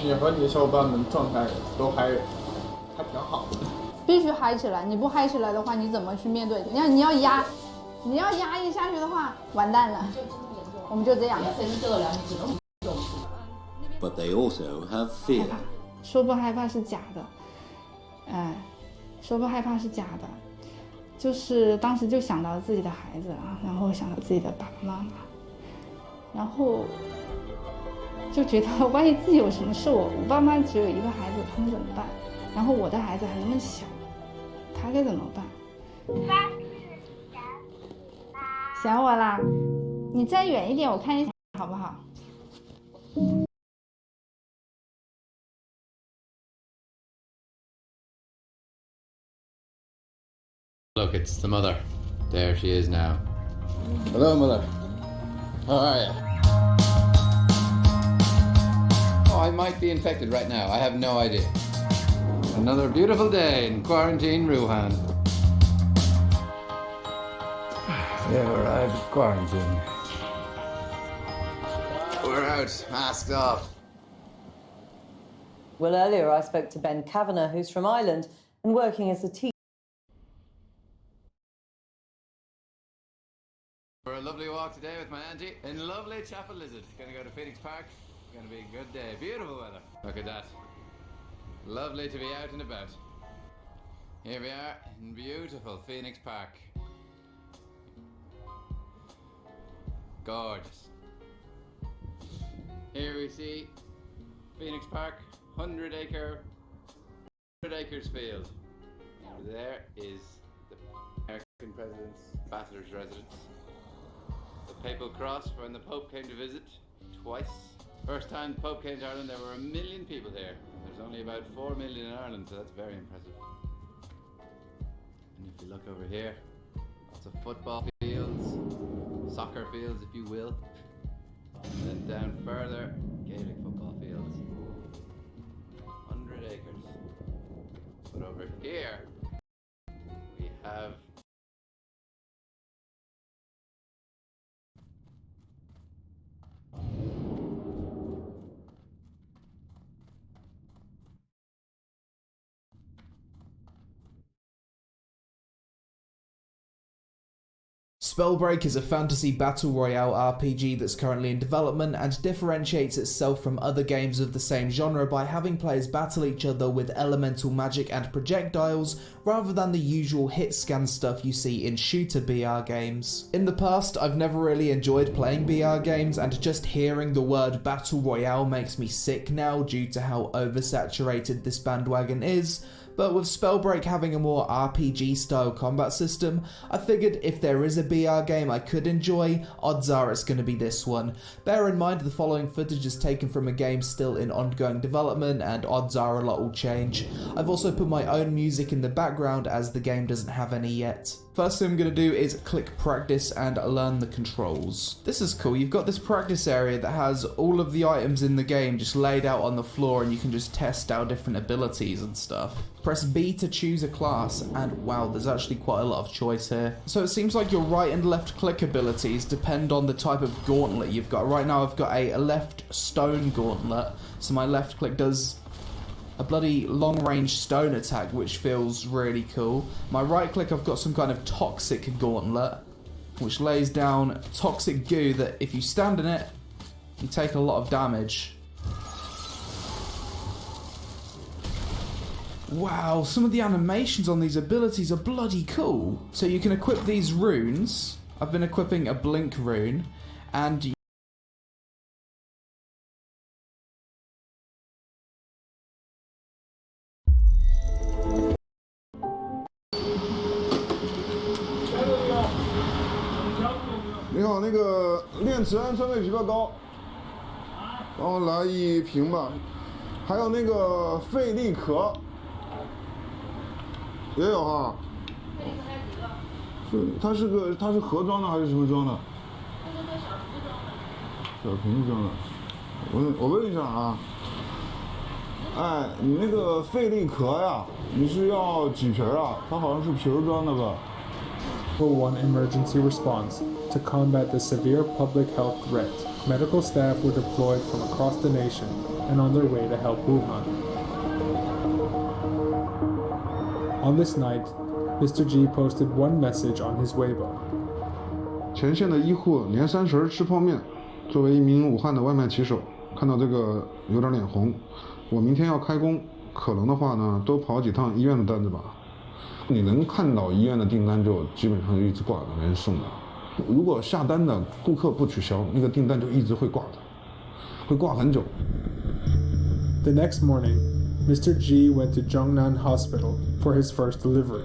你和你的小伙伴们状态都还挺好的。必须嗨起来，你不嗨起来的话，你怎么去面对？你要压抑下去的话，完蛋了。我们就这样。But they also have fear. 说不害怕是假的，说不害怕是假的，就是当时就想到自己的孩子啊，然后想到自己的爸爸妈妈，然后就觉得万一自己有什么事，我爸妈只有一个孩子，他们怎么办？然后我的孩子还那么小，他该怎么办？想我啦？你站远一点，我看一下好不好？ Look, it's the mother. There she is now. Hello, mother. How are you? Oh, I might be infected right now. I have no idea. Another beautiful day in quarantine Wuhan. Yeah, we're out of quarantine. We're out, masked off. Well, earlier I spoke to Ben Kavanagh, who's from Ireland and working as a teacher. For a lovely walk today with my auntie in lovely Chapel Lizard. Gonna go to Phoenix Park. Gonna be a good day. Beautiful weather. Look at that. Lovely to be out and about. Here we are in beautiful Phoenix Park. Gorgeous. Here we see Phoenix Park, 100 acres field. Over there is the American President's Bachelor's residence. The Papal Cross for when the Pope came to visit twice. First time the Pope came to Ireland, there were 1 million people here. There's only about 4 million in Ireland, so that's very impressive. And if you look over here, lots of football fields, soccer fields, if you will. And then down further, Gaelic football fields. 100 acres. But over here, we have Spellbreak is a fantasy battle royale RPG that's currently in development and differentiates itself from other games of the same genre by having players battle each other with elemental magic and projectiles rather than the usual hit scan stuff you see in shooter BR games. In the past, I've never really enjoyed playing BR games, and just hearing the word battle royale makes me sick now due to how oversaturated this bandwagon is. But with Spellbreak having a more RPG style combat system, I figured if there is a BR game I could enjoy, odds are it's going to be this one. Bear in mind the following footage is taken from a game still in ongoing development, and odds are a lot will change. I've also put my own music in the background as the game doesn't have any yet. First thing I'm going to do is click practice and learn the controls. This is cool. You've got this practice area that has all of the items in the game just laid out on the floor, and you can just test out different abilities and stuff. Press B to choose a class, and wow, there's actually quite a lot of choice here. So it seems like your right and left click abilities depend on the type of gauntlet you've got. Right now I've got a left stone gauntlet, so my left click does a bloody long-range stone attack, which feels really cool. My right click, I've got some kind of toxic gauntlet, which lays down toxic goo that if you stand in it, you take a lot of damage. Wow, some of the animations on these abilities are bloody cool. So you can equip these runes. I've been equipping a blink rune, and 那个链池氨酸类枇杷膏，然后来1瓶吧。还有那个费利壳，也有哈。它是盒装的还是什么装的？小瓶子装的。我问一下啊，哎，你那个费利壳呀，你是要几瓶啊？它好像是瓶装的吧？1 emergency response to combat the severe public health threat. Medical staff were deployed from across the nation and on their way to help Wuhan. On this night, Mr. G posted one message on his Weibo. 前线的医护年30吃泡面，作为一名武汉的外卖骑手，看到这个有点脸红。我明天要开工，可能的话呢，多跑几趟医院的单子吧。你能看到医院的订单就基本上就一直挂着，没人送的。如果下单的顾客不取消，那个订单就一直会挂的，会挂很久。The next morning, Mr. G went to Zhongnan Hospital for his first delivery.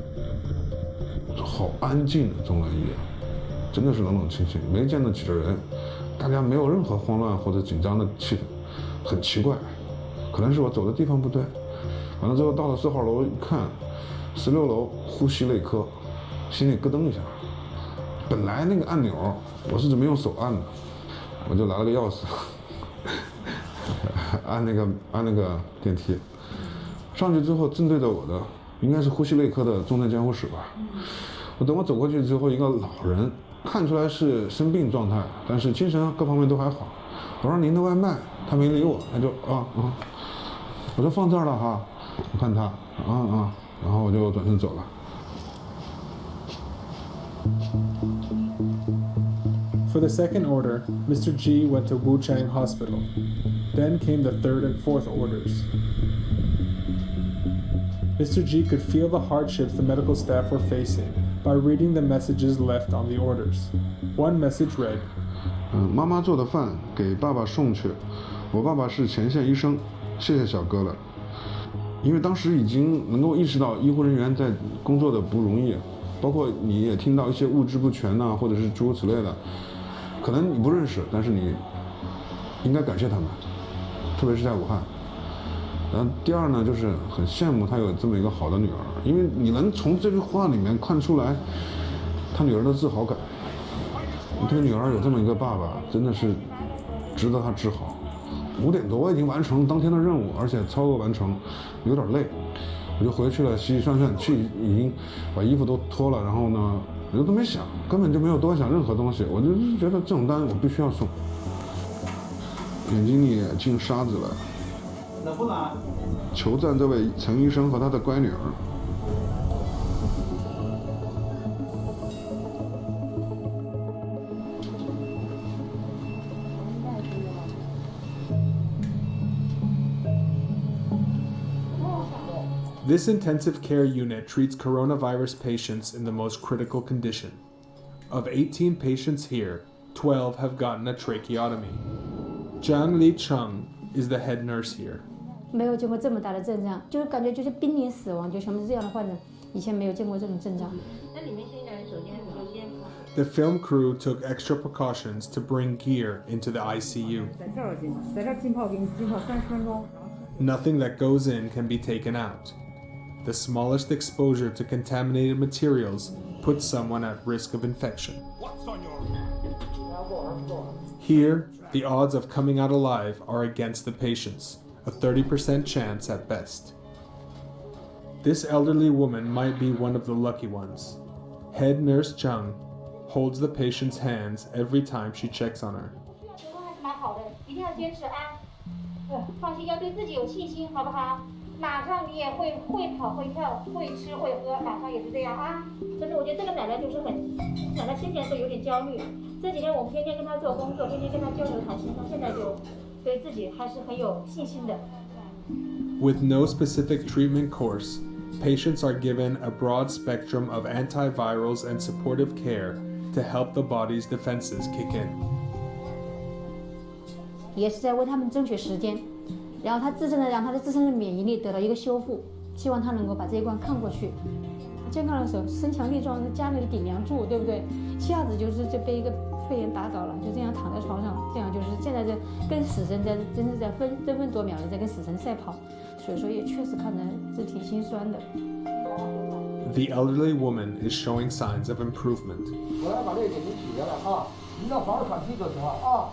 好安静的中南医院，真的是冷冷清清，没见到几个人，大家没有任何慌乱或者紧张的气氛，很奇怪，可能是我走的地方不对。完了之后到了4号楼一看，16楼呼吸内科，心里咯噔一下。本来那个按钮我是准备用手按的，我就拿了个钥匙，按那个电梯。上去之后，正对着我的应该是呼吸内科的重症监护室吧。等我走过去之后，一个老人看出来是生病状态，但是精神各方面都还好。我说您的外卖，他没理我，他就我说放这儿了哈，我看他然后我就转身走了。For the second order, Mr. G went to Wuchang Hospital. Then came the third and fourth orders. Mr. G could feel the hardships the medical staff were facing by reading the messages left on the orders. One message read, 妈妈做的饭给爸爸送去，我爸爸是前线医生，谢谢小哥了。因为当时已经能够意识到医护人员在工作的不容易，包括你也听到一些物资不全呐，或者是诸如此类的，可能你不认识，但是你应该感谢他们，特别是在武汉。然后第二呢，就是很羡慕他有这么一个好的女儿，因为你能从这句话里面看出来他女儿的自豪感。你这个女儿有这么一个爸爸，真的是值得他自豪。5点多我已经完成当天的任务，而且超额完成，有点累，我就回去了，洗洗涮涮，已经把衣服都脱了，然后呢，我都没想，根本就没有多想任何东西，我就是觉得这种单我必须要送。眼睛里也进沙子了。能不能？求赞这位陈医生和他的乖女儿。This intensive care unit treats coronavirus patients in the most critical condition. Of 18 patients here, 12 have gotten a tracheotomy. Zhang Li Cheng is the head nurse here. 没有见过这么大的阵仗，就是感觉就是濒临死亡，就全部是这样的患者，以前没有见过这种阵仗。那里面现在首先。 The film crew took extra precautions to bring gear into the ICU. Nothing that goes in can be taken out. The smallest exposure to contaminated materials puts someone at risk of infection. Here, the odds of coming out alive are against the patients, a 30% chance at best. This elderly woman might be one of the lucky ones. Head nurse Zhang holds the patient's hands every time she checks on her. 马上你也会跑会跳会吃会喝，马上也是这样啊。但是我觉得这个奶奶就是奶奶先前是有点焦虑，这几天我们天天跟她做工作，天天跟她交流谈心，她现在就对自己还是很有信心的。With no specific treatment course, patients are given a broad spectrum of antivirals and supportive care to help the body's defenses kick in. 也是在为他们争取时间。 然后他让他的自身的免疫力得到一个修复，希望他能够把这一关看过去。健康的手，身强力壮，家里的顶梁柱，对不对？一下子就被一个肺炎打倒了，就这样躺在床上，这样就是现在在跟死神真是在争分夺秒的在跟死神赛跑，所以说也确实看着是挺心酸的。The elderly woman is showing signs of improvement. 我来把这个给您取下来啊，您要好好喘气就行了啊。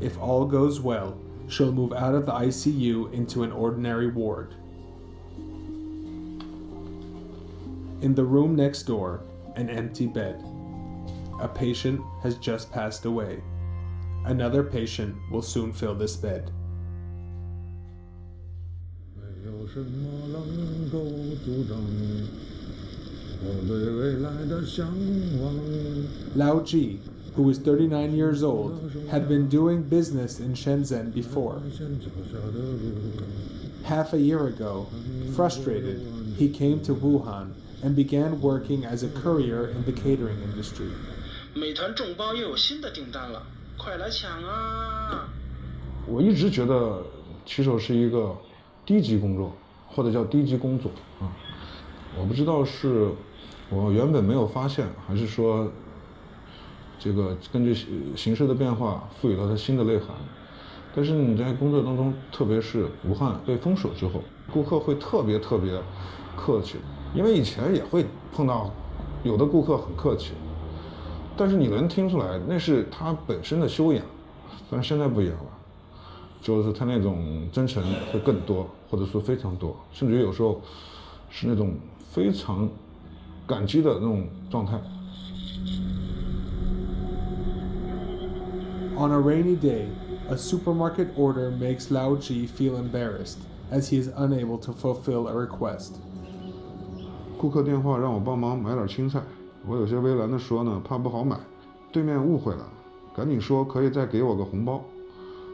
If all goes well, she'll move out of the ICU into an ordinary ward. In the room next door, an empty bed. A patient has just passed away. Another patient will soon fill this bed. 没有什么能够阻挡我对未来的向往。 Lao Ji, who was 39 years old, had been doing business in Shenzhen before. Half a year ago, frustrated, he came to Wuhan and began working as a courier in the catering industry. 美团众包又有新的订单了，快来抢啊！我一直觉得骑手是一个低级工作，或者叫低级工作啊。我不知道是我原本没有发现，还是说这个根据形势的变化赋予了它新的内涵。但是你在工作当中，特别是武汉被封锁之后，顾客会特别客气，因为以前也会碰到有的顾客很客气，但是你能听出来那是他本身的修养。但是现在不一样了，就是他那种真诚会更多，或者说非常多，甚至于有时候是那种非常感激的那种状态。On a rainy day, a supermarket order makes Lao Ji feel embarrassed as he is unable to fulfill a request. 顾客电话让我帮忙买点青菜，我有些为难的说呢，怕不好买，对面误会了，赶紧说可以再给我个红包。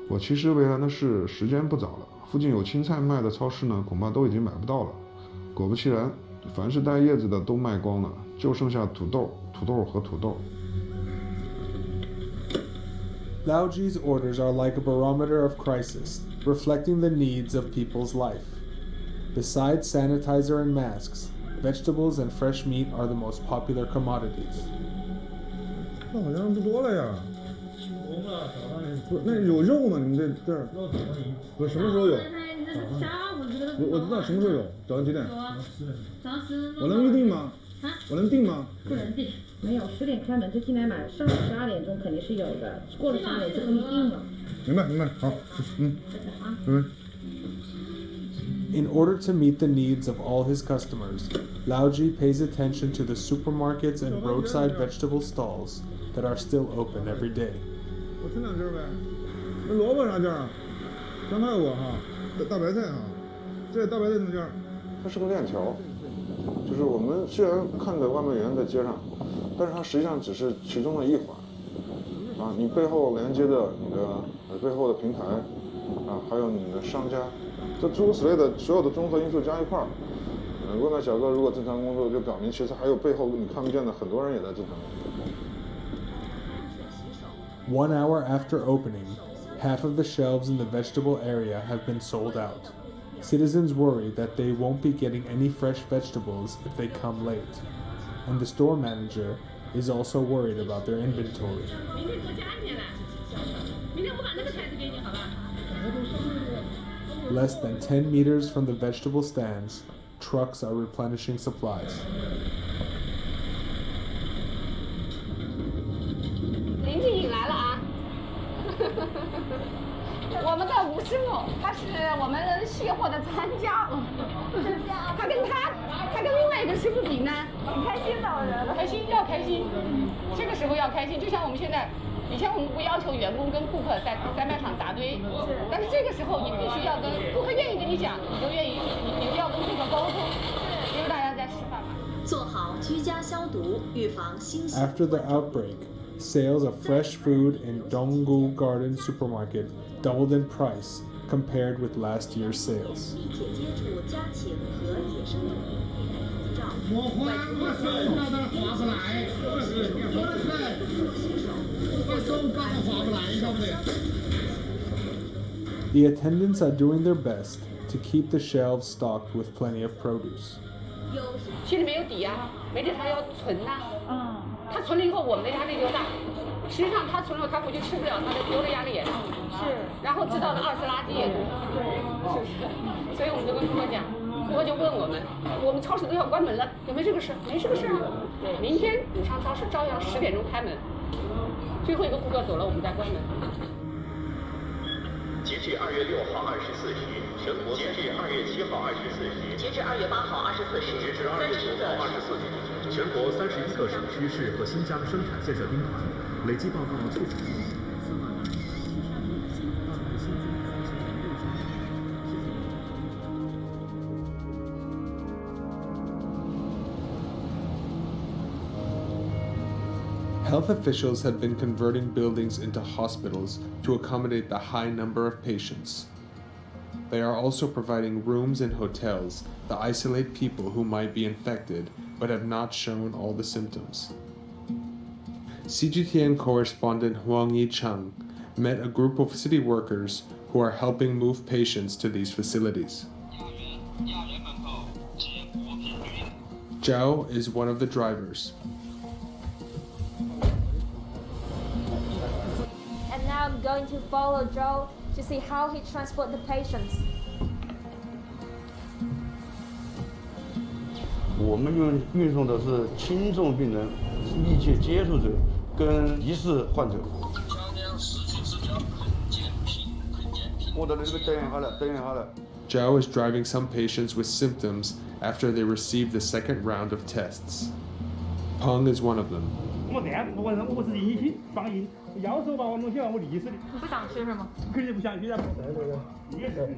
我其实为难的是时间不早了，附近有青菜卖的超市呢，恐怕都已经买不到了。果不其然，凡是带叶子的都卖光了，就剩下土豆和土豆。Lao Ji's orders are like a barometer of crisis, reflecting the needs of people's life. Besides sanitizer and masks, vegetables and fresh meat are the most popular commodities. 那好像不多了呀。不是，那有肉吗？你们这儿？不是什么时候有？我知道什么时候有，早上几点？我能预定吗？我能订吗？不能订，没有10点开门就进来买，上午12点钟肯定是有的，过了12点就不一定了。明白，好，明白。In order to meet the needs of all his customers, Lao Ji pays attention to the supermarkets and roadside vegetable stalls that are still open every day. 我称2斤呗，那萝卜啥价啊？3.5哈，大白菜哈，这大白菜什么价？它是个链条，就是我们虽然看着外卖员在街上，但是它实际上只是其中的一环啊。你背后连接的你的背后的平台啊，还有你的商家，这诸如此类的所有的综合因素加一块儿，外卖小哥如果正常工作，就表明其实还有背后你看不见的很多人也在正常工作。1 hour after opening, half of the shelves in the vegetable area have been sold out. Citizens worry that they won't be getting any fresh vegetables if they come late, and the store manager is also worried about their inventory. Less than 10 meters from the vegetable stands, trucks are replenishing supplies. 林静颖来了啊！我们的吴师傅，他是我们卸货的专家。他跟另外一个师傅比呢，挺开心的，我觉得。开心要开心，这个时候要开心。就像我们现在，以前我们不要求员工跟顾客在卖场扎堆，但是这个时候你必须要跟顾客愿意跟你讲，你就愿意，你就要跟顾客沟通，因为大家在吃饭嘛。做好居家消毒，预防新型。 After the outbreak, sales of fresh food in Donggu Garden Supermarket doubled in price compared with last year's sales. 密切接触家禽和野生动物，口罩、The attendants are doing their best to keep the shelves stocked with plenty of produce. 心里没有底呀，没底他要存呐。他存了以后，我们的压力就大。实际上他存了，他回去吃不了，他的丢的压力也大。是。然后制造的二次垃圾也多。是不是？所以我们就跟顾客讲，顾客就问我们超市都要关门了，有没有这个事？没这个事啊。对，明天你上超市照样10点钟开门。最后一个顾客走了，我们再关门。截至2月6号24时，全国截至2月7号24时，截至2月8号24时，截至2月9号24时，全国31个省区市和新疆生产建设兵团累计报告猝死人员4万272人，报告新增发生人6件。Health officials had been converting buildings into hospitals to accommodate the high number of patients. They are also providing rooms in hotels that isolate people who might be infected but have not shown all the symptoms. CGTN correspondent Huang Yicheng met a group of city workers who are helping move patients to these facilities. Zhao is one of the drivers. And now I'm going to follow Joe to see how he transports the patients. 我们运送的是轻重病人、密切接触者跟疑似患者。我的那个等一下了。Zhao is driving some patients with symptoms after they received the second round of tests. Peng is one of them. 我这样，我是阴性放阴，要是把我弄起来，我立死的。你不想去是吗？肯定不想去的。也是。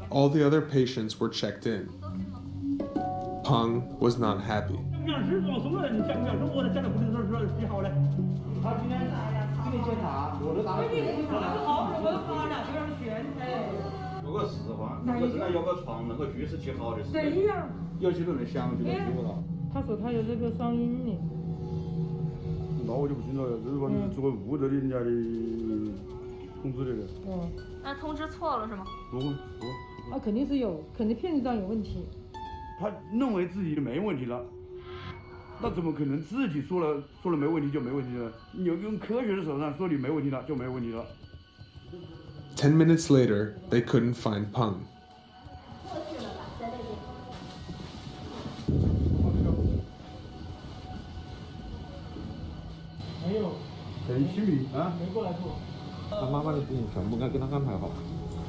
All the other patients were checked in. Peng was not happy. 他今天检查，我都打了。如果是的话，如果真的有个床能够居室起好的，对呀，有几个人想就能做到。他说他有这个嗓音的。那我就不清楚了，这是反正作为屋的人家的通知的。那通知错了是吗？不。啊，肯定是有，肯定片子上有问题。他认为自己没问题了。那怎么可能自己说了没问题就没问题了？你要用科学的手段说你没问题了就没问题了。10 minutes later, they couldn't find Peng. 没有。陈新宇啊，没过来做。他妈妈的事情全部该跟他安排好，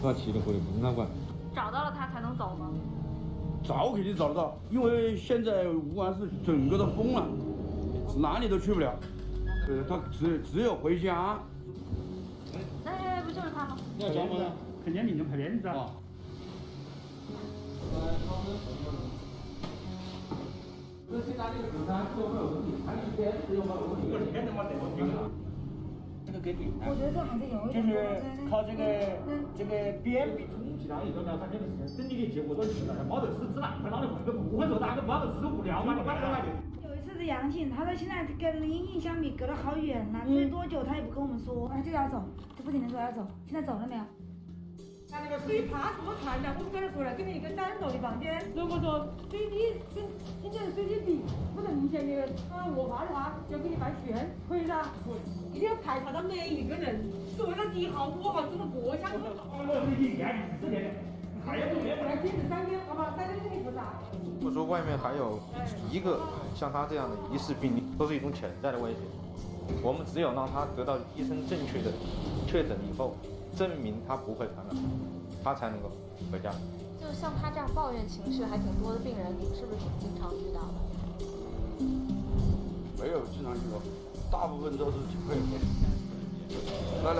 他7点回来不让管。找到了他才能走吗？找肯定找得到，因为现在武汉市整个都封了，哪里都去不了。他只有回家。哎，不就是他吗？要找吗？肯定你就拍片子啊。这现在这个手上有没有问题？他一边是有没有问题？我天他妈得问题了。这个给你。我觉得这还是有一点。就是靠这个边比。其他一个2、3天的时间，等你的结果都出来了，没得事自然会让你混个不会说哪个没得事无聊嘛，你管他来的。有一次是阳性，他说现在跟阴性相比隔得好远呐，追多久他也不跟我们说，他就要走，就不停的说要走，现在走了没有？所以怕什么惨呢？我们跟他说了，给你一个单独的房间。如果说随机跟今天的随机比不能明显的我怕的话，就给你办悬，可以的。一定要排查到每一个人，是为了你好我好整个国家。还有我来坚持3天，好吧，3天给你复查。如果说外面还有1个像他这样的疑似病例，都是一种潜在的威胁。我们只有让他得到医生正确的确诊以后，证明他不会传染，他才能够回家。就像他这样抱怨情绪还挺多的病人，你们是不是经常遇到的？没有经常遇到，大部分都是挺配合。来。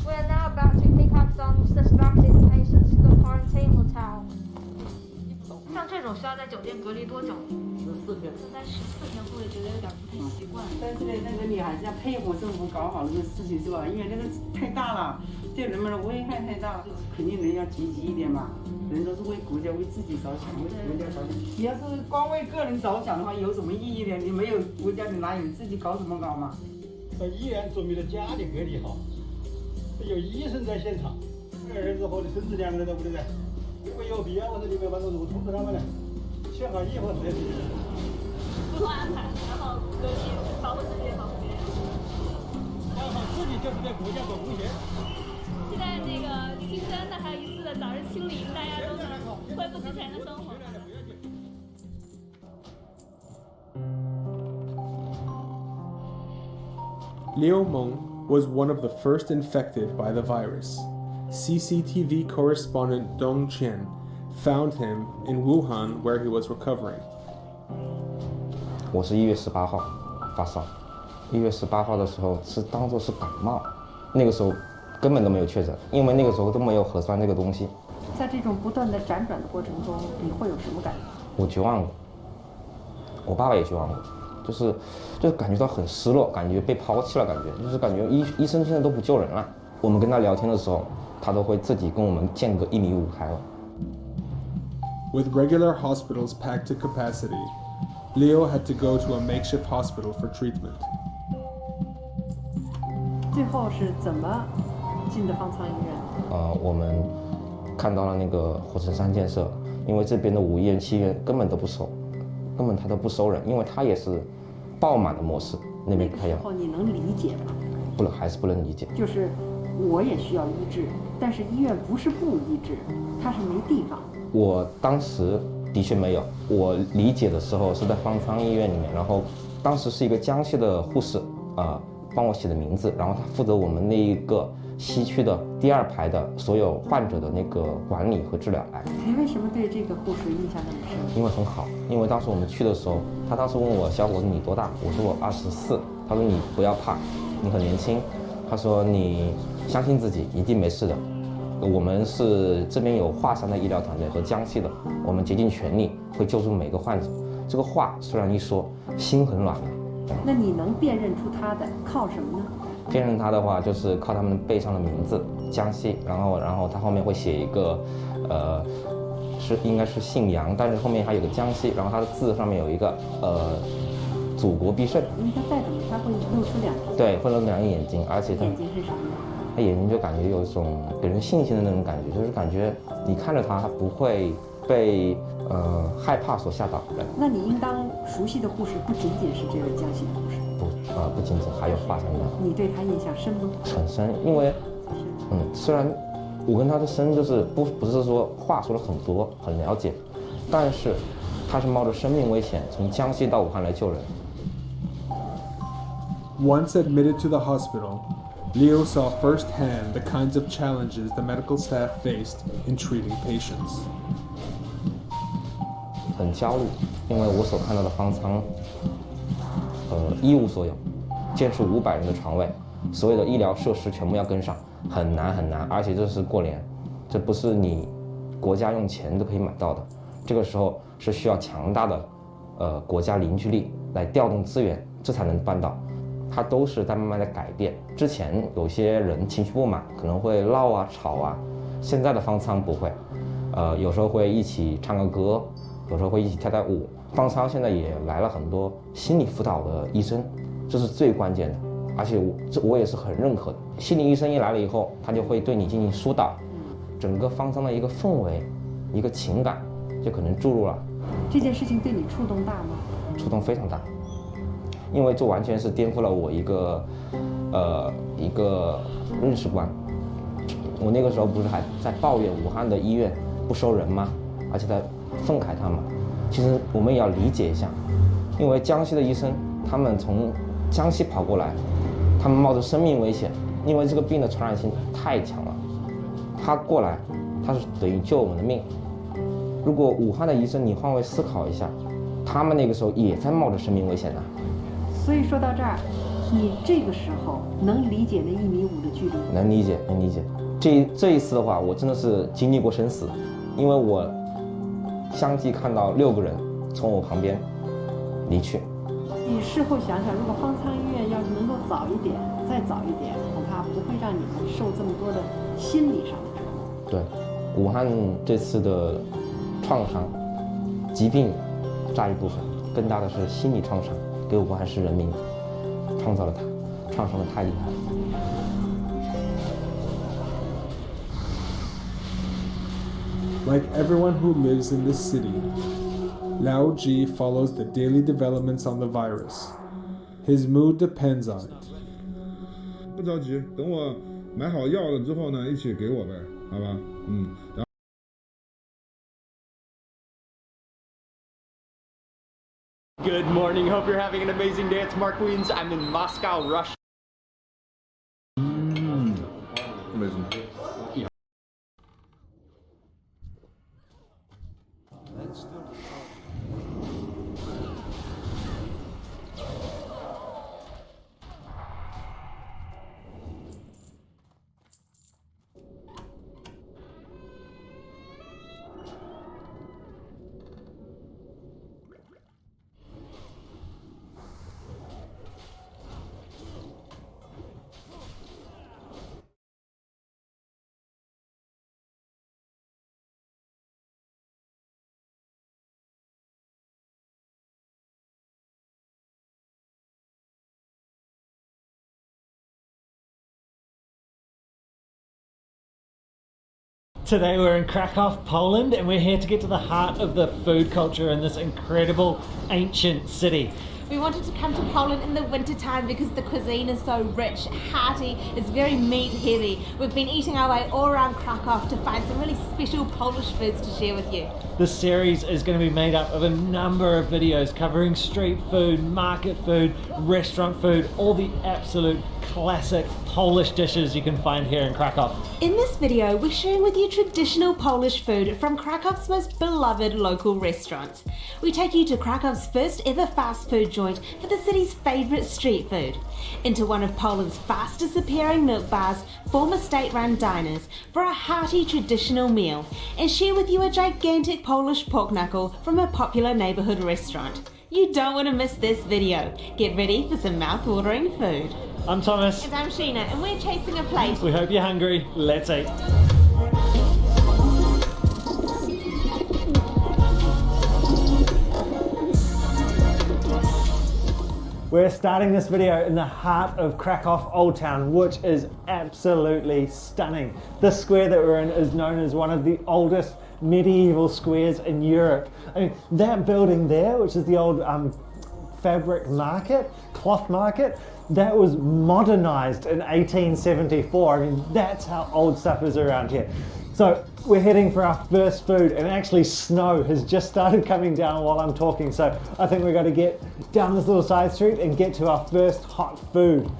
We are now about to pick up some suspected patients to the quarantine hotel. 像这种需要在酒店隔离多久？14天。现在14天会觉得有点不太习惯。但是那个你还是要配合政府搞好这个事情是吧？因为那个太大了，对人们的危害太大，肯定人要积极一点嘛。人都是为国家为自己着想，为国家着想。你要是光为个人着想的话，有什么意义呢？你没有国家，你哪有自己搞什么搞嘛？在医院做没得假的隔离哈，有医生在现场，儿子和你孙子2个人都不能来。如果有必要，我说你们把这路通知他们来，选好以后再去。不同安排，然后隔离保护自己也保护别人。保护自己就是对国家做贡献。现在那个新增的还有一次的早日清零，大家都恢复之前的生活。Liu Meng was one of the first infected by the virus. CCTV correspondent Dong Qian found him in Wuhan where he was recovering. 我是1月18号发烧，1月18号的时候是当作是感冒，那个时候根本都没有确诊，因为那个时候都没有核酸这个东西。在这种不断的辗转的过程中，你会有什么感觉？我绝望过，我爸爸也绝望过，就是感觉到很失落，感觉被抛弃了，感觉就是感觉医生现在都不救人了。我们跟他聊天的时候，他都会自己跟我们间隔1.5米开了。With regular hospitals packed to capacity, Leo had to go to a makeshift hospital for treatment. 最后是怎么进的方舱医院？我们看到了那个火神山建设，因为这边的5医院、7医院根本都不收，根本他都不收人，因为他也是爆满的模式。那边开药。那个时候你能理解吗？还是不能理解。就是我也需要医治，但是医院不是不医治，它是没地方。我当时的确没有，我理解的时候是在方舱医院里面，然后当时是一个江西的护士帮我写的名字，然后他负责我们那一个西区的第2排的所有患者的那个管理和治疗。你为什么对这个护士印象那么深？因为很好，因为当时我们去的时候，他当时问我小伙子你多大，我说我24，他说你不要怕，你很年轻，他说你相信自己，一定没事的。我们是这边有华山的医疗团队和江西的，我们竭尽全力会救助每个患者。这个话虽然一说，心很软。那你能辨认出他的靠什么呢？辨认他的话，就是靠他们背上的名字，江西，然后他后面会写一个，应该是姓杨，但是后面还有个江西，然后他的字上面有一个祖国必胜。因为他再怎么他会露出2个。对，会露出2个眼睛，而且他眼睛是什么？他眼睛就感觉有一种给人信心的那种感觉，就是感觉你看着他不会被害怕所吓倒的。那你应当熟悉的护士不仅仅是这位江西的护士，不仅仅还有华山的。你对他印象深吗？很深，因为虽然我跟他的深就是不是说话说了很多很了解，但是他是冒着生命危险从江西到武汉来救人。Once admitted to the hospital, Leo saw firsthand the kinds of challenges the medical staff faced in treating patients. 很焦虑，因为我所看到的方舱，一无所有，建设500人的床位，所有的医疗设施全部要跟上，很难很难，而且这是过年，这不是你国家用钱都可以买到的，这个时候是需要强大的国家凝聚力来调动资源，这才能办到。它都是在慢慢的改变。之前有些人情绪不满，可能会闹啊、吵啊，现在的方舱不会，有时候会一起唱个歌，有时候会一起跳跳舞。方舱现在也来了很多心理辅导的医生，这是最关键的，而且我也是很认可的。心理医生一来了以后，他就会对你进行疏导，整个方舱的一个氛围、一个情感就可能注入了。这件事情对你触动大吗？触动非常大。因为这完全是颠覆了我一个认识观。我那个时候不是还在抱怨武汉的医院不收人吗？而且在愤慨他们。其实我们也要理解一下，因为江西的医生他们从江西跑过来，他们冒着生命危险，因为这个病的传染性太强了，他过来他是等于救我们的命。如果武汉的医生你换位思考一下，他们那个时候也在冒着生命危险呢。所以说到这儿，你这个时候能理解那1.5米的距离？能理解，能理解。这一次的话，我真的是经历过生死，因为我相继看到6个人从我旁边离去。你事后想想，如果方舱医院要是能够早一点，再早一点，恐怕不会让你们受这么多的心理上的折磨。对，武汉这次的创伤，疾病占一部分，更大的是心理创伤。给武汉市人民创造了创伤的太厉害了。Like everyone who lives in this city, Lao Ji follows the daily developments on the virus. His mood depends on it. 不着急，等我买好药了之后呢，一起给我呗，好吧？然后 Good morning, hope you're having an amazing day. It's Mark Wiens. I'm in Moscow, Russia. Amazing. Today we're in Krakow, Poland, and we're here to get to the heart of the food culture in this incredible ancient city. We wanted to come to Poland in the winter time because the cuisine is so rich, hearty, it's very meat heavy. We've been eating our way all around Krakow to find some really special Polish foods to share with you. This series is going to be made up of a number of videos covering street food, market food, restaurant food, all the absolute classic Polish dishes you can find here in Krakow. In this video, we're sharing with you traditional Polish food from Krakow's most beloved local restaurants. We take you to Krakow's first ever fast food joint for the city's favourite street food, into one of Poland's fastest appearing milk bars, former state-run diners, for a hearty traditional meal, and share with you a gigantic Polish pork knuckle from a popular neighbourhood restaurant. You don't want to miss this video. Get ready for some mouth-watering food. I'm Thomas. And I'm Sheena, and we're chasing a plate. We hope you're hungry. Let's eat. We're starting this video in the heart of Krakow Old Town, which is absolutely stunning. This square that we're in is known as one of the oldest medieval squares in Europe. I mean, that building there, which is the old fabric market, cloth market, that was modernized in 1874. I mean, that's how old stuff is around here. So we're heading for our first food, and actually snow has just started coming down while I'm talking, so I think we're going to get down this little side street and get to our first hot food.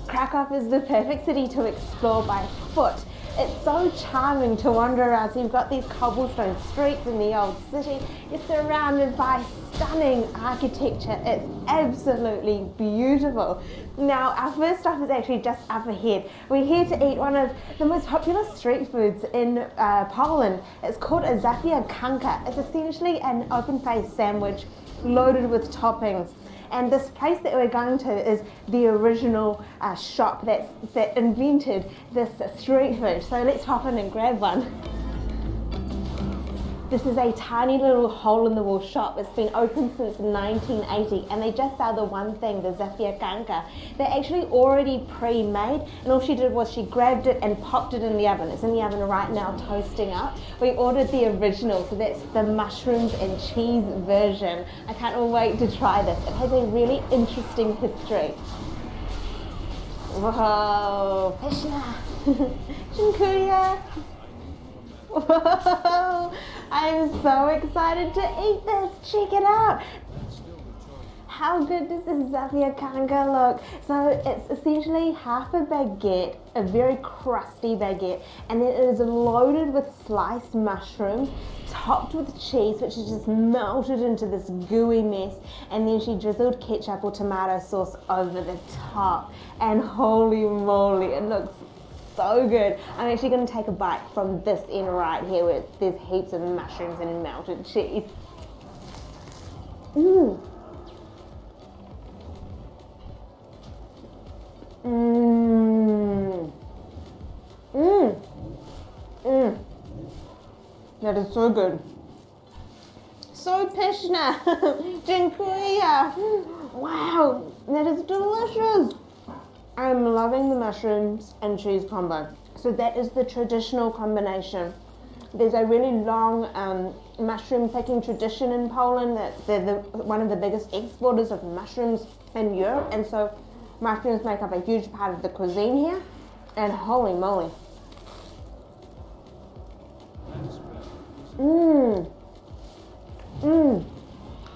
Krakow is the perfect city to explore by foot. It's so charming to wander around. So you've got these cobblestone streets in the old city. You're surrounded by stunning architecture. It's absolutely beautiful. Now, our first stop is actually just up ahead. We're here to eat one of the most popular street foods in Poland. It's called a zapiekanka. It's essentially an open-faced sandwich loaded with toppings. And this place that we're going to is the original shop that invented this street food. So let's hop in and grab one. This is a tiny little hole-in-the-wall shop. It's been open since 1980, and they just sell the one thing, the zapiekanka. They're actually already pre-made, and all she did was she grabbed it and popped it in the oven. It's in the oven right now, toasting up. We ordered the original, so that's the mushrooms and cheese version. I can't wait to try this. It has a really interesting history. Whoa, pyszna. Dziękuję. Whoa, I'm so excited to eat this. Check it out. How good does this zapiekanka look? So it's essentially half a baguette, a very crusty baguette, and then it is loaded with sliced mushrooms, topped with cheese, which is just melted into this gooey mess, and then she drizzled ketchup or tomato sauce over the top. And holy moly, it looks so good. I'm actually going to take a bite from this end right here where there's heaps of mushrooms and melted cheese. Mmm. Mmm. Mmm. Mmm. That is so good. So pyszna. Dziękuję. Wow, that is delicious. I'm loving the mushrooms and cheese combo. So that is the traditional combination. There's a really long mushroom picking tradition in Poland. That they're one of the biggest exporters of mushrooms in Europe, and so mushrooms make up a huge part of the cuisine here. And holy moly.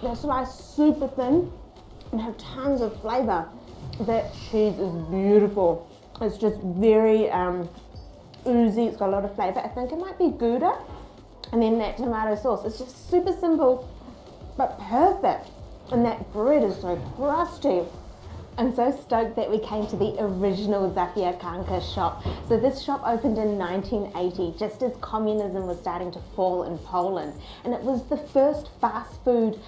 They're sliced super thin and have tons of flavor. That cheese is beautiful. It's just very oozy. It's got a lot of flavor. I think it might be Gouda. And then that tomato sauce. It's just super simple, but perfect. And that bread is so crusty. I'm so stoked that we came to the original Zapiekanka shop. So this shop opened in 1980, just as communism was starting to fall in Poland. And it was the first fast food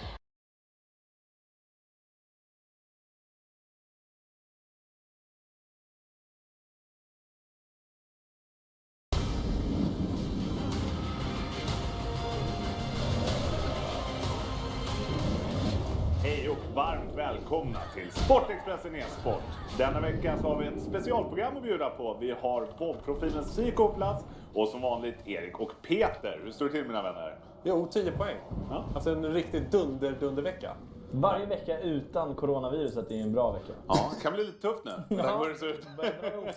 Hej och varmt välkomna till Sportexpressen e-sport. Denna vecka så har vi ett specialprogram att bjuda på. Vi har WoW-profilen Siko på plats och som vanligt Erik och Peter. Hur står det till mina vänner? Jo, 10 poäng. Ja. Alltså en riktigt dundervecka. Varje vecka utan coronaviruset är en bra vecka. Ja, det kan bli lite tufft nu. Ja, det ser ut.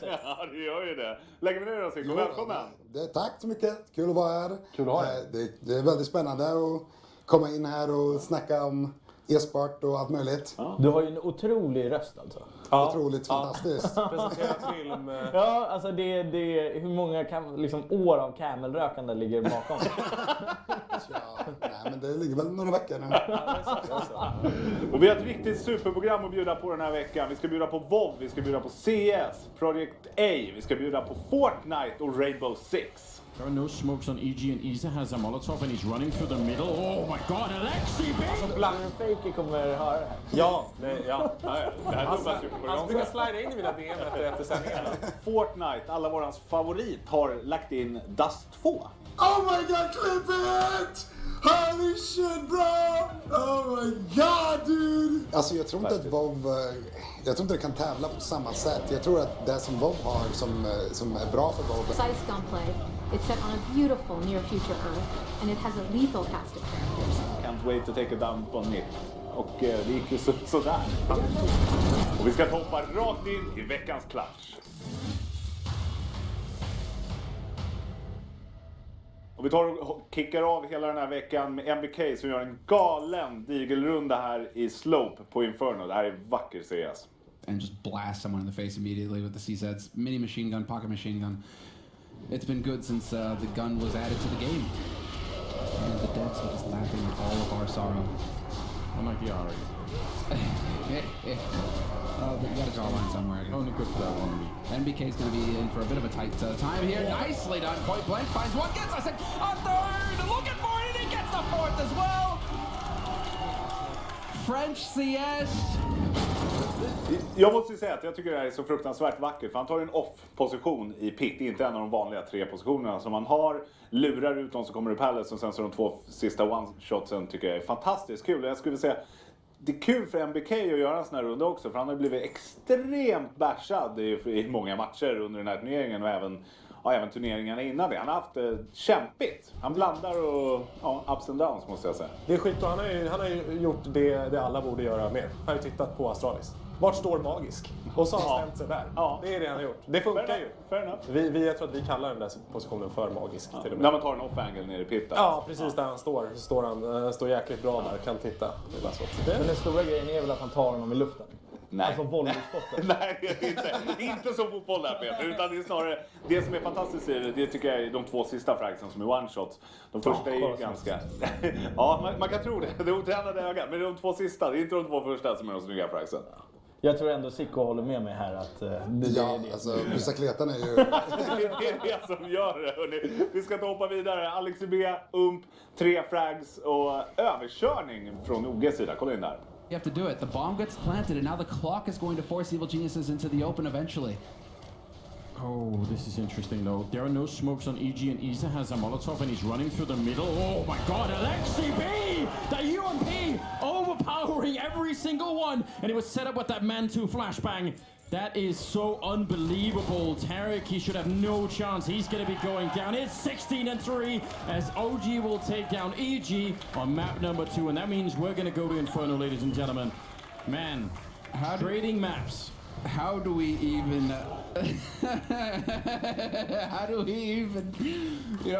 Ja, det gör ju det. Lägger vi ner då, Siko. Välkommen. Tack så mycket. Kul att vara här. Kul att ha dig. Det är väldigt spännande att komma in här och snacka om e-sport och allt möjligt. Ja. Du har ju en otrolig röst alltså. Ja. Otroligt fantastiskt. Presenterat film. Ja, alltså det hur många liksom, år av camelrökande ligger bakom? Nej, men det ligger väl några veckor nu. Och vi har ett riktigt superprogram att bjuda på den här veckan. Vi ska bjuda på WoW, vi ska bjuda på CS, Project A, vi ska bjuda på Fortnite och Rainbow Six. There are no smokes on EG and Isa has a Molotov and he's running through the middle. Oh my god, Alexi B! Alltså Blackfaker kommer höra det här. Ja, det här Han brukar slida in i mina DM efter sändningen. Fortnite, alla vårans favorit, har lagt in Dust 2. Oh my god, clip it! Holy shit bro! Oh my god dude! Alltså jag tror inte att WoW, jag tror inte det kan tävla på samma sätt. Jag tror att det som WoW har som är bra för WoW. Precise gunplay. It's set on a beautiful near future Earth and it has a lethal cast of characters. Can't wait to take a dump on it. Och det gick ju sådär. Och vi ska hoppa rakt in i veckans clash. Och vi tar och kickar av hela den här veckan med MBK som gör en galen digelrunda här i Slope på Inferno. Det här är vacker CS. And just blast someone in the face immediately with the C-sets. Mini machine gun, pocket machine gun. It's been good since the gun was added to the game. And the devs are just laughing at all of our sorrow. Unlike the Ari. Oh, but you gotta draw a line somewhere. Only good for that one. NBK's gonna be in for a bit of a tight time here. Nicely done. Point blank finds one, gets a second, a third, looking for it, and he gets the fourth as well. French CS. Jag måste säga att jag tycker det här är så fruktansvärt vackert. För han tar en off-position i pit. Inte en av de vanliga 3 positionerna som man har. Lurar ut dem så kommer det Palace. Och sen så de 2 sista one-shotsen tycker jag är fantastiskt kul. Jag skulle säga det är kul för MBK att göra en sån här runda också. För han har blivit extremt bashad i många matcher under den här turneringen. Och även turneringarna innan det. Han har haft det kämpigt. Han blandar och ups and downs måste jag säga. Det är skit och han har ju gjort det alla borde göra med. Han har ju tittat på Astralis. Vart står magisk? Och så har han ställt sig där. Ja. Det är det han har gjort. Det funkar ju. Fair enough. Jag tror att vi kallar den där positionen för magisk till och med. När man tar en off-angle ner i pitten. Ja, precis där han står. Han står jäkligt bra där. Kan titta. Det är bara så. Men den stora grejen är väl att han tar honom i luften. Nej. Alltså volleyskottet. Nej, inte som fotboll där Peter. Utan det är snarare det som är fantastiskt i det tycker jag är de 2 sista fragsen som är one-shots. De första är ju ganska... Ja, man kan tro det. Det är otränade ögat. Men det är de 2 sista. Det är inte de 2 första som är de snygga fragsen. Jag tror ändå Sicko håller med mig här att det är det. Alltså bicicletan är ju... Det är det som gör det, hörni. Vi ska hoppa vidare. Alexi B, ump, 3 frags och överkörning från OGs sida. Kolla in där. You have to do it. The bomb gets planted and now the clock is going to force Evil Geniuses into the open eventually. Oh, this is interesting though. There are no smokes on EG and Isa has a Molotov and he's running through the middle. Oh my god, Alexi B! The UMP overpowering every single one. And he was set up with that man-2 flashbang. That is so unbelievable. Tarek, he should have no chance. He's going to be going down. It's 16-3 as OG will take down EG on map number 2. And that means we're going to go to Inferno, ladies and gentlemen. Man, trading maps. How do we even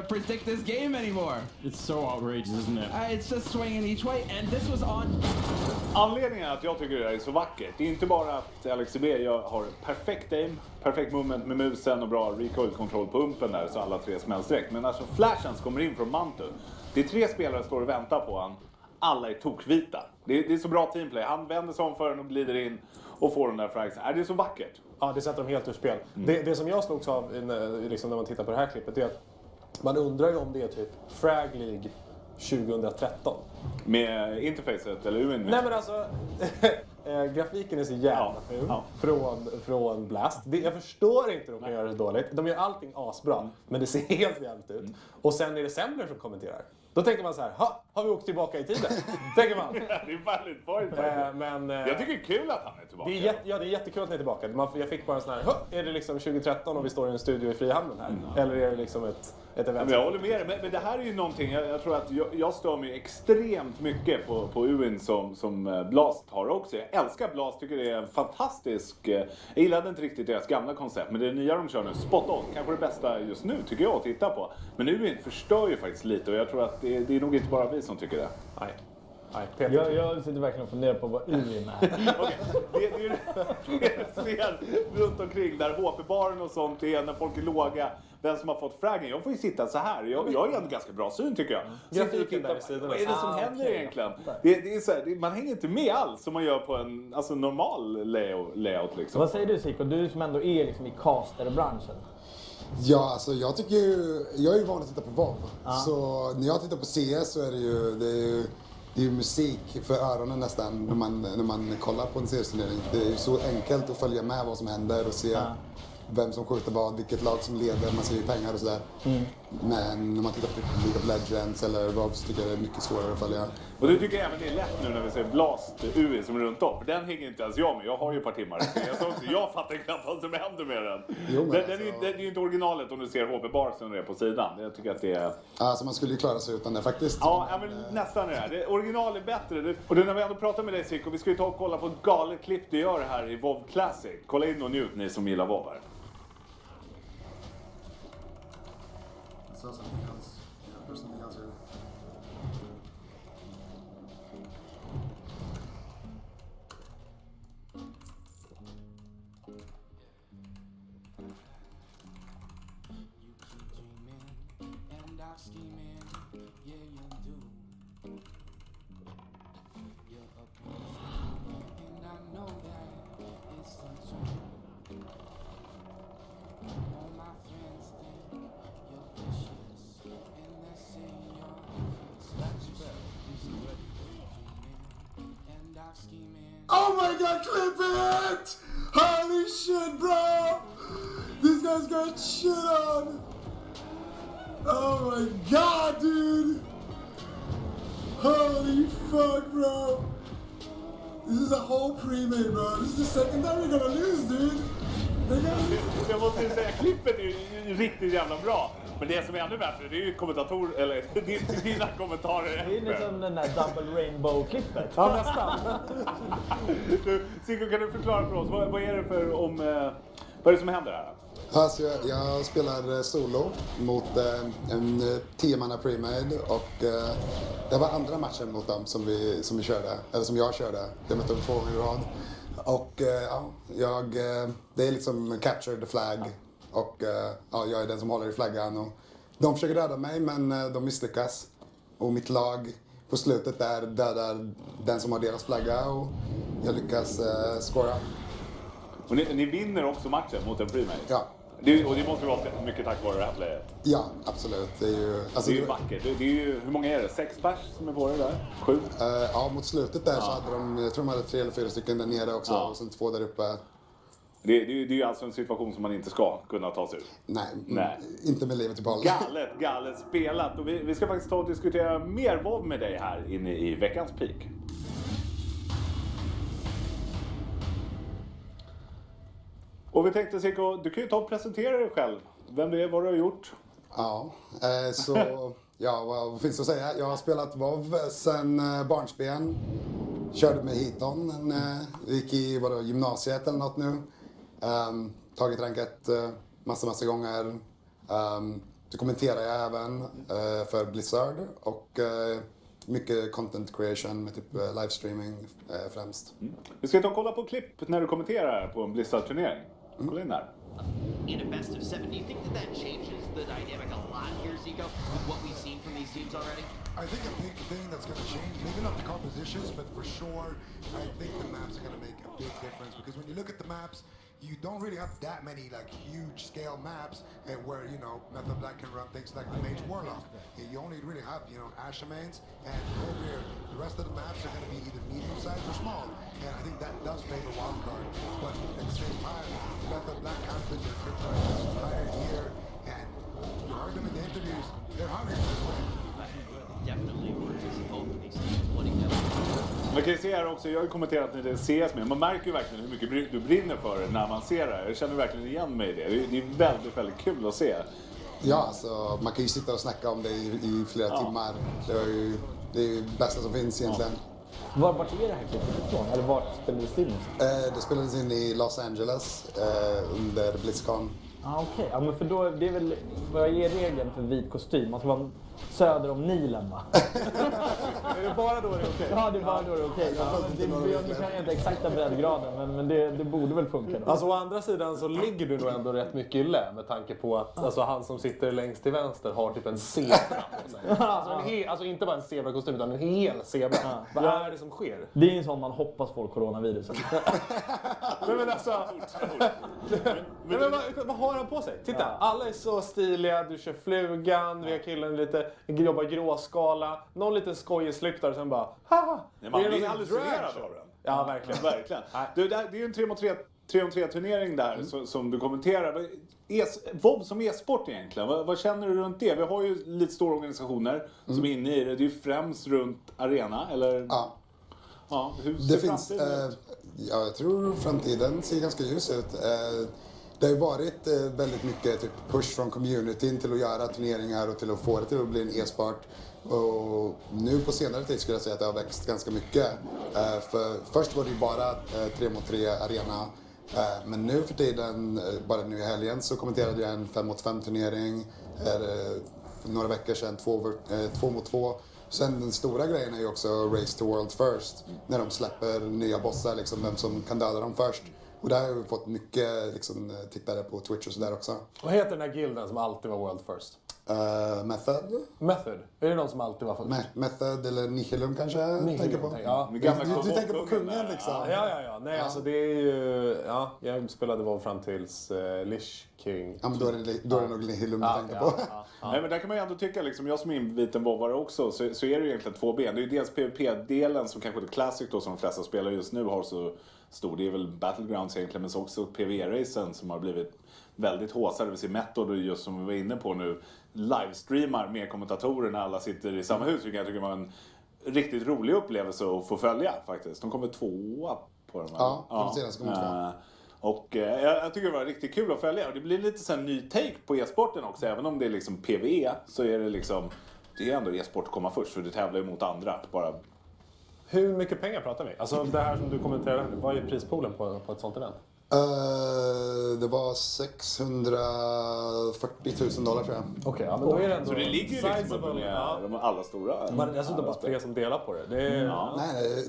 predict this game anymore? It's so outrageous, isn't it? It's just swinging each way, and this was on. Anledningen att jag tycker det här är så vackert, det är inte bara att LXB har perfekt aim, perfekt movement med musen och bra recoil control på pumpen där så alla tre smälls direkt. Men alltså flashen kommer in från Mantu. Det är 3 spelare som står och väntar på han. Alla är tokvita. Det är så bra teamplay. Han vänder sig om för den och glider in och får den där fragsen. Det är så vackert. Ja, det sätter dem helt ur spel. Det som jag slogs av liksom när man tittar på det här klippet är att man undrar ju om det är typ Frag League 2013. Med interfacet eller UIN? Nej men alltså, grafiken är så jävla ful från Blast. Jag förstår inte hur de kan göra det dåligt. De gör allting asbra, men det ser helt jävligt ut. Och sen är det Sembler som kommenterar. Då tänker man så här, har vi åkt tillbaka i tiden? Tänker man. Det är väldigt point. Jag tycker det är kul att han är tillbaka. Det är jättekul att han är tillbaka. Jag fick bara en sån här, är det liksom 2013 och vi står i en studio i Frihamnen här? Eller är det liksom ett event? Men jag håller med dig, men det här är ju någonting, jag tror att jag stör mig extremt mycket på UIN som Blast har också. Jag älskar Blast, tycker det är en fantastisk, jag gillade inte riktigt deras gamla koncept, men det nya de kör nu, spot on, kanske det bästa just nu tycker jag att titta på. Men UIN förstör ju faktiskt lite och jag tror att det är nog inte bara vi som tycker det. Nej. Jag sitter verkligen och funderar på vad UIN är. Okej, det är scen runt omkring där HP-baren och sånt är när folk är låga. Vem som har fått fraggen. Jag får ju sitta så här. Jag har ju en ganska bra syn tycker jag. Grafiken där i sidan. Vad är det som händer egentligen? Det är så här, man hänger inte med alls som man gör på en normal layout liksom. Vad säger du Siko? Du som ändå är liksom i casterbranschen. Ja, alltså jag tycker ju... Jag är ju van att titta på WoW. Så när jag tittar på CS så är det är ju musik för öronen nästan när man kollar på en serieturnering. Det är ju så enkelt att följa med vad som händer och se vem som skjuter vad, vilket lag som leder, man ser ju pengar och sådär. Men när man tittar på League of Legends eller WoW så tycker jag det är mycket svårare att följa. Och du tycker även det är lätt nu när vi ser Blast UI som är runt om. För den hänger inte ens jag med, jag har ju ett par timmar. Jag fattar knappt vad som händer med den. Det är ju inte originalet om du ser HP-barsen är på sidan. Jag tycker att det är... Alltså man skulle ju klara sig utan det faktiskt. Ja men nästan är det. Original är bättre. Och när vi ändå pratar med dig Siko, vi ska ju ta och kolla på ett galet klipp du gör här i WoW Classic. Kolla in och njut ni som gillar WoW här. So something else. Yeah, there's something else here. Oh my god, clip it! Holy shit, bro! This guy's got shit on! Oh my god, dude! Holy fuck, bro! This is a whole pre-made, bro. This is the second time we're gonna lose, dude! Jag måste säga, klippet är ju riktigt jävla bra. Men det som är ännu bättre, det är ju dina kommentarer. Det är liksom den där Double Rainbow-klippet. Ja, nästan. Sigurd, kan du förklara för oss, vad är det vad är det som händer här? Alltså jag spelar solo mot en 10-manna pre-made och det var andra matchen mot dem som vi körde, eller som jag körde. Jag mötte dem 2 gånger i rad. Och det är liksom capture the flag. Och jag är den som håller i flaggan och de försöker döda mig men de misslyckas. Och mitt lag på slutet där dödar den som har deras flagga och jag lyckas scora. Och ni vinner också matchen mot en pre-made? Ja. Och det måste vara mycket tack vare det här playet? Ja, absolut. Det är ju, alltså, det är ju vackert. Det är ju, hur många är det? 6 pers som är på det där? 7? Ja, mot slutet där så hade jag tror de hade 3 eller 4 stycken där nere också och sen 2 där uppe. Det är ju alltså en situation som man inte ska kunna ta sig ur. Nej. Inte med livet i bollen. Galet spelat. Och vi ska faktiskt ta och diskutera mer WoW med dig här inne i veckans peak. Och vi tänkte Sicko, du kan ju ta och presentera dig själv. Vem du är, vad du har gjort. Ja, så ja, vad finns det att säga? Jag har spelat WoW sedan barnsben. Körde med Hiton, gick i gymnasiet eller något nu. Tagit ranket massa gånger. Så kommenterar jag även för Blizzard och mycket content creation med typ livestreaming främst. Vi ska ta och kolla på klipp när du kommenterar på en Blizzard-turnering. Kolla in där. In a best of 7, do you think that changes the dynamic a lot here, Zico, with what we've seen from these teams already? I think a big thing that's going to change, maybe not the compositions, but for sure, I think the maps are going to make a big difference. Because when you look at the maps, you don't really have that many like huge scale maps where, you know, Method Black can run things like the Mage Warlock. You only really have, you know, Ashamains, and over here, the rest of the maps are going to be either medium sized or small. And I think that does favor Wildcard. But at the same time, Method Black has been their kryptonite this entire year, and you heard them in the interviews, they're hungry for this win. Definitely, we're going to see both of these teams winning them. Man kan ju se här också, jag har ju kommenterat när det ses med. Man märker ju verkligen hur mycket du brinner för det när man ser det här. Jag känner verkligen igen mig i det. Det är väldigt kul att se. Ja, alltså, man kan ju sitta och snacka om det i flera timmar. Det är ju det bästa som finns egentligen. Vart är det här klippet ifrån? Eller vart spelades det in? Det spelades in i Los Angeles under BlizzCon. Okej. Ja, men för då, det är väl, vad är regeln för vit kostym? Man ska vara söder om Nilen, va? Är det bara då det är okej? Ja, det är bara då det är okej. Nu kan jag inte exakta breddgraden, men det borde väl funka då. Alltså å andra sidan så ligger du nog ändå rätt mycket i lä med tanke på att alltså, han som sitter längst till vänster har typ en zebra på sig. Alltså inte bara en zebrakostym utan en hel zebra. Vad är det som sker? Det är en sån man hoppas får coronaviruset. men alltså... vad har han på sig? Titta, alla är så stiliga, du kör flugan, vi har killen lite, jobbar gråskala, någon liten skojslyktar och sen bara haha! Nej, man blir hallucinerad av den. Ja, verkligen. Verkligen. Du, det är ju en 3-3 turnering där som du kommenterar. WoW som e-sport egentligen, vad känner du runt det? Vi har ju lite stora organisationer som är inne i det. Det är ju främst runt arena, eller? Ja, hur ser framtiden ut? Jag tror framtiden ser ganska ljus ut. Det har ju varit väldigt mycket typ push från communityn till att göra turneringar och till att få det till att bli en e-sport. Och nu på senare tid skulle jag säga att det har växt ganska mycket. För först var det ju bara 3-mot-3 arena. Men nu för tiden, bara nu i helgen, så kommenterade jag en 5-mot-5 turnering. För några veckor sedan 2-mot-2. Sen den stora grejen är ju också Race to World First. När de släpper nya bossar, liksom, vem som kan döda dem först. Och där har vi fått mycket liksom, tittare på Twitch och sådär också. Vad heter den här gilden som alltid var World First? Method. Method? Är det någon som alltid var först? Method eller Nihilum kanske? Nihilum, på. Ja. Du tänker på kungen liksom? Ja. Nej, alltså det är ju... Ja, jag spelade WoW fram tills Lich King. Ja, men då är det nog Nihilum du tänkte på. Nej, men där kan man ju ändå tycka, liksom, jag som är inviten WoWare också, så är det ju egentligen två ben. Det är ju dels PvP-delen som kanske är Classic då, som de flesta spelare just nu har så stor. Det är väl Battlegrounds egentligen, men så också PVE-racen som har blivit väldigt håsade. Vi ser Method, och just som vi var inne på nu, livestreamar med kommentatorer när alla sitter i samma hus. Vilket jag tycker var en riktigt rolig upplevelse att få följa faktiskt. De kommer 2 på den. Ja, de senaste kommer 2. Och jag tycker det var riktigt kul att följa. Och det blir lite så här ny take på e-sporten också. Även om det är liksom PVE, så är det liksom, det är ändå e-sport att komma först, för du tävlar ju mot andra. Bara... Hur mycket pengar pratar vi? Alltså det här som du kommenterade, vad är prispoolen på ett sånt event? Det var $640,000 tror jag. Okej, ja, men då är det ändå... Så det ligger ju liksom med de alla stora. Man är dessutom bara 3 som delar på det. Nej,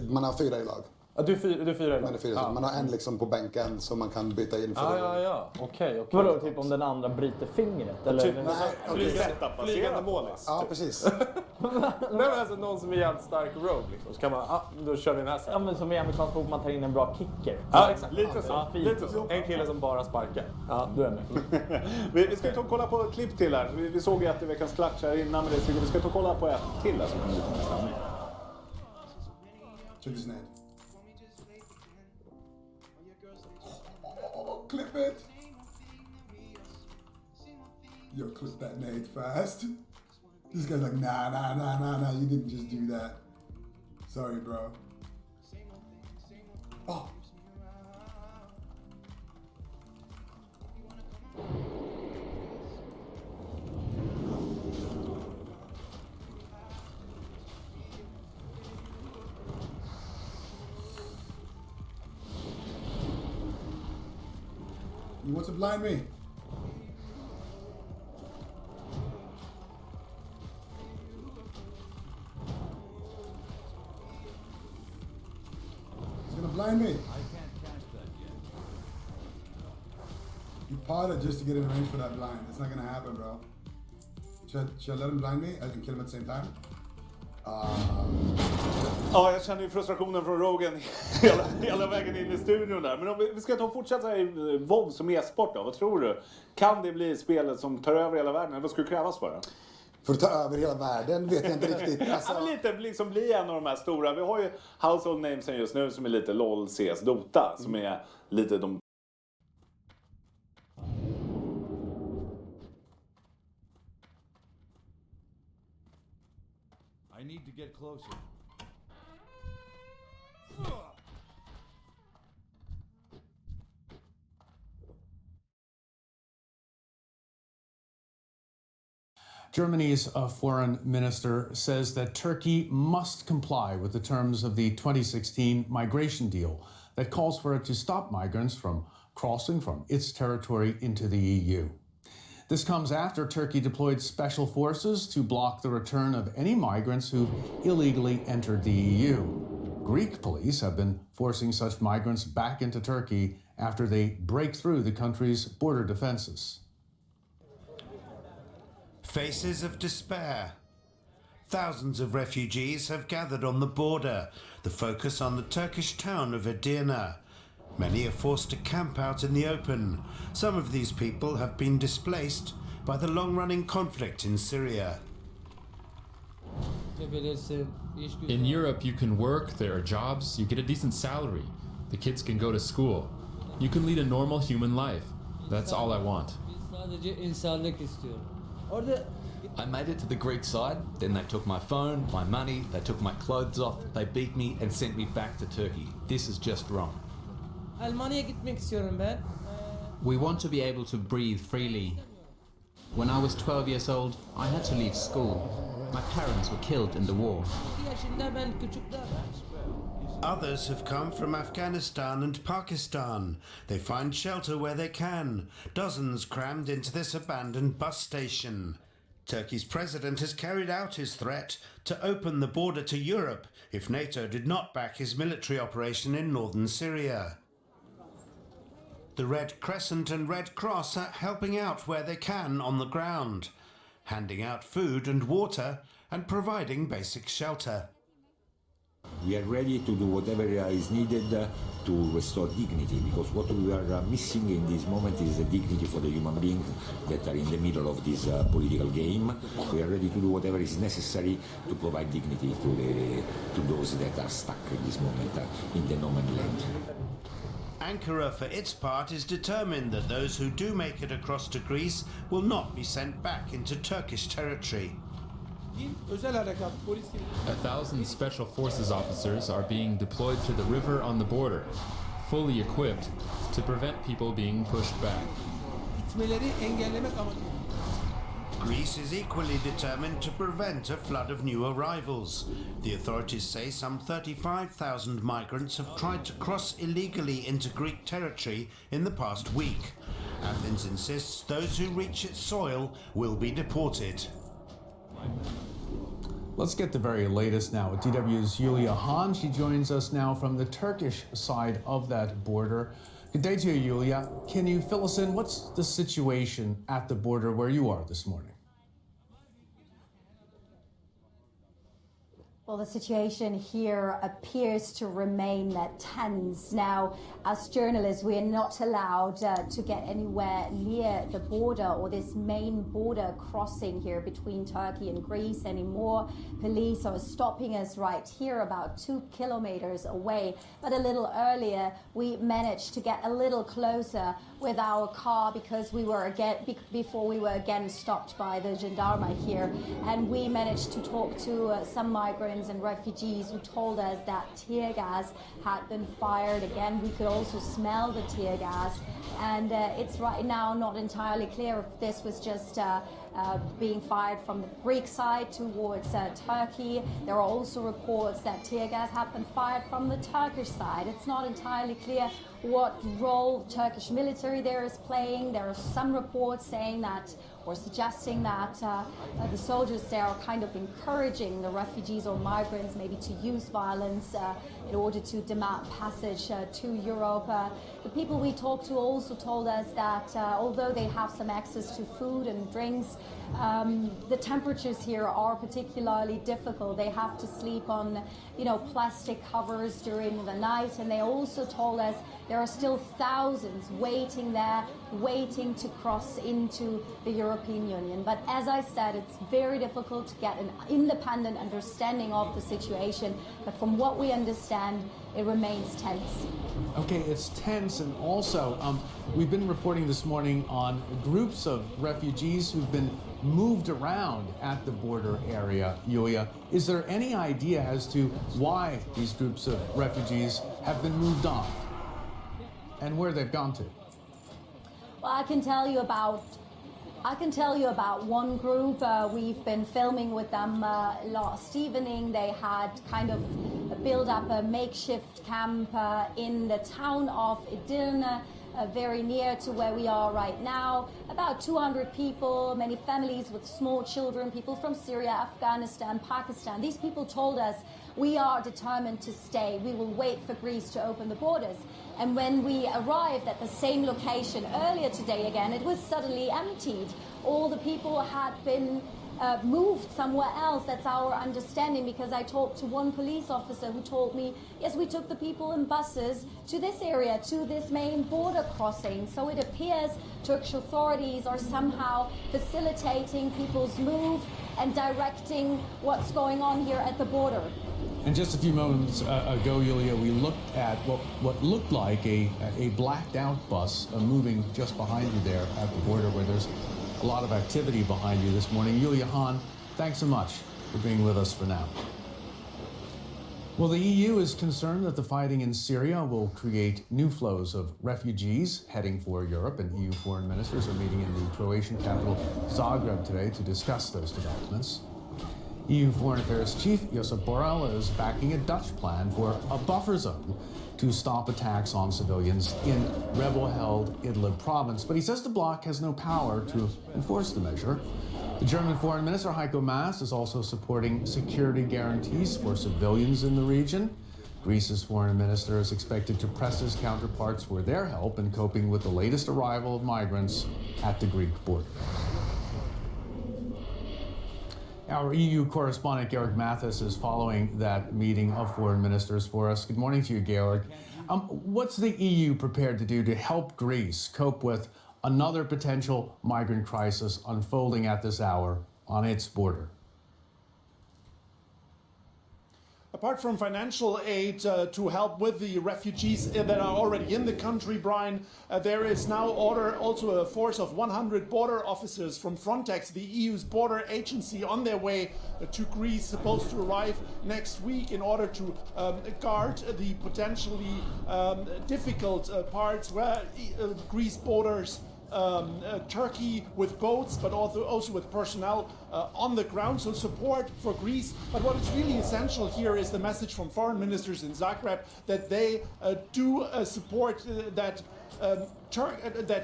man har 4 i lag. Ja, du är 4 i lag? Man har en liksom på bänken som man kan byta in för Ja. Okej. Vadå, typ om den andra bryter fingret? Eller? Typ, flygande målis. Ja, precis. Nej, men alltså någon som är jävligt stark rogue liksom. Så kan man, då kör vi den här sen. Ja, men som i amerikansk fotboll, man tar in en bra kicker. Ja, exakt. Lite så. Ja, Lite så. En kille som bara sparkar. Ja, du är med. Vi ska ta och kolla på ett klipp till här. Vi såg ju att det veckans klatsch här innan, men vi ska ta och kolla på ett till här som kommer lite mer stämning. Check this name. Clip it! Yo, clip that nade fast. This guy's like, nah, you didn't just do that. Sorry, bro. Oh. He wants to blind me. He's gonna blind me. I can't catch that yet. You potted just to get in range for that blind. It's not gonna happen, bro. Should I let him blind me? I can kill him at the same time. Ja, jag känner ju frustrationen från Rogan hela vägen in i studion där. Men om vi ska ta och fortsätta i WoW som e-sport då, vad tror du? Kan det bli spelet som tar över hela världen? Eller vad skulle krävas för det? För att ta över hela världen vet jag inte riktigt. Alltså... Ja, men lite liksom bli en av de här stora. Vi har ju household namesen just nu som är lite LOL, CS, Dota. Som är lite de... I need to get closer. Germany's foreign minister says that Turkey must comply with the terms of the 2016 migration deal that calls for it to stop migrants from crossing from its territory into the EU. This comes after Turkey deployed special forces to block the return of any migrants who've illegally entered the EU. Greek police have been forcing such migrants back into Turkey after they break through the country's border defenses. Faces of despair. Thousands of refugees have gathered on the border, the focus on the Turkish town of Edirne. Many are forced to camp out in the open. Some of these people have been displaced by the long-running conflict in Syria. In Europe, you can work, there are jobs, you get a decent salary. The kids can go to school. You can lead a normal human life. That's all I want. I made it to the Greek side, then they took my phone, my money, they took my clothes off, they beat me and sent me back to Turkey. This is just wrong. We want to be able to breathe freely. When I was 12 years old, I had to leave school. My parents were killed in the war. Others have come from Afghanistan and Pakistan. They find shelter where they can. Dozens crammed into this abandoned bus station. Turkey's president has carried out his threat to open the border to Europe if NATO did not back his military operation in northern Syria. The Red Crescent and Red Cross are helping out where they can on the ground, handing out food and water and providing basic shelter. We are ready to do whatever is needed to restore dignity, because what we are missing in this moment is the dignity for the human beings that are in the middle of this political game. We are ready to do whatever is necessary to provide dignity to those that are stuck in this moment in the no man's land. Ankara, for its part, is determined that those who do make it across to Greece will not be sent back into Turkish territory. 1,000 special forces officers are being deployed to the river on the border, fully equipped to prevent people being pushed back. Greece is equally determined to prevent a flood of new arrivals. The authorities say some 35,000 migrants have tried to cross illegally into Greek territory in the past week. Athens insists those who reach its soil will be deported. Let's get the very latest now with DW's Yulia Han. She joins us now from the Turkish side of that border. Good day to you, Yulia. Can you fill us in? What's the situation at the border where you are this morning? Well, the situation here appears to remain tense. Now, as journalists, we are not allowed to get anywhere near the border or this main border crossing here between Turkey and Greece anymore. Police are stopping us right here about 2 kilometers away. But a little earlier, we managed to get a little closer with our car because we were before we were again stopped by the gendarme here. And we managed to talk to some migrants migrants and refugees who told us that tear gas had been fired. Again, we could also smell the tear gas, and it's right now not entirely clear if this was just being fired from the Greek side towards Turkey. There are also reports that tear gas had been fired from the Turkish side. It's not entirely clear what role Turkish military there is playing. There are some reports saying that, or suggesting that the soldiers there are kind of encouraging the refugees or migrants maybe to use violence in order to demand passage to Europe. The people we talked to also told us that although they have some access to food and drinks, the temperatures here are particularly difficult. They have to sleep on, plastic covers during the night, and they also told us there are still thousands waiting there, waiting to cross into the European Union. But as I said, it's very difficult to get an independent understanding of the situation. But from what we understand, it remains tense. Okay, it's tense, and also we've been reporting this morning on groups of refugees who've been moved around at the border area, Yulia. Is there any idea as to why these groups of refugees have been moved on and where they've gone to? Well, I can tell you about one group. We've been filming with them last evening. They had kind of built up a makeshift camp in the town of Edirne, very near to where we are right now. About 200 people, many families with small children, people from Syria, Afghanistan, Pakistan. These people told us, we are determined to stay. We will wait for Greece to open the borders. And when we arrived at the same location earlier today again, it was suddenly emptied. All the people had been moved somewhere else. That's our understanding, because I talked to one police officer who told me, yes, we took the people in buses to this area, to this main border crossing. So it appears Turkish authorities are somehow facilitating people's move and directing what's going on here at the border. And just a few moments ago, Yulia, we looked at what looked like a blacked out bus moving just behind you there at the border, where there's a lot of activity behind you this morning. Yulia Hahn, thanks so much for being with us for now. Well, the EU is concerned that the fighting in Syria will create new flows of refugees heading for Europe, and EU foreign ministers are meeting in the Croatian capital Zagreb today to discuss those developments. EU Foreign Affairs Chief Josep Borrell is backing a Dutch plan for a buffer zone to stop attacks on civilians in rebel-held Idlib province, but he says the bloc has no power to enforce the measure. The German Foreign Minister Heiko Maas is also supporting security guarantees for civilians in the region. Greece's foreign minister is expected to press his counterparts for their help in coping with the latest arrival of migrants at the Greek border. Our EU correspondent, Georg Mathis, is following that meeting of foreign ministers for us. Good morning to you, Georg. What's the EU prepared to do to help Greece cope with another potential migrant crisis unfolding at this hour on its border? Apart from financial aid to help with the refugees that are already in the country, Brian, there is now also a force of 100 border officers from Frontex, the EU's border agency, on their way to Greece, supposed to arrive next week in order to guard the potentially difficult parts where Greece borders Turkey with boats, but also with personnel on the ground, so support for Greece. But what is really essential here is the message from foreign ministers in Zagreb that they do support that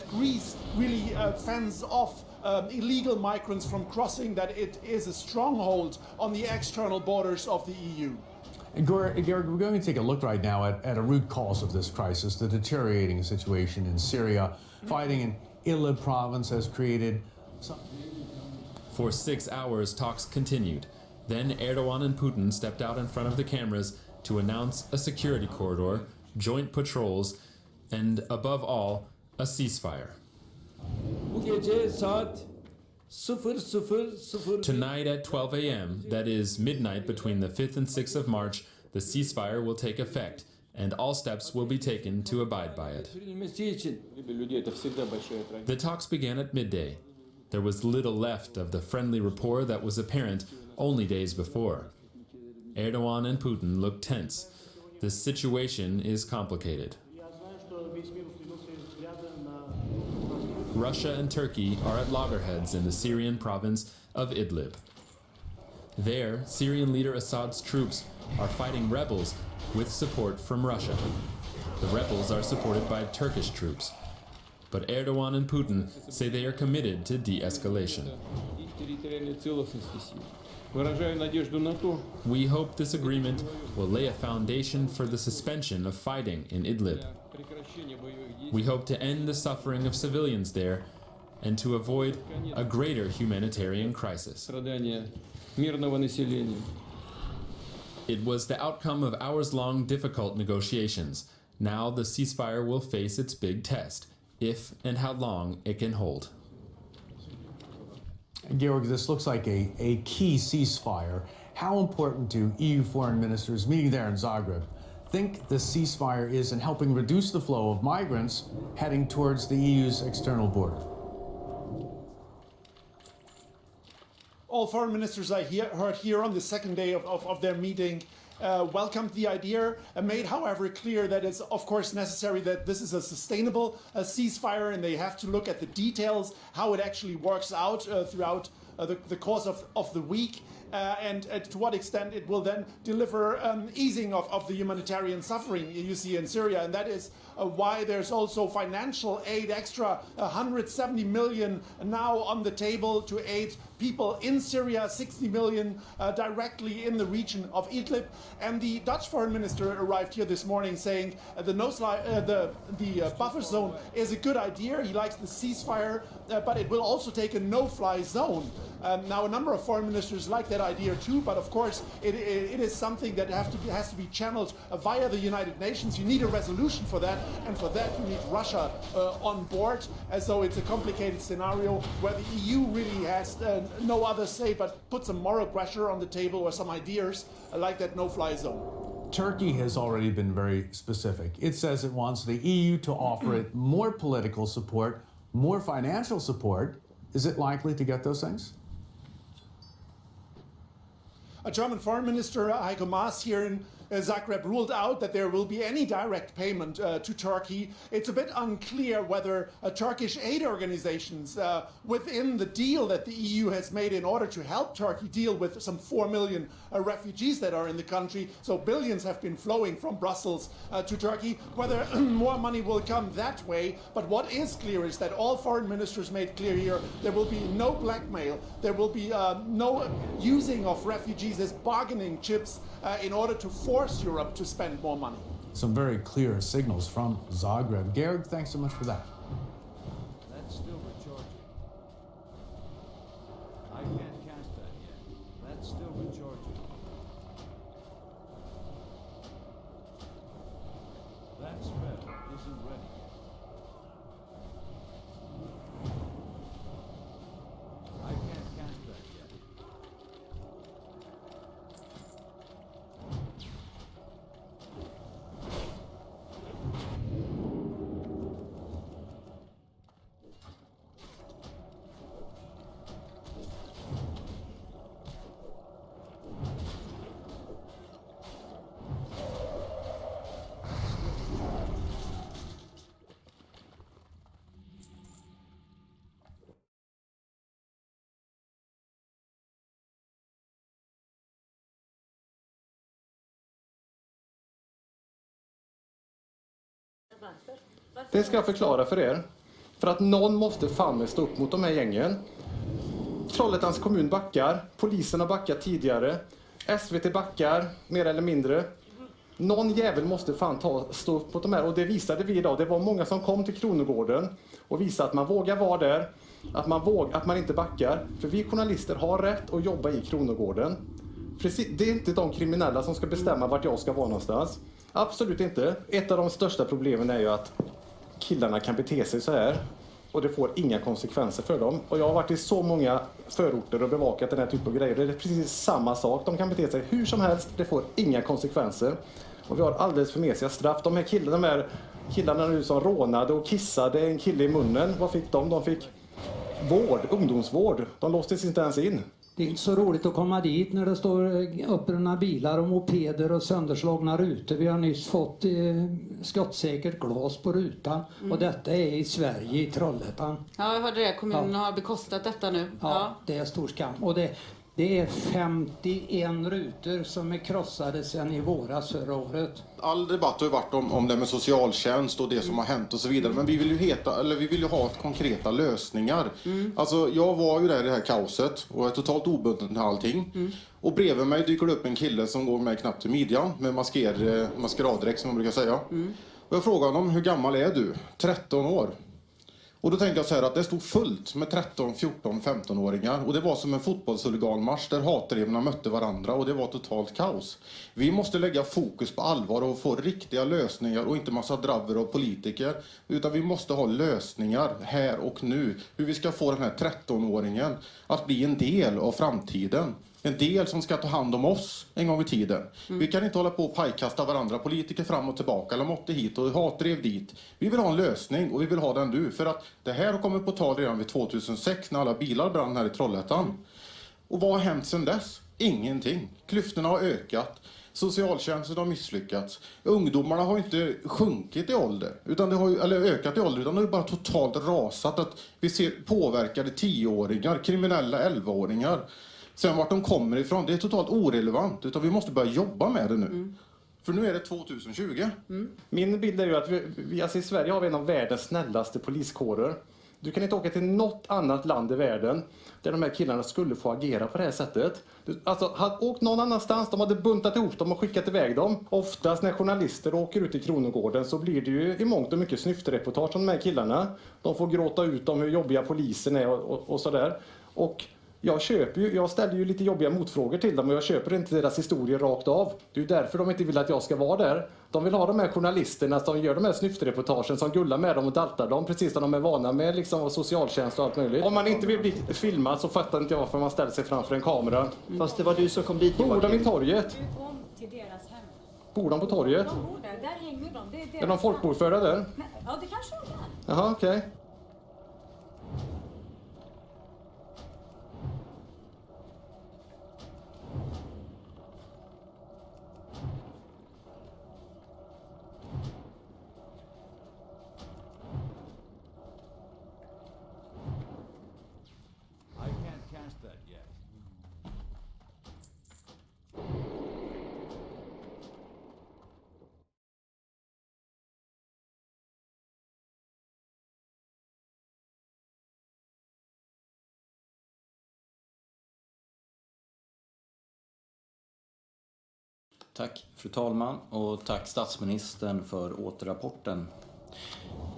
Greece really fends off illegal migrants from crossing, that it is a stronghold on the external borders of the EU. And Georg, we're going to take a look right now at a root cause of this crisis, the deteriorating situation in Syria. Fighting in Idlib province has created... For 6 hours, talks continued. Then Erdogan and Putin stepped out in front of the cameras to announce a security corridor, joint patrols, and above all, a ceasefire. Tonight at 12 a.m., that is midnight between the 5th and 6th of March, the ceasefire will take effect, and all steps will be taken to abide by it. The talks began at midday. There was little left of the friendly rapport that was apparent only days before. Erdogan and Putin look tense. The situation is complicated. Russia and Turkey are at loggerheads in the Syrian province of Idlib. There, Syrian leader Assad's troops are fighting rebels with support from Russia. The rebels are supported by Turkish troops. But Erdogan and Putin say they are committed to de-escalation. We hope this agreement will lay a foundation for the suspension of fighting in Idlib. We hope to end the suffering of civilians there and to avoid a greater humanitarian crisis. It was the outcome of hours-long difficult negotiations. Now the ceasefire will face its big test, if and how long it can hold. Georg, this looks like a key ceasefire. How important do EU foreign ministers meeting there in Zagreb think the ceasefire is in helping reduce the flow of migrants heading towards the EU's external border? All foreign ministers I heard here on the second day of their meeting welcomed the idea, made, however, clear that it's, of course, necessary that this is a sustainable ceasefire, and they have to look at the details, how it actually works out throughout the course of the week, and to what extent it will then deliver easing of the humanitarian suffering you see in Syria. And that is why there's also financial aid, extra 170 million now on the table to aid people in Syria, 60 million directly in the region of Idlib. And the Dutch foreign minister arrived here this morning saying the buffer zone is a good idea. He likes the ceasefire, but it will also take a no-fly zone. Now, a number of foreign ministers like that idea too, but of course it is something that has to be channeled via the United Nations. You need a resolution for that, and for that you need Russia on board. So it's a complicated scenario where the EU really has no other say but put some moral pressure on the table or some ideas like that no-fly zone. Turkey has already been very specific. It says it wants the EU to offer it more political support, more financial support. Is it likely to get those things? A German foreign minister, Heiko Maas, here in Zagreb ruled out that there will be any direct payment to Turkey. It's a bit unclear whether Turkish aid organizations within the deal that the EU has made in order to help Turkey deal with some 4 million refugees that are in the country, so billions have been flowing from Brussels to Turkey, whether more money will come that way. But what is clear is that all foreign ministers made clear here there will be no blackmail, there will be no using of refugees as bargaining chips in order to force Europe to spend more money. Some very clear signals from Zagreb. Georg, thanks so much for that. That's still recharging. I can't cast that yet. That's still recharging. That spell isn't ready yet. I can't cast that yet. Det ska jag förklara för er. För att någon måste fan med stå upp mot de här gängen. Trollhättans kommun backar. Polisen har backat tidigare. SVT backar, mer eller mindre. Någon jävel måste fan stå upp mot de här. Och det visade vi idag. Det var många som kom till Kronogården och visade att man vågar vara där. Att man inte backar. För vi journalister har rätt att jobba i Kronogården. Det är inte de kriminella som ska bestämma vart jag ska vara någonstans. Absolut inte. Ett av de största problemen är ju att killarna kan bete sig så här. Och det får inga konsekvenser för dem. Och jag har varit i så många förorter och bevakat den här typen av grejer. Det är precis samma sak. De kan bete sig hur som helst. Det får inga konsekvenser. Och vi har alldeles för mesiga straff. De här killarna nu som rånade och kissade en kille i munnen. Vad fick de? De fick vård, ungdomsvård. De låstes inte ens in. Det är inte så roligt att komma dit när det står uppbrunna bilar och mopeder och sönderslagna rutor. Vi har nyss fått skottsäkert glas på rutan. Och detta är i Sverige, i Trollhättan. Ja, jag hörde det. Kommunen har bekostat detta nu. Ja, det är stor skam. Och det är 51 rutor som är krossade sedan i våras förra året. All debatt har ju varit om det med socialtjänst och det som har hänt och så vidare. Men vi vill ju ha konkreta lösningar. Alltså, jag var ju där i det här kaoset och är totalt obunden till allting. Och bredvid mig dyker det upp en kille som går med knappt till midjan med maskeraddräkt som man brukar säga. Och jag frågar honom, hur gammal är du? 13 år. Och då tänker jag så här att det stod fullt med 13, 14, 15-åringar. Och det var som en fotbollshuliganmarsch där hatdrivna mötte varandra och det var totalt kaos. Vi måste lägga fokus på allvar och få riktiga lösningar och inte massa drabber av politiker. Utan vi måste ha lösningar här och nu. Hur vi ska få den här 13-åringen att bli en del av framtiden. En del som ska ta hand om oss en gång i tiden. Vi kan inte hålla på och pajkasta varandra, politiker fram och tillbaka, eller måtte hit och hatdrev dit. Vi vill ha en lösning och vi vill ha den nu. För att det här har kommit på tal redan vid 2006 när alla bilar brann här i Trollhättan. Och vad har hänt sedan dess? Ingenting. Klyftorna har ökat. Socialtjänsten har misslyckats. Ungdomarna har inte sjunkit i ålder, utan det har ju, eller ökat i ålder, utan det har ju bara totalt rasat. Att vi ser påverkade 10-åringar, kriminella 11-åringar. Sen vart de kommer ifrån, det är totalt orelevant. Utan vi måste börja jobba med det nu. För nu är det 2020. Min bild är ju att vi alltså i Sverige har vi en av världens snällaste poliskårer. Du kan inte åka till något annat land i världen där de här killarna skulle få agera på det här sättet. Alltså, hade åkt någon annanstans, de hade buntat ihop dem och skickat iväg dem. Oftast när journalister åker ut i Kronogården så blir det ju i mångt och mycket snyftreportage om de här killarna. De får gråta ut om hur jobbiga polisen är och sådär. Och jag ställer ju lite jobbiga motfrågor till dem och jag köper inte deras historier rakt av. Det är ju därför de inte vill att jag ska vara där. De vill ha de här journalisterna som gör de här snyftreportagen som gullar med dem och daltar dem precis som de är vana med liksom socialtjänst och allt möjligt. Om man inte vill bli filmad så fattar inte jag varför man ställer sig framför en kamera. Fast det var du som kom dit. Bor de i torget? Till deras hem. Bor de på torget? De bor där, där hänger de. Det är deras Är de folkbokförda där? Ja, det kanske de är. Jaha, okej. I can't cast that yet. Tack fru talman och tack statsministern för återrapporten.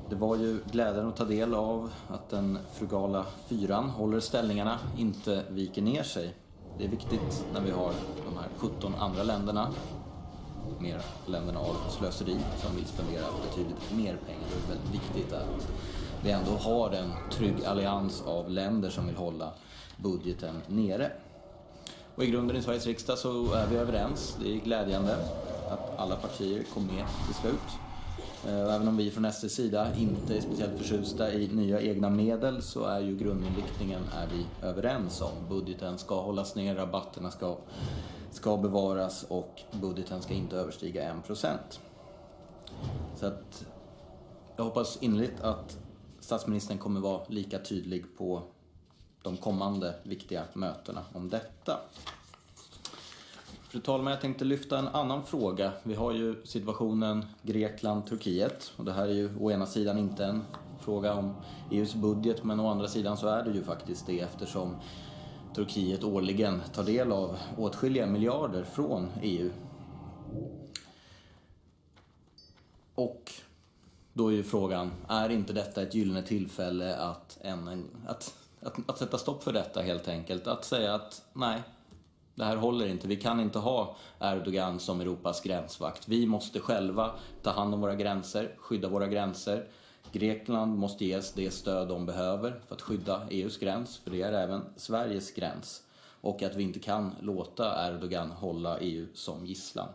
Det var ju glädjande att ta del av att den frugala fyran håller ställningarna, inte viker ner sig. Det är viktigt när vi har de här 17 andra länderna, mer länderna av slöseri som vill spendera betydligt mer pengar. Det är väldigt viktigt att vi ändå har en trygg allians av länder som vill hålla budgeten nere. Och i grunden i Sveriges riksdag så är vi överens. Det är glädjande att alla partier kom med till slut. Även om vi från SD:s sida inte är speciellt förtjusta i nya egna medel så är ju grundinriktningen är vi överens om. Budgeten ska hållas ner, rabatterna ska bevaras och budgeten ska inte överstiga 1%. Så att jag hoppas innerligt att statsministern kommer vara lika tydlig på de kommande viktiga mötena om detta. Fru talman, jag tänkte lyfta en annan fråga. Vi har ju situationen Grekland-Turkiet. Och det här är ju å ena sidan inte en fråga om EUs budget, men å andra sidan så är det ju faktiskt det eftersom Turkiet årligen tar del av åtskilliga miljarder från EU. Och då är ju frågan, är inte detta ett gyllene tillfälle att sätta stopp för detta helt enkelt? Att säga att nej, det här håller inte. Vi kan inte ha Erdogan som Europas gränsvakt. Vi måste själva ta hand om våra gränser, skydda våra gränser. Grekland måste ges det stöd de behöver för att skydda EUs gräns, för det är även Sveriges gräns. Och att vi inte kan låta Erdogan hålla EU som gisslan.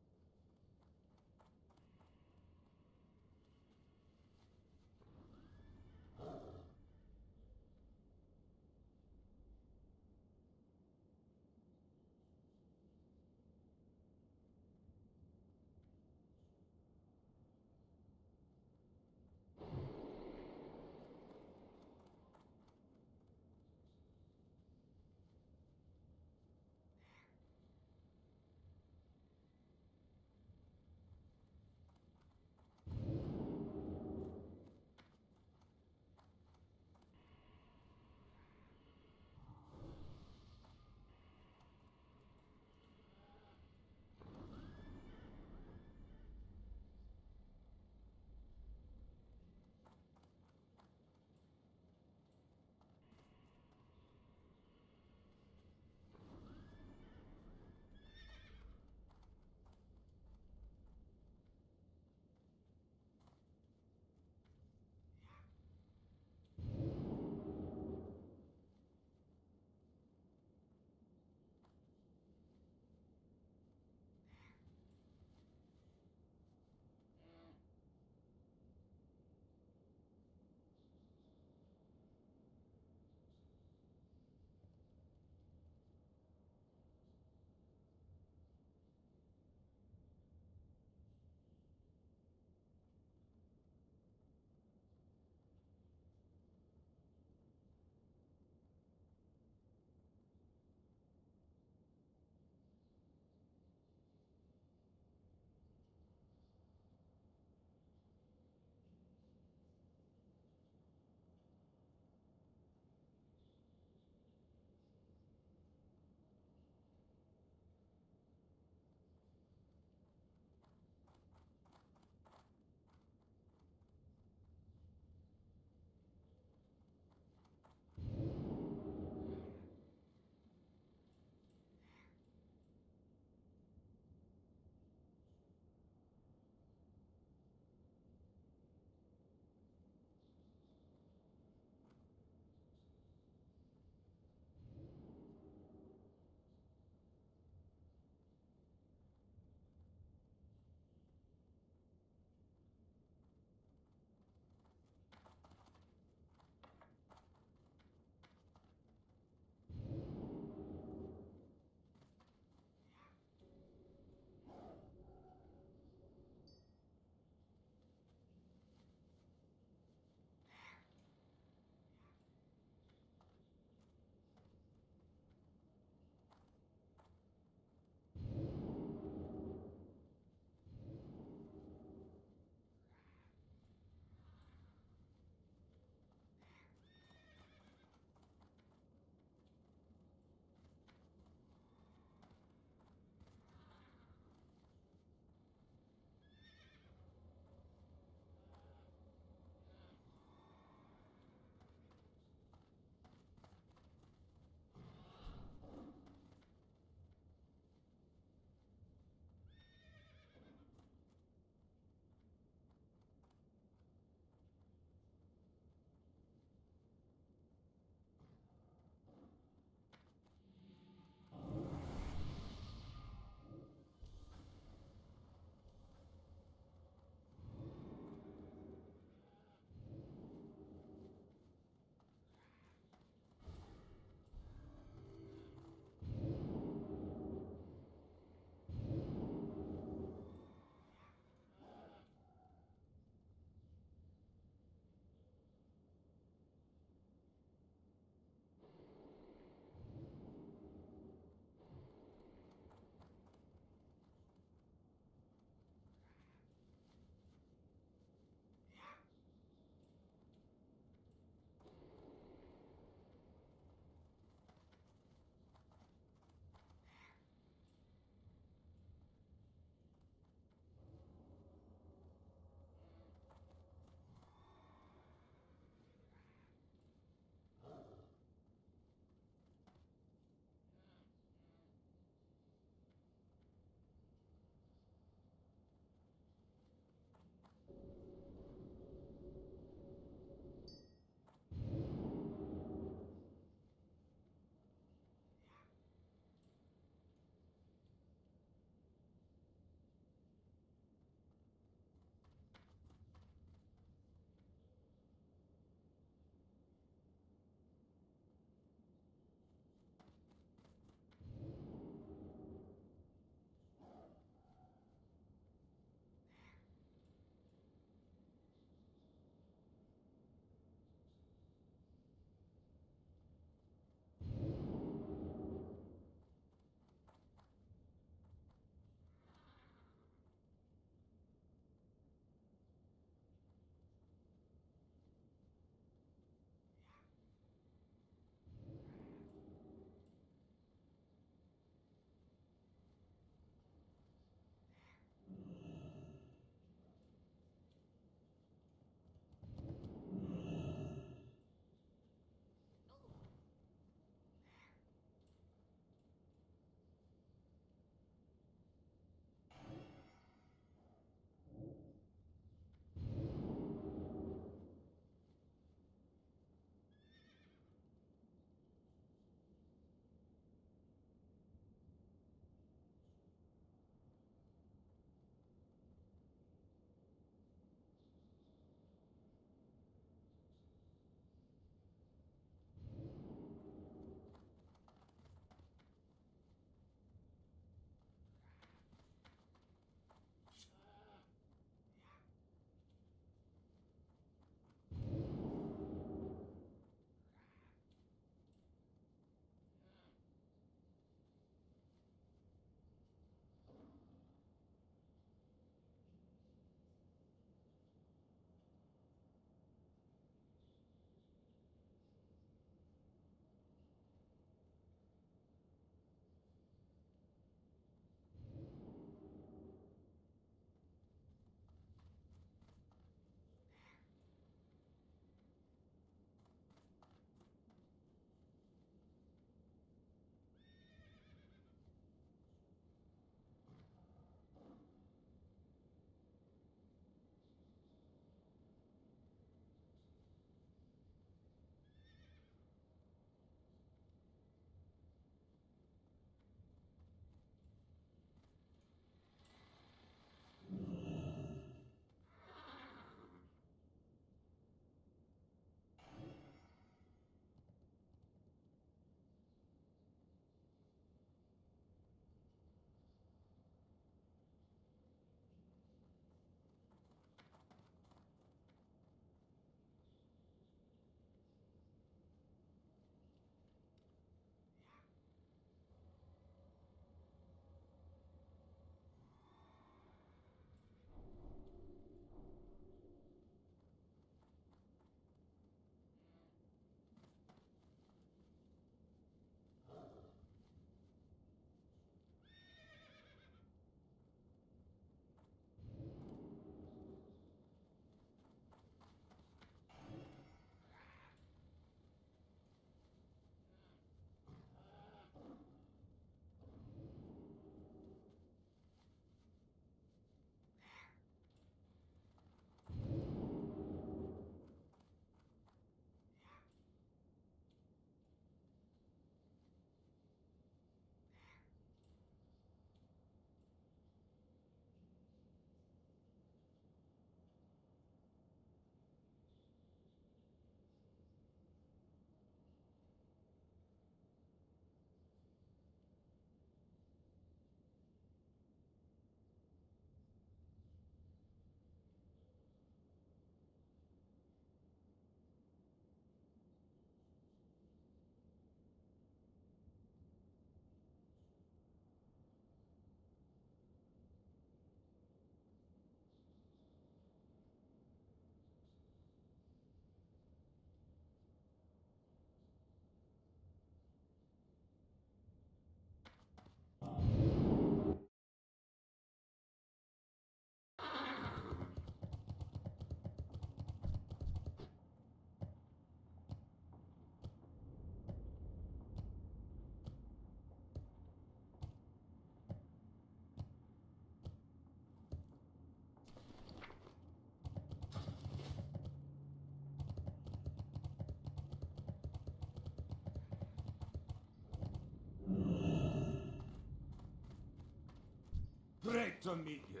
to meet you.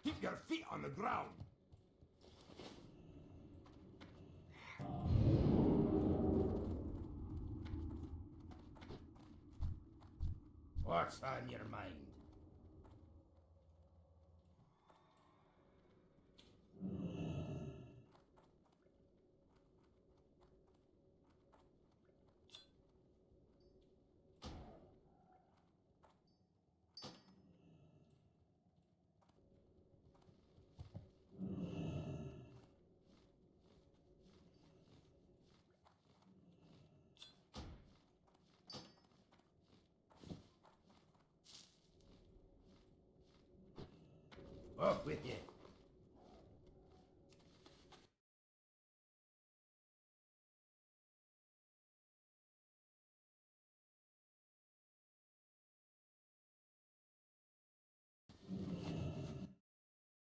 Keep your feet on the ground. What's on your mind? Off with you.